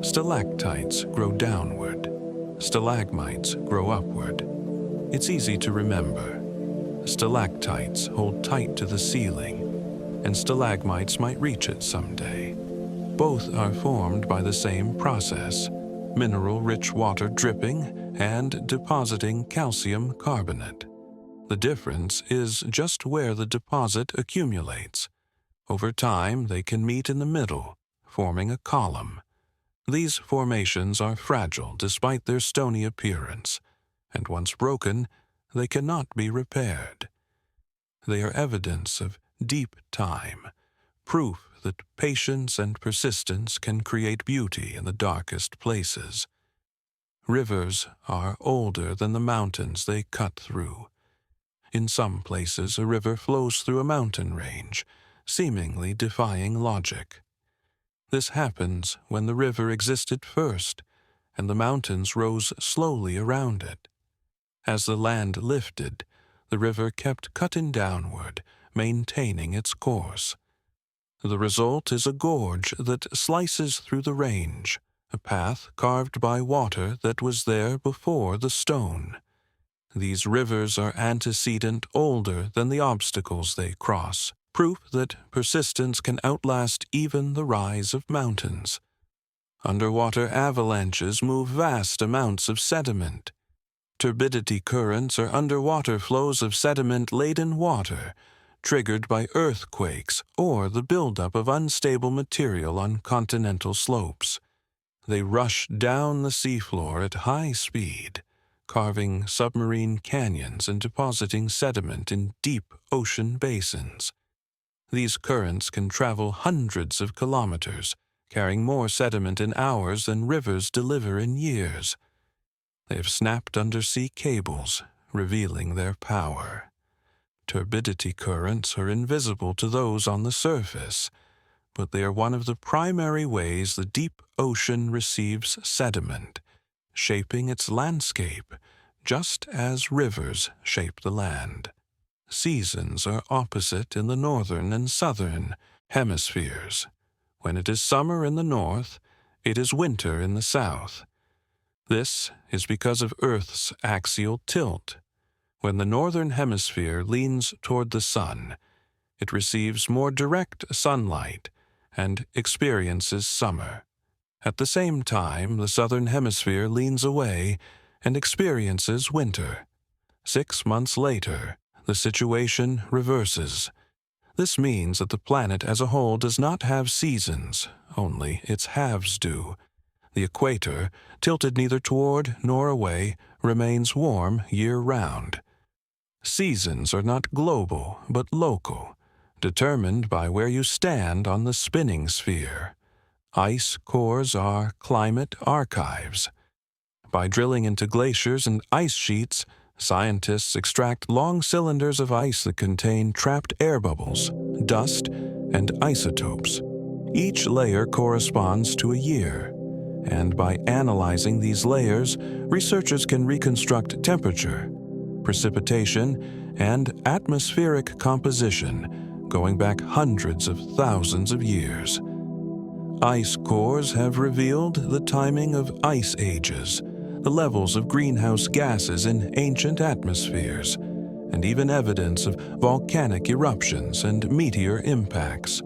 Stalactites grow downward. Stalagmites grow upward. It's easy to remember. Stalactites hold tight to the ceiling, and stalagmites might reach it someday. Both are formed by the same process, mineral-rich water dripping and depositing calcium carbonate. The difference is just where the deposit accumulates. Over time, they can meet in the middle, forming a column. These formations are fragile despite their stony appearance, and once broken, they cannot be repaired. They are evidence of deep time, proof that patience and persistence can create beauty in the darkest places. Rivers are older than the mountains they cut through. In some places, a river flows through a mountain range, seemingly defying logic. This happens when the river existed first, and the mountains rose slowly around it. As the land lifted, the river kept cutting downward, maintaining its course. The result is a gorge that slices through the range, a path carved by water that was there before the stone. These rivers are antecedent older than the obstacles they cross, proof that persistence can outlast even the rise of mountains. Underwater avalanches move vast amounts of sediment. Turbidity currents are underwater flows of sediment-laden water, triggered by earthquakes or the buildup of unstable material on continental slopes. They rush down the seafloor at high speed, carving submarine canyons and depositing sediment in deep ocean basins. These currents can travel hundreds of kilometers, carrying more sediment in hours than rivers deliver in years. They have snapped undersea cables, revealing their power. Turbidity currents are invisible to those on the surface, but they are one of the primary ways the deep ocean receives sediment, shaping its landscape, just as rivers shape the land. Seasons are opposite in the northern and southern hemispheres. When it is summer in the north, it is winter in the south. This is because of Earth's axial tilt. When the northern hemisphere leans toward the sun, it receives more direct sunlight and experiences summer. At the same time, the southern hemisphere leans away and experiences winter. 6 months later, the situation reverses. This means that the planet as a whole does not have seasons, only its halves do. The equator, tilted neither toward nor away, remains warm year-round. Seasons are not global, but local, determined by where you stand on the spinning sphere. Ice cores are climate archives. By drilling into glaciers and ice sheets, scientists extract long cylinders of ice that contain trapped air bubbles, dust, and isotopes. Each layer corresponds to a year, and by analyzing these layers, researchers can reconstruct temperature, precipitation, and atmospheric composition going back hundreds of thousands of years. Ice cores have revealed the timing of ice ages, the levels of greenhouse gases in ancient atmospheres, and even evidence of volcanic eruptions and meteor impacts.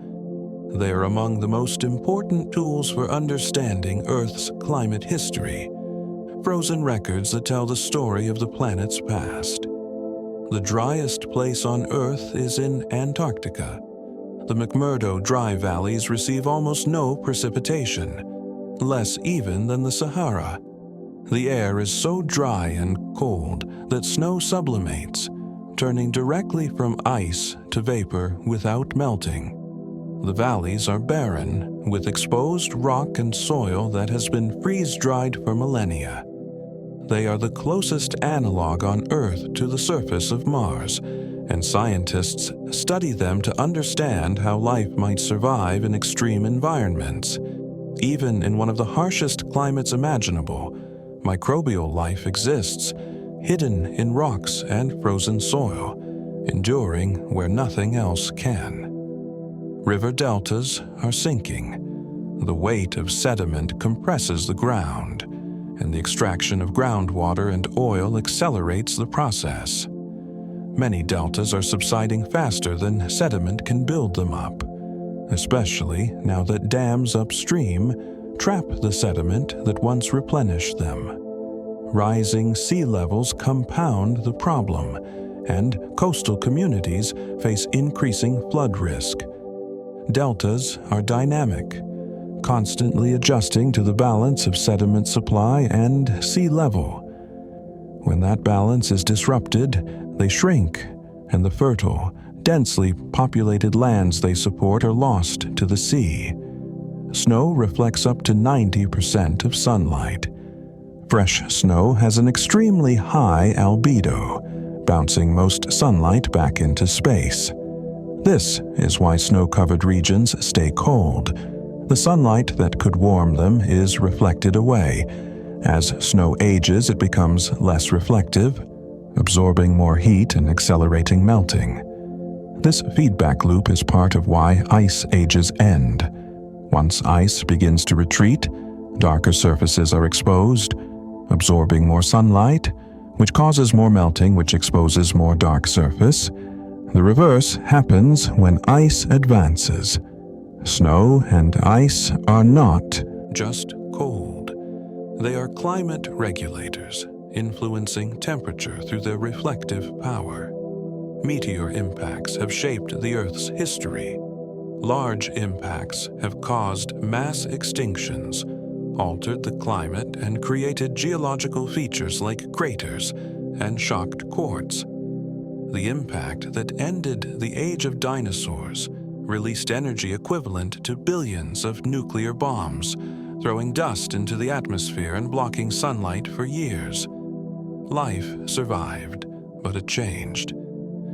They are among the most important tools for understanding Earth's climate history, frozen records that tell the story of the planet's past. The driest place on Earth is in Antarctica. The McMurdo Dry Valleys receive almost no precipitation, less even than the Sahara. The air is so dry and cold that snow sublimates, turning directly from ice to vapor without melting. The valleys are barren, with exposed rock and soil that has been freeze-dried for millennia. They are the closest analog on Earth to the surface of Mars, and scientists study them to understand how life might survive in extreme environments. Even in one of the harshest climates imaginable, microbial life exists, hidden in rocks and frozen soil, enduring where nothing else can. River deltas are sinking. The weight of sediment compresses the ground, and the extraction of groundwater and oil accelerates the process. Many deltas are subsiding faster than sediment can build them up, especially now that dams upstream trap the sediment that once replenished them. Rising sea levels compound the problem, and coastal communities face increasing flood risk. Deltas are dynamic, constantly adjusting to the balance of sediment supply and sea level. When that balance is disrupted, they shrink, and the fertile, densely populated lands they support are lost to the sea. Snow reflects up to 90% of sunlight. Fresh snow has an extremely high albedo, bouncing most sunlight back into space. This is why snow-covered regions stay cold. The sunlight that could warm them is reflected away. As snow ages, it becomes less reflective, absorbing more heat and accelerating melting. This feedback loop is part of why ice ages end. Once ice begins to retreat, darker surfaces are exposed, absorbing more sunlight, which causes more melting, which exposes more dark surface. The reverse happens when ice advances. Snow and ice are not just cold. They are climate regulators, influencing temperature through their reflective power. Meteor impacts have shaped the Earth's history. Large impacts have caused mass extinctions, altered the climate, and created geological features like craters and shocked quartz. The impact that ended the age of dinosaurs released energy equivalent to billions of nuclear bombs, throwing dust into the atmosphere and blocking sunlight for years. Life survived, but it changed.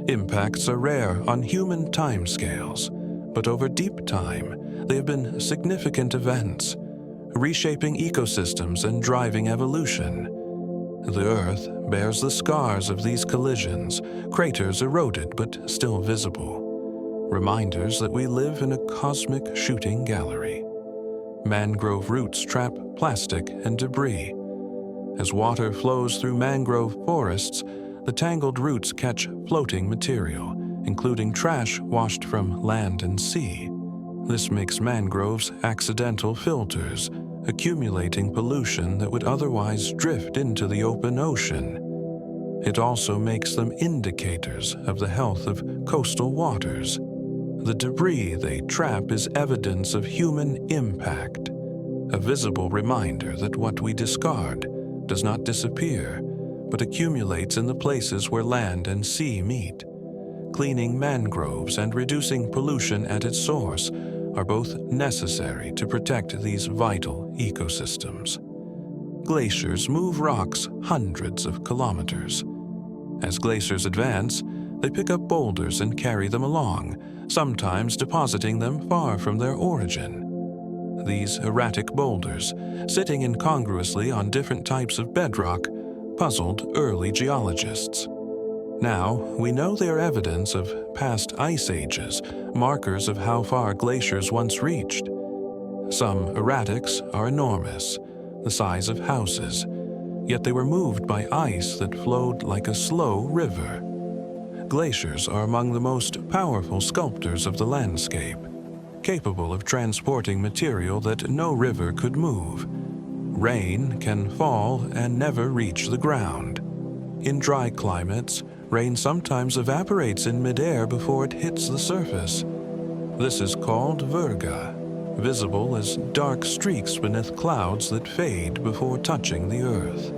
Impacts are rare on human timescales, but over deep time, they have been significant events, reshaping ecosystems and driving evolution. The Earth bears the scars of these collisions, craters eroded but still visible, reminders that we live in a cosmic shooting gallery. Mangrove roots trap plastic and debris. As water flows through mangrove forests, the tangled roots catch floating material, including trash washed from land and sea. This makes mangroves accidental filters, accumulating pollution that would otherwise drift into the open ocean. It also makes them indicators of the health of coastal waters. The debris they trap is evidence of human impact, a visible reminder that what we discard does not disappear, but accumulates in the places where land and sea meet. Cleaning mangroves and reducing pollution at its source are both necessary to protect these vital ecosystems. Glaciers move rocks hundreds of kilometers. As glaciers advance, they pick up boulders and carry them along, sometimes depositing them far from their origin. These erratic boulders, sitting incongruously on different types of bedrock, puzzled early geologists. Now, we know they are evidence of past ice ages, markers of how far glaciers once reached. Some erratics are enormous, the size of houses, yet they were moved by ice that flowed like a slow river. Glaciers are among the most powerful sculptors of the landscape, capable of transporting material that no river could move. Rain can fall and never reach the ground. In dry climates, rain sometimes evaporates in midair before it hits the surface. This is called virga, visible as dark streaks beneath clouds that fade before touching the earth.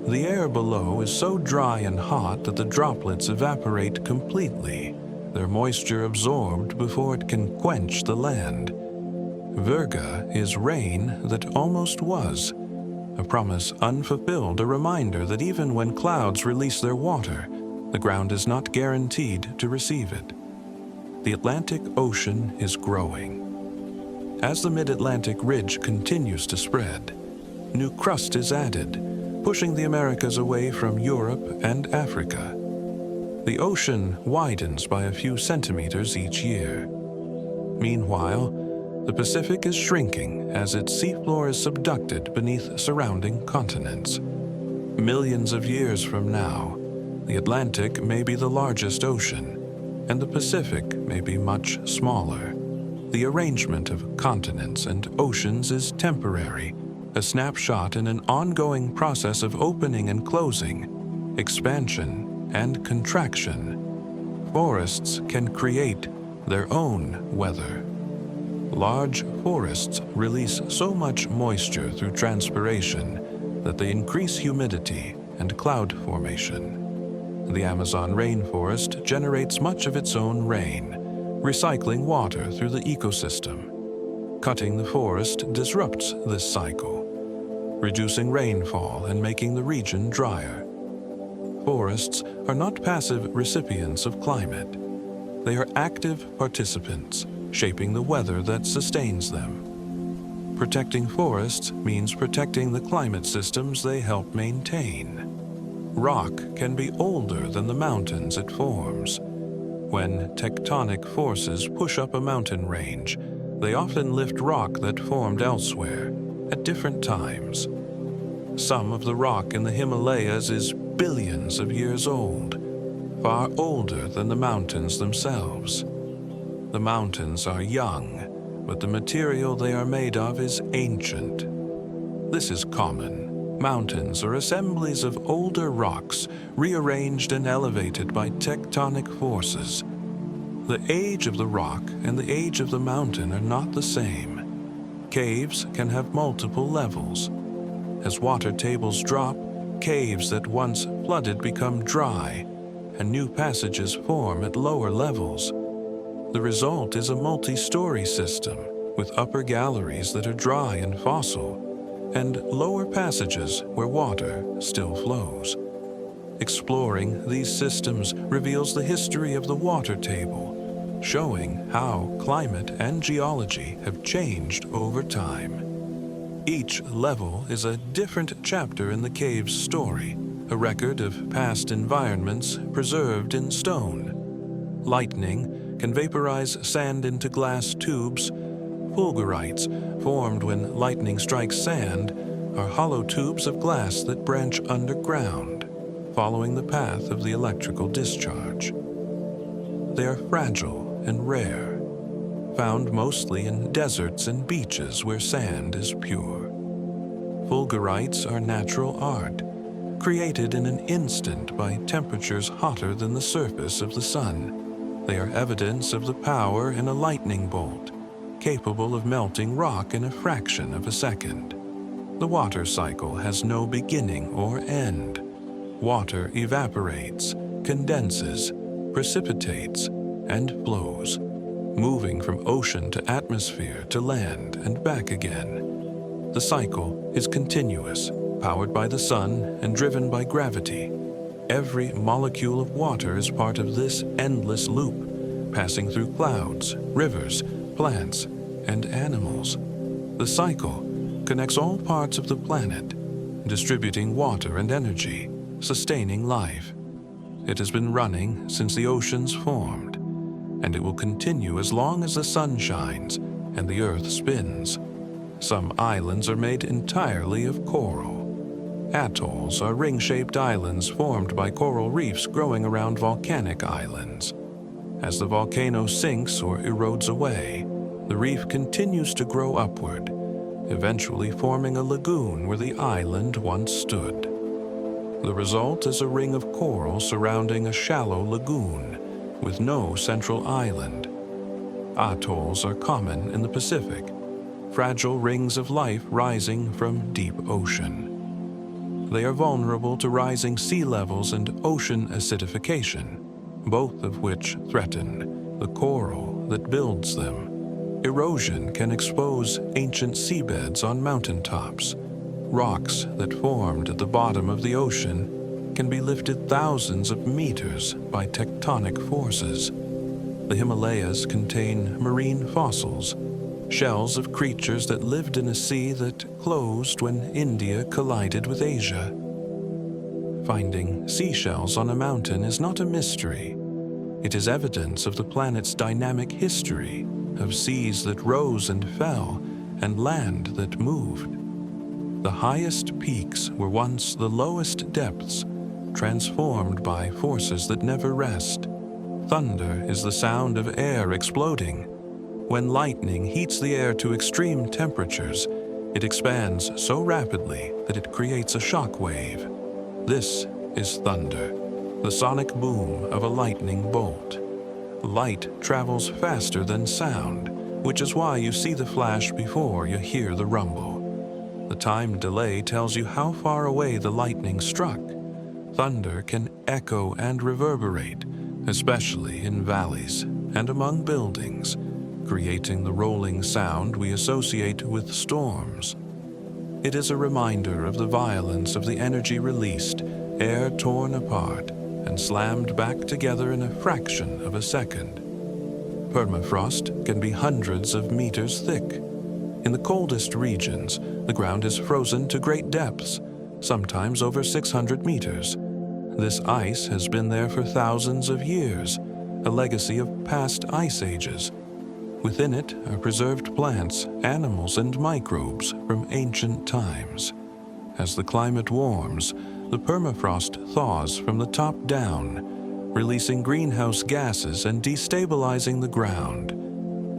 The air below is so dry and hot that the droplets evaporate completely, their moisture absorbed before it can quench the land. Virga is rain that almost was, a promise unfulfilled, a reminder that even when clouds release their water, the ground is not guaranteed to receive it. The Atlantic Ocean is growing. As the mid-Atlantic ridge continues to spread, new crust is added, pushing the Americas away from Europe and Africa. The ocean widens by a few centimeters each year. Meanwhile, the Pacific is shrinking as its seafloor is subducted beneath surrounding continents. Millions of years from now, the Atlantic may be the largest ocean, and the Pacific may be much smaller. The arrangement of continents and oceans is temporary, a snapshot in an ongoing process of opening and closing, expansion and contraction. Forests can create their own weather. Large forests release so much moisture through transpiration that they increase humidity and cloud formation. The Amazon rainforest generates much of its own rain, recycling water through the ecosystem. Cutting the forest disrupts this cycle, reducing rainfall and making the region drier. Forests are not passive recipients of climate. They are active participants, shaping the weather that sustains them. Protecting forests means protecting the climate systems they help maintain. Rock can be older than the mountains it forms. When tectonic forces push up a mountain range, they often lift rock that formed elsewhere at different times. Some of the rock in the Himalayas is billions of years old, far older than the mountains themselves. The mountains are young, but the material they are made of is ancient. This is common. Mountains are assemblies of older rocks, rearranged and elevated by tectonic forces. The age of the rock and the age of the mountain are not the same. Caves can have multiple levels. As water tables drop, caves that once flooded become dry, and new passages form at lower levels. The result is a multi-story system with upper galleries that are dry and fossil, and lower passages where water still flows. Exploring these systems reveals the history of the water table, showing how climate and geology have changed over time. Each level is a different chapter in the cave's story, a record of past environments preserved in stone. Lightning can vaporize sand into glass tubes. Fulgurites, formed when lightning strikes sand, are hollow tubes of glass that branch underground, following the path of the electrical discharge. They are fragile and rare, found mostly in deserts and beaches where sand is pure. Fulgurites are natural art, created in an instant by temperatures hotter than the surface of the sun. They are evidence of the power in a lightning bolt, capable of melting rock in a fraction of a second. The water cycle has no beginning or end. Water evaporates, condenses, precipitates, and flows, moving from ocean to atmosphere to land and back again. The cycle is continuous, powered by the sun and driven by gravity. Every molecule of water is part of this endless loop, passing through clouds, rivers, plants, and animals. The cycle connects all parts of the planet, distributing water and energy, sustaining life. It has been running since the oceans formed, and it will continue as long as the sun shines and the earth spins. Some islands are made entirely of coral. Atolls are ring-shaped islands formed by coral reefs growing around volcanic islands. As the volcano sinks or erodes away, the reef continues to grow upward, eventually forming a lagoon where the island once stood. The result is a ring of coral surrounding a shallow lagoon with no central island. Atolls are common in the Pacific, fragile rings of life rising from deep ocean. They are vulnerable to rising sea levels and ocean acidification, both of which threaten the coral that builds them. Erosion can expose ancient seabeds on mountaintops. Rocks that formed at the bottom of the ocean can be lifted thousands of meters by tectonic forces. The Himalayas contain marine fossils, shells of creatures that lived in a sea that closed when India collided with Asia. Finding seashells on a mountain is not a mystery. It is evidence of the planet's dynamic history, of seas that rose and fell, and land that moved. The highest peaks were once the lowest depths, transformed by forces that never rest. Thunder is the sound of air exploding. When lightning heats the air to extreme temperatures, it expands so rapidly that it creates a shock wave. This is thunder, the sonic boom of a lightning bolt. Light travels faster than sound, which is why you see the flash before you hear the rumble. The time delay tells you how far away the lightning struck. Thunder can echo and reverberate, especially in valleys and among buildings, creating the rolling sound we associate with storms. It is a reminder of the violence of the energy released, air torn apart, and slammed back together in a fraction of a second. Permafrost can be hundreds of meters thick. In the coldest regions, the ground is frozen to great depths, sometimes over 600 meters. This ice has been there for thousands of years, a legacy of past ice ages. Within it are preserved plants, animals, and microbes from ancient times. As the climate warms, the permafrost thaws from the top down, releasing greenhouse gases and destabilizing the ground.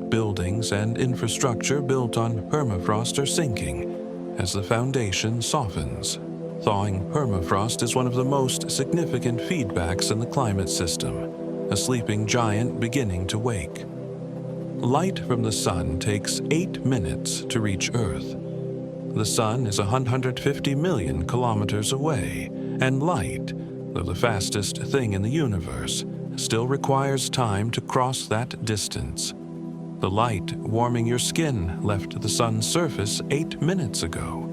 Buildings and infrastructure built on permafrost are sinking as the foundation softens. Thawing permafrost is one of the most significant feedbacks in the climate system, a sleeping giant beginning to wake. Light from the sun takes 8 minutes to reach Earth. The sun is 150 million kilometers away, and light, though the fastest thing in the universe, still requires time to cross that distance. The light warming your skin left the sun's surface 8 minutes ago.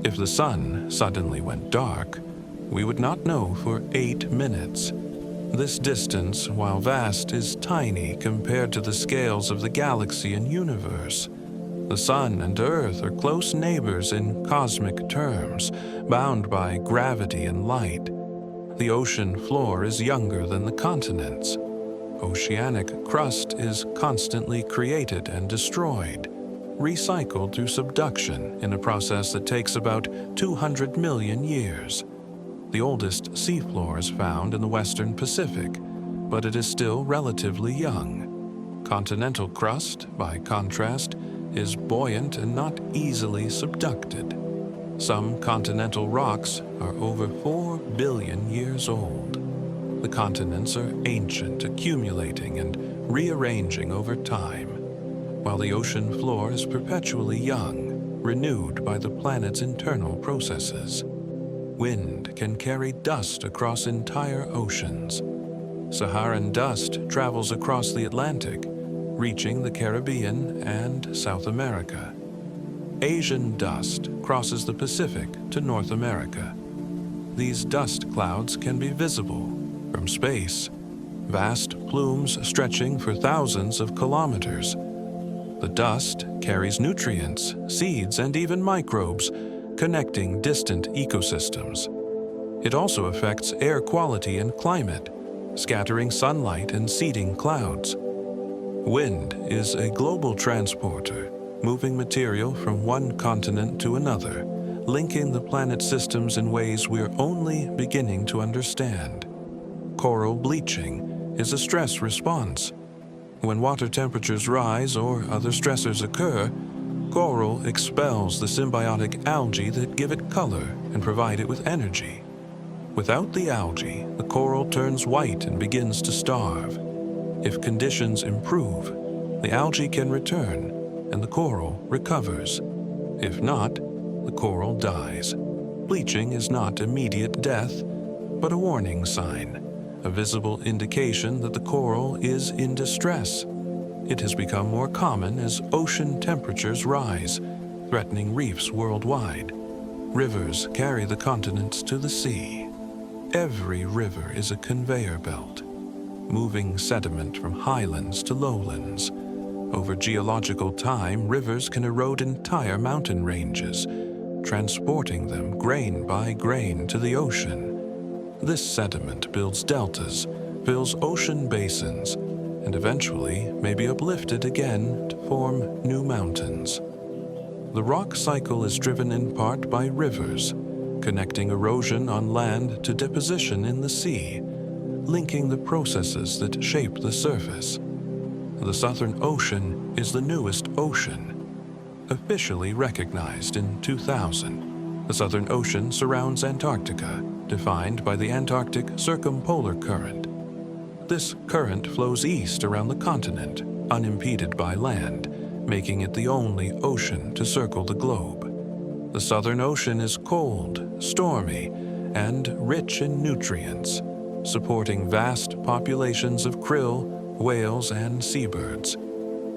If the sun suddenly went dark, we would not know for 8 minutes. This distance, while vast, is tiny compared to the scales of the galaxy and universe. The Sun and Earth are close neighbors in cosmic terms, bound by gravity and light. The ocean floor is younger than the continents. Oceanic crust is constantly created and destroyed, recycled through subduction in a process that takes about 200 million years. The oldest seafloor is found in the western Pacific, but it is still relatively young. Continental crust, by contrast, is buoyant and not easily subducted. Some continental rocks are over 4 billion years old. The continents are ancient, accumulating and rearranging over time, while the ocean floor is perpetually young, renewed by the planet's internal processes. Wind can carry dust across entire oceans. Saharan dust travels across the Atlantic, reaching the Caribbean and South America. Asian dust crosses the Pacific to North America. These dust clouds can be visible from space, vast plumes stretching for thousands of kilometers. The dust carries nutrients, seeds, and even microbes, connecting distant ecosystems. It also affects air quality and climate, scattering sunlight and seeding clouds. Wind is a global transporter, moving material from one continent to another, linking the planet's systems in ways we're only beginning to understand. Coral bleaching is a stress response. When water temperatures rise or other stressors occur, coral expels the symbiotic algae that give it color and provide it with energy. Without the algae, the coral turns white and begins to starve. If conditions improve, the algae can return and the coral recovers. If not, the coral dies. Bleaching is not immediate death, but a warning sign, a visible indication that the coral is in distress. It has become more common as ocean temperatures rise, threatening reefs worldwide. Rivers carry the continents to the sea. Every river is a conveyor belt, moving sediment from highlands to lowlands. Over geological time, rivers can erode entire mountain ranges, transporting them grain by grain to the ocean. This sediment builds deltas, fills ocean basins, and eventually may be uplifted again to form new mountains. The rock cycle is driven in part by rivers, connecting erosion on land to deposition in the sea, linking the processes that shape the surface. The Southern Ocean is the newest ocean. Officially recognized in 2000, the Southern Ocean surrounds Antarctica, defined by the Antarctic Circumpolar Current. This current flows east around the continent, unimpeded by land, making it the only ocean to circle the globe. The Southern Ocean is cold, stormy, and rich in nutrients, supporting vast populations of krill, whales, and seabirds.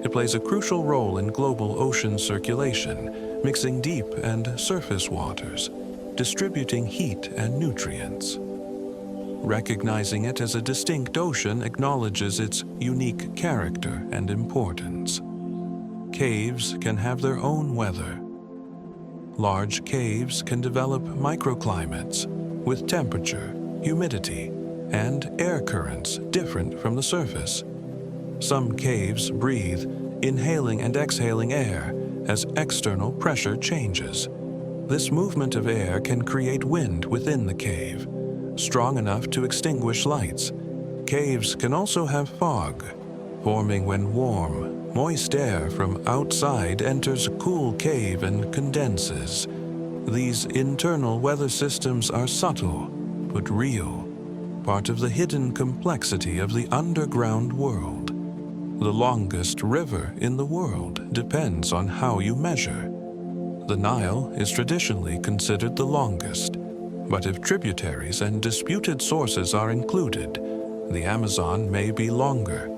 It plays a crucial role in global ocean circulation, mixing deep and surface waters, distributing heat and nutrients. Recognizing it as a distinct ocean acknowledges its unique character and importance. Caves can have their own weather. Large caves can develop microclimates with temperature, humidity, and air currents different from the surface. Some caves breathe, inhaling and exhaling air as external pressure changes. This movement of air can create wind within the cave, strong enough to extinguish lights. Caves can also have fog, forming when warm, moist air from outside enters a cool cave and condenses. These internal weather systems are subtle, but real, part of the hidden complexity of the underground world. The longest river in the world depends on how you measure. The Nile is traditionally considered the longest, but if tributaries and disputed sources are included, the Amazon may be longer.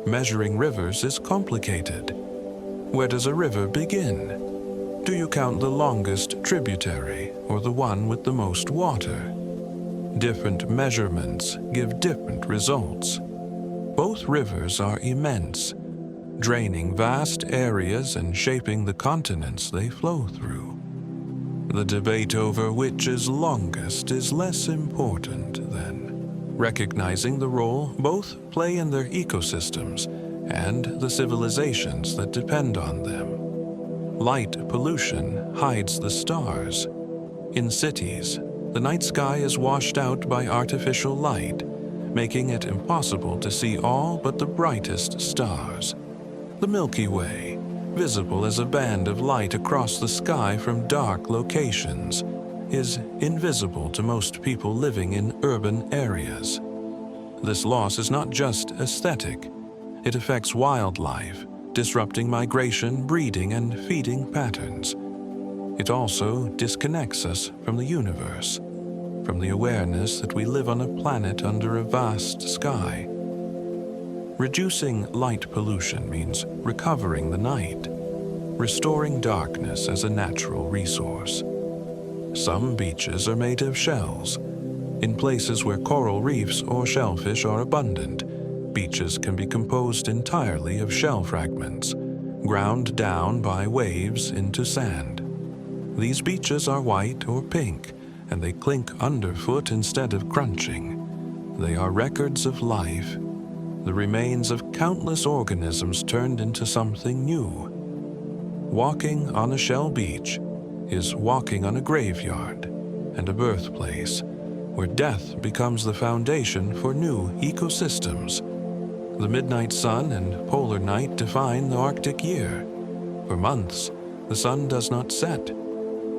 Measuring rivers is complicated. Where does a river begin? Do you count the longest tributary or the one with the most water? Different measurements give different results. Both rivers are immense. draining vast areas and shaping the continents they flow through. The debate over which is longest is less important then, recognizing the role both play in their ecosystems and the civilizations that depend on them. Light pollution hides the stars. In cities, the night sky is washed out by artificial light, making it impossible to see all but the brightest stars. The Milky Way, visible as a band of light across the sky from dark locations, is invisible to most people living in urban areas. This loss is not just aesthetic. It affects wildlife, disrupting migration, breeding, and feeding patterns. It also disconnects us from the universe, from the awareness that we live on a planet under a vast sky. Reducing light pollution means recovering the night, restoring darkness as a natural resource. Some beaches are made of shells. In places where coral reefs or shellfish are abundant, beaches can be composed entirely of shell fragments, ground down by waves into sand. These beaches are white or pink, and they clink underfoot instead of crunching. They are records of life, the remains of countless organisms turned into something new. Walking on a shell beach is walking on a graveyard and a birthplace, where death becomes the foundation for new ecosystems. The midnight sun and polar night define the Arctic year. For months, the sun does not set,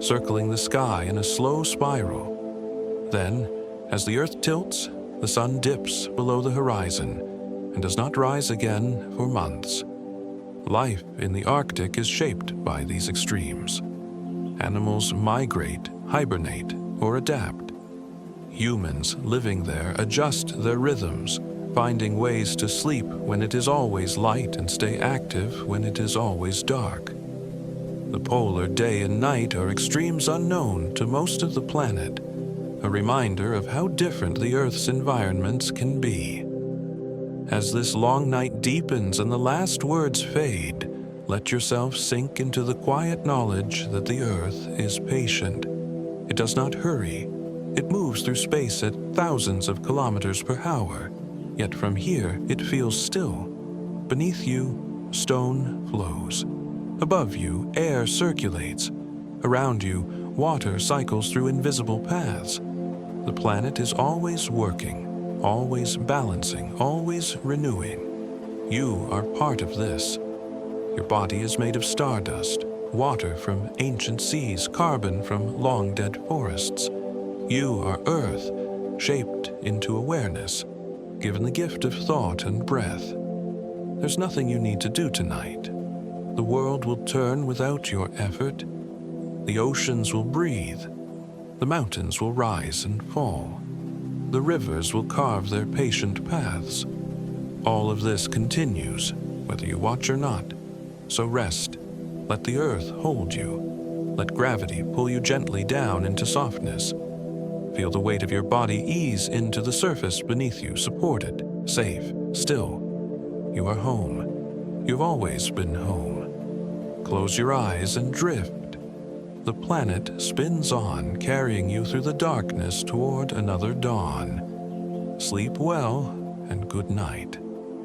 circling the sky in a slow spiral. Then, as the Earth tilts, the sun dips below the horizon and does not rise again for months. Life in the Arctic is shaped by these extremes. Animals migrate, hibernate, or adapt. Humans living there adjust their rhythms, finding ways to sleep when it is always light and stay active when it is always dark. The polar day and night are extremes unknown to most of the planet, a reminder of how different the Earth's environments can be. As this long night deepens and the last words fade, let yourself sink into the quiet knowledge that the Earth is patient. It does not hurry. It moves through space at thousands of kilometers per hour, yet from here it feels still. Beneath you, stone flows. Above you, air circulates. Around you, water cycles through invisible paths. The planet is always working, always balancing, always renewing. You are part of this. Your body is made of stardust, water from ancient seas, carbon from long-dead forests. You are Earth, shaped into awareness, given the gift of thought and breath. There's nothing you need to do tonight. The world will turn without your effort. The oceans will breathe. The mountains will rise and fall. The rivers will carve their patient paths. All of this continues, whether you watch or not. So rest. Let the earth hold you. Let gravity pull you gently down into softness. Feel the weight of your body ease into the surface beneath you, supported, safe, still. You are home. You've always been home. Close your eyes and drift. The planet spins on, carrying you through the darkness toward another dawn. Sleep well and good night.